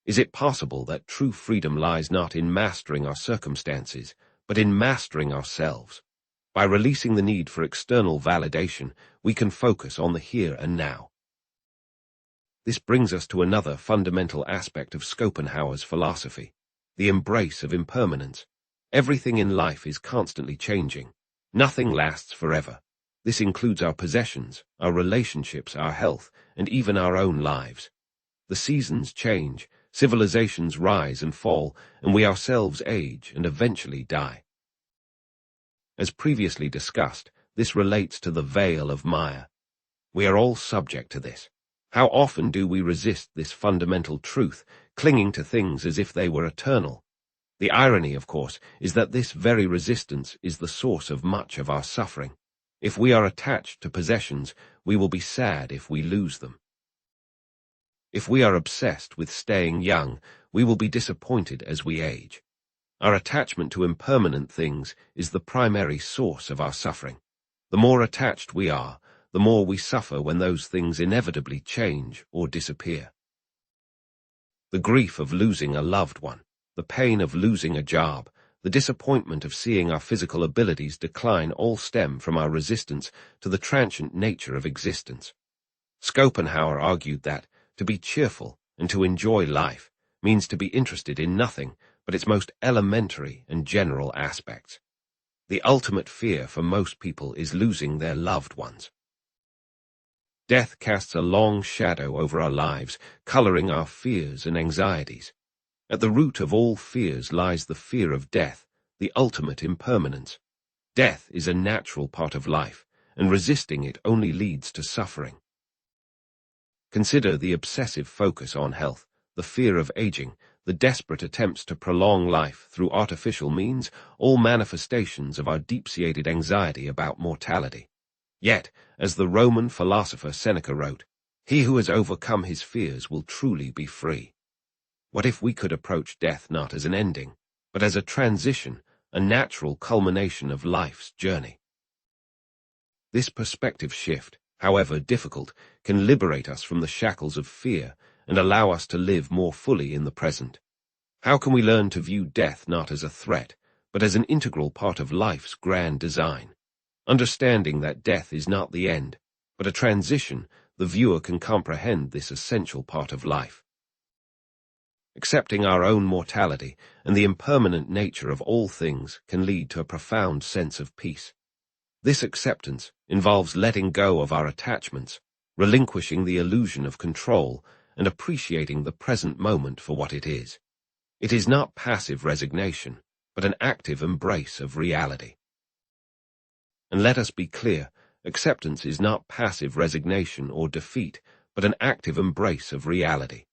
Is it possible that true freedom lies not in mastering our circumstances, but in mastering ourselves? By releasing the need for external validation, we can focus on the here and now. This brings us to another fundamental aspect of Schopenhauer's philosophy, the embrace of impermanence. Everything in life is constantly changing. Nothing lasts forever. This includes our possessions, our relationships, our health, and even our own lives. The seasons change, civilizations rise and fall, and we ourselves age and eventually die. As previously discussed, this relates to the veil of Maya. We are all subject to this. How often do we resist this fundamental truth, clinging to things as if they were eternal? The irony, of course, is that this very resistance is the source of much of our suffering. If we are attached to possessions, we will be sad if we lose them. If we are obsessed with staying young, we will be disappointed as we age. Our attachment to impermanent things is the primary source of our suffering. The more attached we are, the more we suffer when those things inevitably change or disappear. The grief of losing a loved one, the pain of losing a job, the disappointment of seeing our physical abilities decline all stem from our resistance to the transient nature of existence. Schopenhauer argued that to be cheerful and to enjoy life means to be interested in nothing but its most elementary and general aspects. The ultimate fear for most people is losing their loved ones. Death casts a long shadow over our lives, coloring our fears and anxieties. At the root of all fears lies the fear of death, the ultimate impermanence. Death is a natural part of life, and resisting it only leads to suffering. Consider the obsessive focus on health, the fear of aging, the desperate attempts to prolong life through artificial means, all manifestations of our deep-seated anxiety about mortality. Yet, as the Roman philosopher Seneca wrote, he who has overcome his fears will truly be free. What if we could approach death not as an ending, but as a transition, a natural culmination of life's journey? This perspective shift, however difficult, can liberate us from the shackles of fear and allow us to live more fully in the present. How can we learn to view death not as a threat, but as an integral part of life's grand design? Understanding that death is not the end, but a transition, the viewer can comprehend this essential part of life. Accepting our own mortality and the impermanent nature of all things can lead to a profound sense of peace. This acceptance involves letting go of our attachments, relinquishing the illusion of control, and appreciating the present moment for what it is. It is not passive resignation, but an active embrace of reality. And let us be clear, acceptance is not passive resignation or defeat, but an active embrace of reality.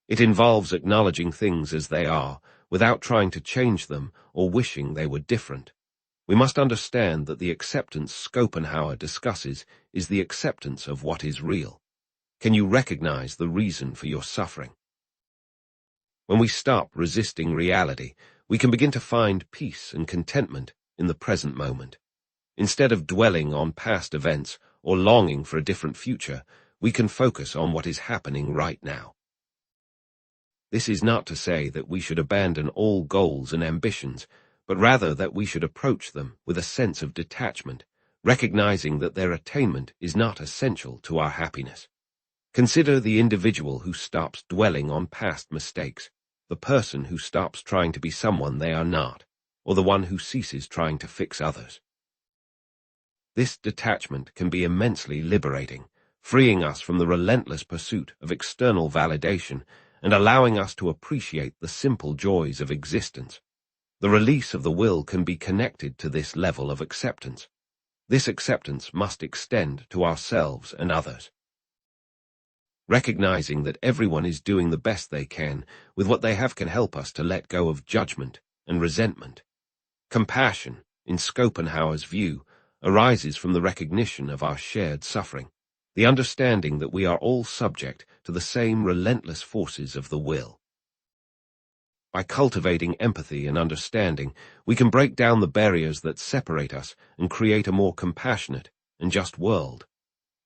It involves acknowledging things as they are, without trying to change them or wishing they were different. We must understand that the acceptance Schopenhauer discusses is the acceptance of what is real. Can you recognize the reason for your suffering? When we stop resisting reality, we can begin to find peace and contentment in the present moment. Instead of dwelling on past events or longing for a different future, we can focus on what is happening right now. This is not to say that we should abandon all goals and ambitions, but rather that we should approach them with a sense of detachment, recognizing that their attainment is not essential to our happiness. Consider the individual who stops dwelling on past mistakes. the person who stops trying to be someone they are not, or the one who ceases trying to fix others. This detachment can be immensely liberating, freeing us from the relentless pursuit of external validation and allowing us to appreciate the simple joys of existence. The release of the will can be connected to this level of acceptance. This acceptance must extend to ourselves and others. Recognizing that everyone is doing the best they can with what they have can help us to let go of judgment and resentment. Compassion, in Schopenhauer's view, arises from the recognition of our shared suffering, the understanding that we are all subject to the same relentless forces of the will. By cultivating empathy and understanding, we can break down the barriers that separate us and create a more compassionate and just world.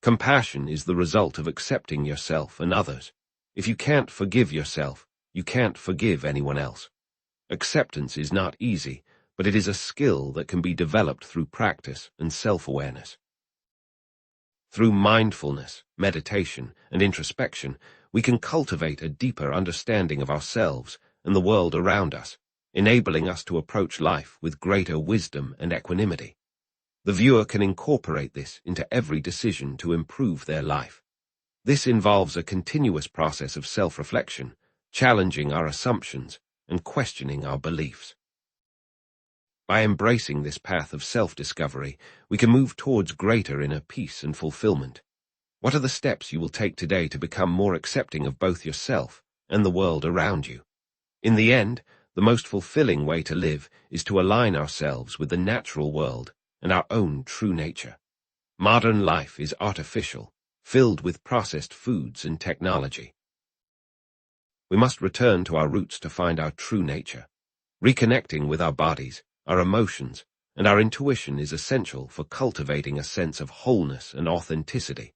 Compassion is the result of accepting yourself and others. If you can't forgive yourself, you can't forgive anyone else. Acceptance is not easy, but it is a skill that can be developed through practice and self-awareness. Through mindfulness, meditation, and introspection, we can cultivate a deeper understanding of ourselves and the world around us, enabling us to approach life with greater wisdom and equanimity. The viewer can incorporate this into every decision to improve their life. This involves a continuous process of self-reflection, challenging our assumptions and questioning our beliefs. By embracing this path of self-discovery, we can move towards greater inner peace and fulfillment. What are the steps you will take today to become more accepting of both yourself and the world around you? In the end, the most fulfilling way to live is to align ourselves with the natural world and our own true nature. Modern life is artificial, filled with processed foods and technology. We must return to our roots to find our true nature. Reconnecting with our bodies, our emotions, and our intuition is essential for cultivating a sense of wholeness and authenticity.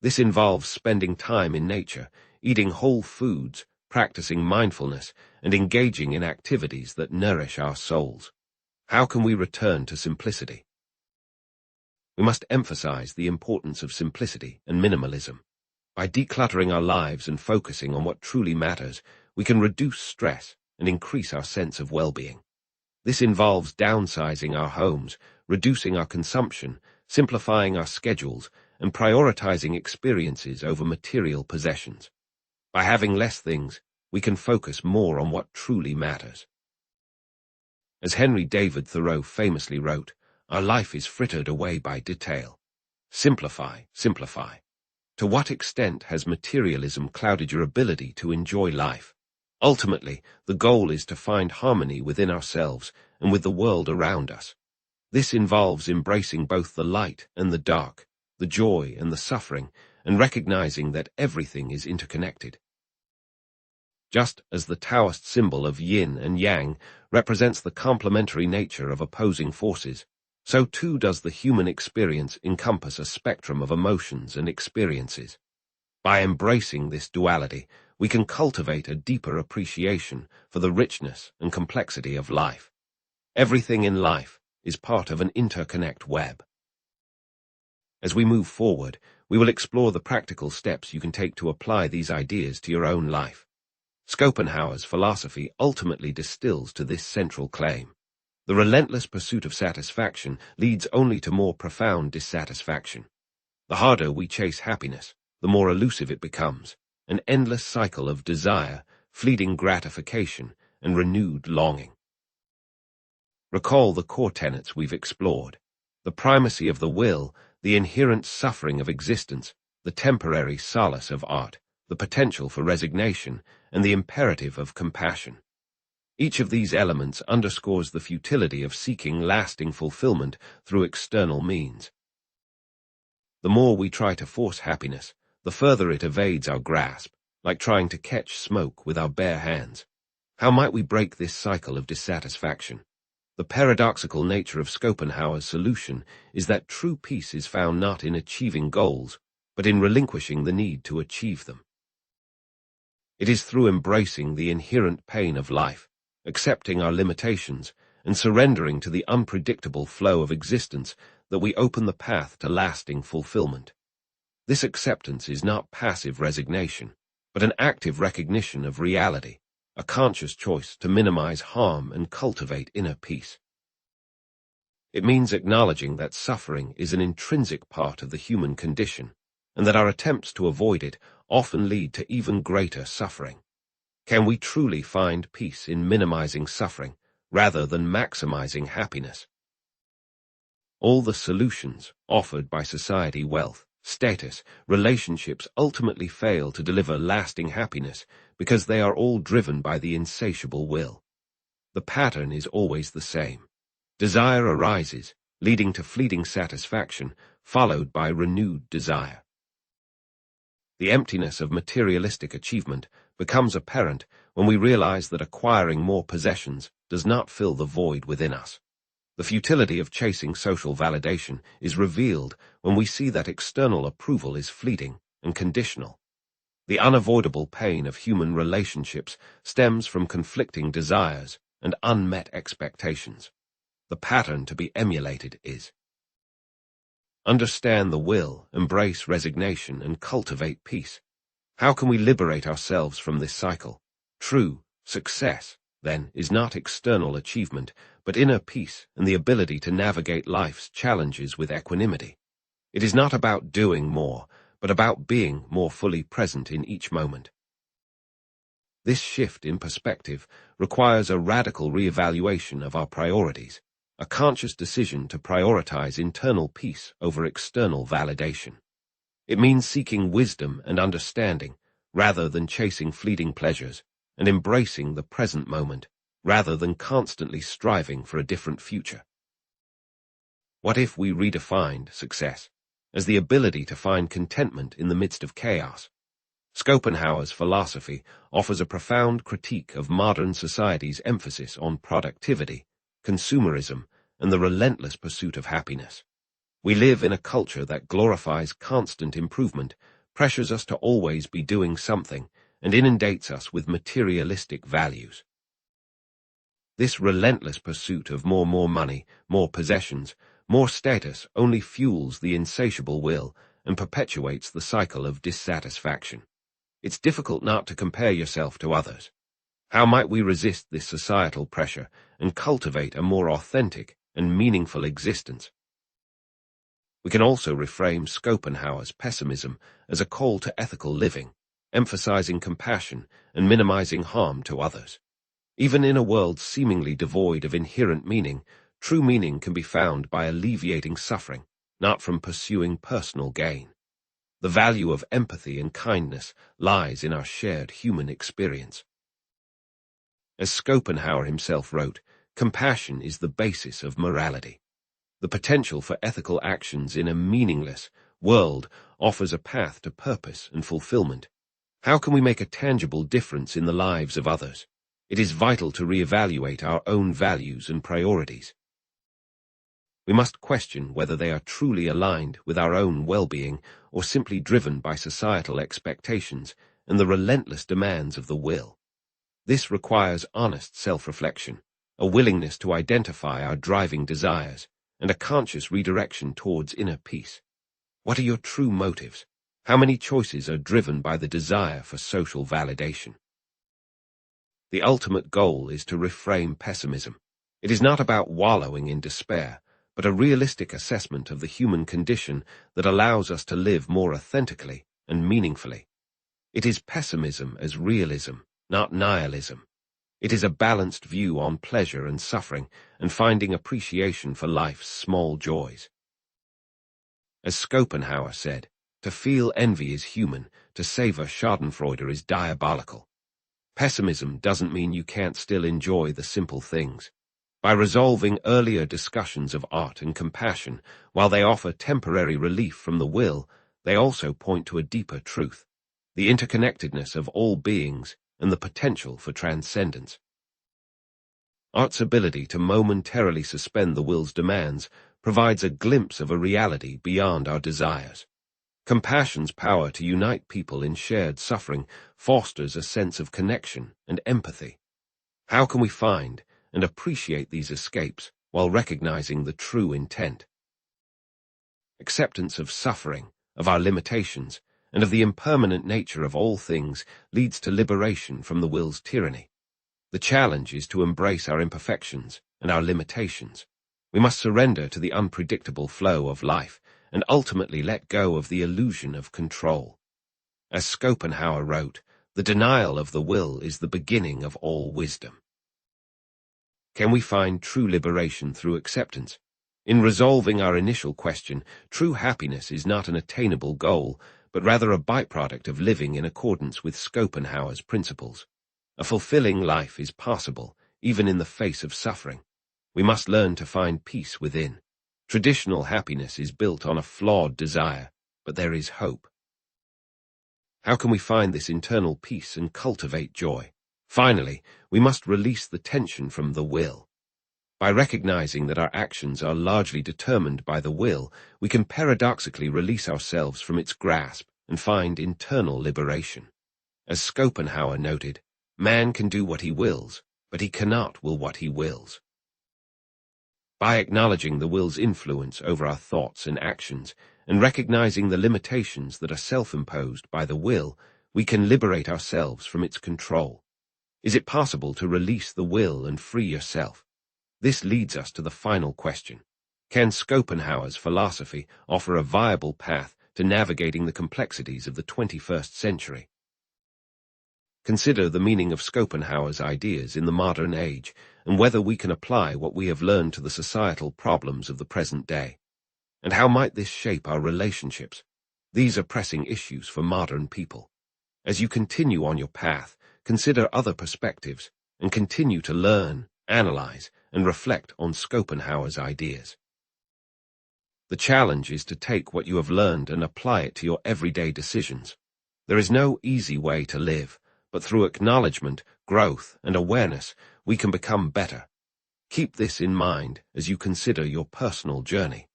This involves spending time in nature, eating whole foods, practicing mindfulness, and engaging in activities that nourish our souls. How can we return to simplicity? We must emphasize the importance of simplicity and minimalism. By decluttering our lives and focusing on what truly matters, we can reduce stress and increase our sense of well-being. This involves downsizing our homes, reducing our consumption, simplifying our schedules, and prioritizing experiences over material possessions. By having less things, we can focus more on what truly matters. As Henry David Thoreau famously wrote, our life is frittered away by detail. Simplify, simplify. To what extent has materialism clouded your ability to enjoy life? Ultimately, the goal is to find harmony within ourselves and with the world around us. This involves embracing both the light and the dark, the joy and the suffering, and recognizing that everything is interconnected. Just as the Taoist symbol of yin and yang represents the complementary nature of opposing forces, so too does the human experience encompass a spectrum of emotions and experiences. By embracing this duality, we can cultivate a deeper appreciation for the richness and complexity of life. Everything in life is part of an interconnect web. As we move forward, we will explore the practical steps you can take to apply these ideas to your own life. Schopenhauer's philosophy ultimately distills to this central claim. The relentless pursuit of satisfaction leads only to more profound dissatisfaction. The harder we chase happiness, the more elusive it becomes, an endless cycle of desire, fleeting gratification, and renewed longing. Recall the core tenets we've explored: the primacy of the will, the inherent suffering of existence, the temporary solace of art, the potential for resignation, and the imperative of compassion. Each of these elements underscores the futility of seeking lasting fulfillment through external means. The more we try to force happiness, the further it evades our grasp, like trying to catch smoke with our bare hands. How might we break this cycle of dissatisfaction? The paradoxical nature of Schopenhauer's solution is that true peace is found not in achieving goals, but in relinquishing the need to achieve them. It is through embracing the inherent pain of life, accepting our limitations, and surrendering to the unpredictable flow of existence that we open the path to lasting fulfillment. This acceptance is not passive resignation, but an active recognition of reality, a conscious choice to minimize harm and cultivate inner peace. It means acknowledging that suffering is an intrinsic part of the human condition, and that our attempts to avoid it often lead to even greater suffering. Can we truly find peace in minimizing suffering rather than maximizing happiness? All the solutions offered by society, wealth, status, relationships ultimately fail to deliver lasting happiness because they are all driven by the insatiable will. The pattern is always the same. Desire arises, leading to fleeting satisfaction, followed by renewed desire. The emptiness of materialistic achievement becomes apparent when we realize that acquiring more possessions does not fill the void within us. The futility of chasing social validation is revealed when we see that external approval is fleeting and conditional. The unavoidable pain of human relationships stems from conflicting desires and unmet expectations. The pattern to be emulated is: understand the will, embrace resignation, and cultivate peace. How can we liberate ourselves from this cycle? True success, then, is not external achievement, but inner peace and the ability to navigate life's challenges with equanimity. It is not about doing more, but about being more fully present in each moment. This shift in perspective requires a radical reevaluation of our priorities, a conscious decision to prioritize internal peace over external validation. It means seeking wisdom and understanding rather than chasing fleeting pleasures, and embracing the present moment rather than constantly striving for a different future. What if we redefined success as the ability to find contentment in the midst of chaos? Schopenhauer's philosophy offers a profound critique of modern society's emphasis on productivity, consumerism, and the relentless pursuit of happiness. We live in a culture that glorifies constant improvement, pressures us to always be doing something, and inundates us with materialistic values. This relentless pursuit of more money, more possessions, more status only fuels the insatiable will and perpetuates the cycle of dissatisfaction. It's difficult not to compare yourself to others. How might we resist this societal pressure and cultivate a more authentic and meaningful existence? We can also reframe Schopenhauer's pessimism as a call to ethical living, emphasizing compassion and minimizing harm to others. Even in a world seemingly devoid of inherent meaning, true meaning can be found by alleviating suffering, not from pursuing personal gain. The value of empathy and kindness lies in our shared human experience. As Schopenhauer himself wrote, compassion is the basis of morality. The potential for ethical actions in a meaningless world offers a path to purpose and fulfillment. How can we make a tangible difference in the lives of others? It is vital to reevaluate our own values and priorities. We must question whether they are truly aligned with our own well-being or simply driven by societal expectations and the relentless demands of the will. This requires honest self-reflection, a willingness to identify our driving desires, and a conscious redirection towards inner peace. What are your true motives? How many choices are driven by the desire for social validation? The ultimate goal is to reframe pessimism. It is not about wallowing in despair, but a realistic assessment of the human condition that allows us to live more authentically and meaningfully. It is pessimism as realism, not nihilism. It is a balanced view on pleasure and suffering and finding appreciation for life's small joys. As Schopenhauer said, to feel envy is human, to savor schadenfreude is diabolical. Pessimism doesn't mean you can't still enjoy the simple things. By resolving earlier discussions of art and compassion, while they offer temporary relief from the will, they also point to a deeper truth, the interconnectedness of all beings and the potential for transcendence. Art's ability to momentarily suspend the will's demands provides a glimpse of a reality beyond our desires. Compassion's power to unite people in shared suffering fosters a sense of connection and empathy. How can we find and appreciate these escapes while recognizing the true intent? Acceptance of suffering, of our limitations, and of the impermanent nature of all things leads to liberation from the will's tyranny. The challenge is to embrace our imperfections and our limitations. We must surrender to the unpredictable flow of life and ultimately let go of the illusion of control. As Schopenhauer wrote, the denial of the will is the beginning of all wisdom. Can we find true liberation through acceptance? In resolving our initial question, true happiness is not an attainable goal, but rather a byproduct of living in accordance with Schopenhauer's principles. A fulfilling life is possible, even in the face of suffering. We must learn to find peace within. Traditional happiness is built on a flawed desire, but there is hope. How can we find this internal peace and cultivate joy? Finally, we must release the tension from the will. By recognizing that our actions are largely determined by the will, we can paradoxically release ourselves from its grasp and find internal liberation. As Schopenhauer noted, man can do what he wills, but he cannot will what he wills. By acknowledging the will's influence over our thoughts and actions, and recognizing the limitations that are self-imposed by the will, we can liberate ourselves from its control. Is it possible to release the will and free yourself? This leads us to the final question. Can Schopenhauer's philosophy offer a viable path to navigating the complexities of the 21st century? Consider the meaning of Schopenhauer's ideas in the modern age, and whether we can apply what we have learned to the societal problems of the present day. And how might this shape our relationships? These are pressing issues for modern people. As you continue on your path, consider other perspectives, and continue to learn, analyze, and reflect on Schopenhauer's ideas. The challenge is to take what you have learned and apply it to your everyday decisions. There is no easy way to live, but through acknowledgement, growth, and awareness, we can become better. Keep this in mind as you consider your personal journey.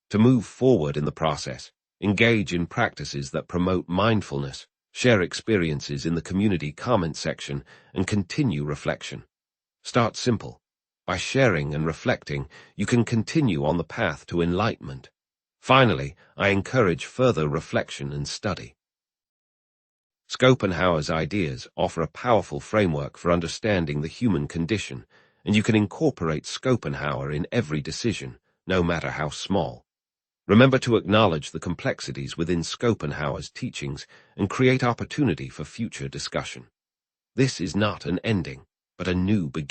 To move forward in the process, engage in practices that promote mindfulness, share experiences in the community comment section, and continue reflection. Start simple. By sharing and reflecting, you can continue on the path to enlightenment. Finally, I encourage further reflection and study. Schopenhauer's ideas offer a powerful framework for understanding the human condition, and you can incorporate Schopenhauer in every decision, no matter how small. Remember to acknowledge the complexities within Schopenhauer's teachings and create opportunity for future discussion. This is not an ending, but a new beginning.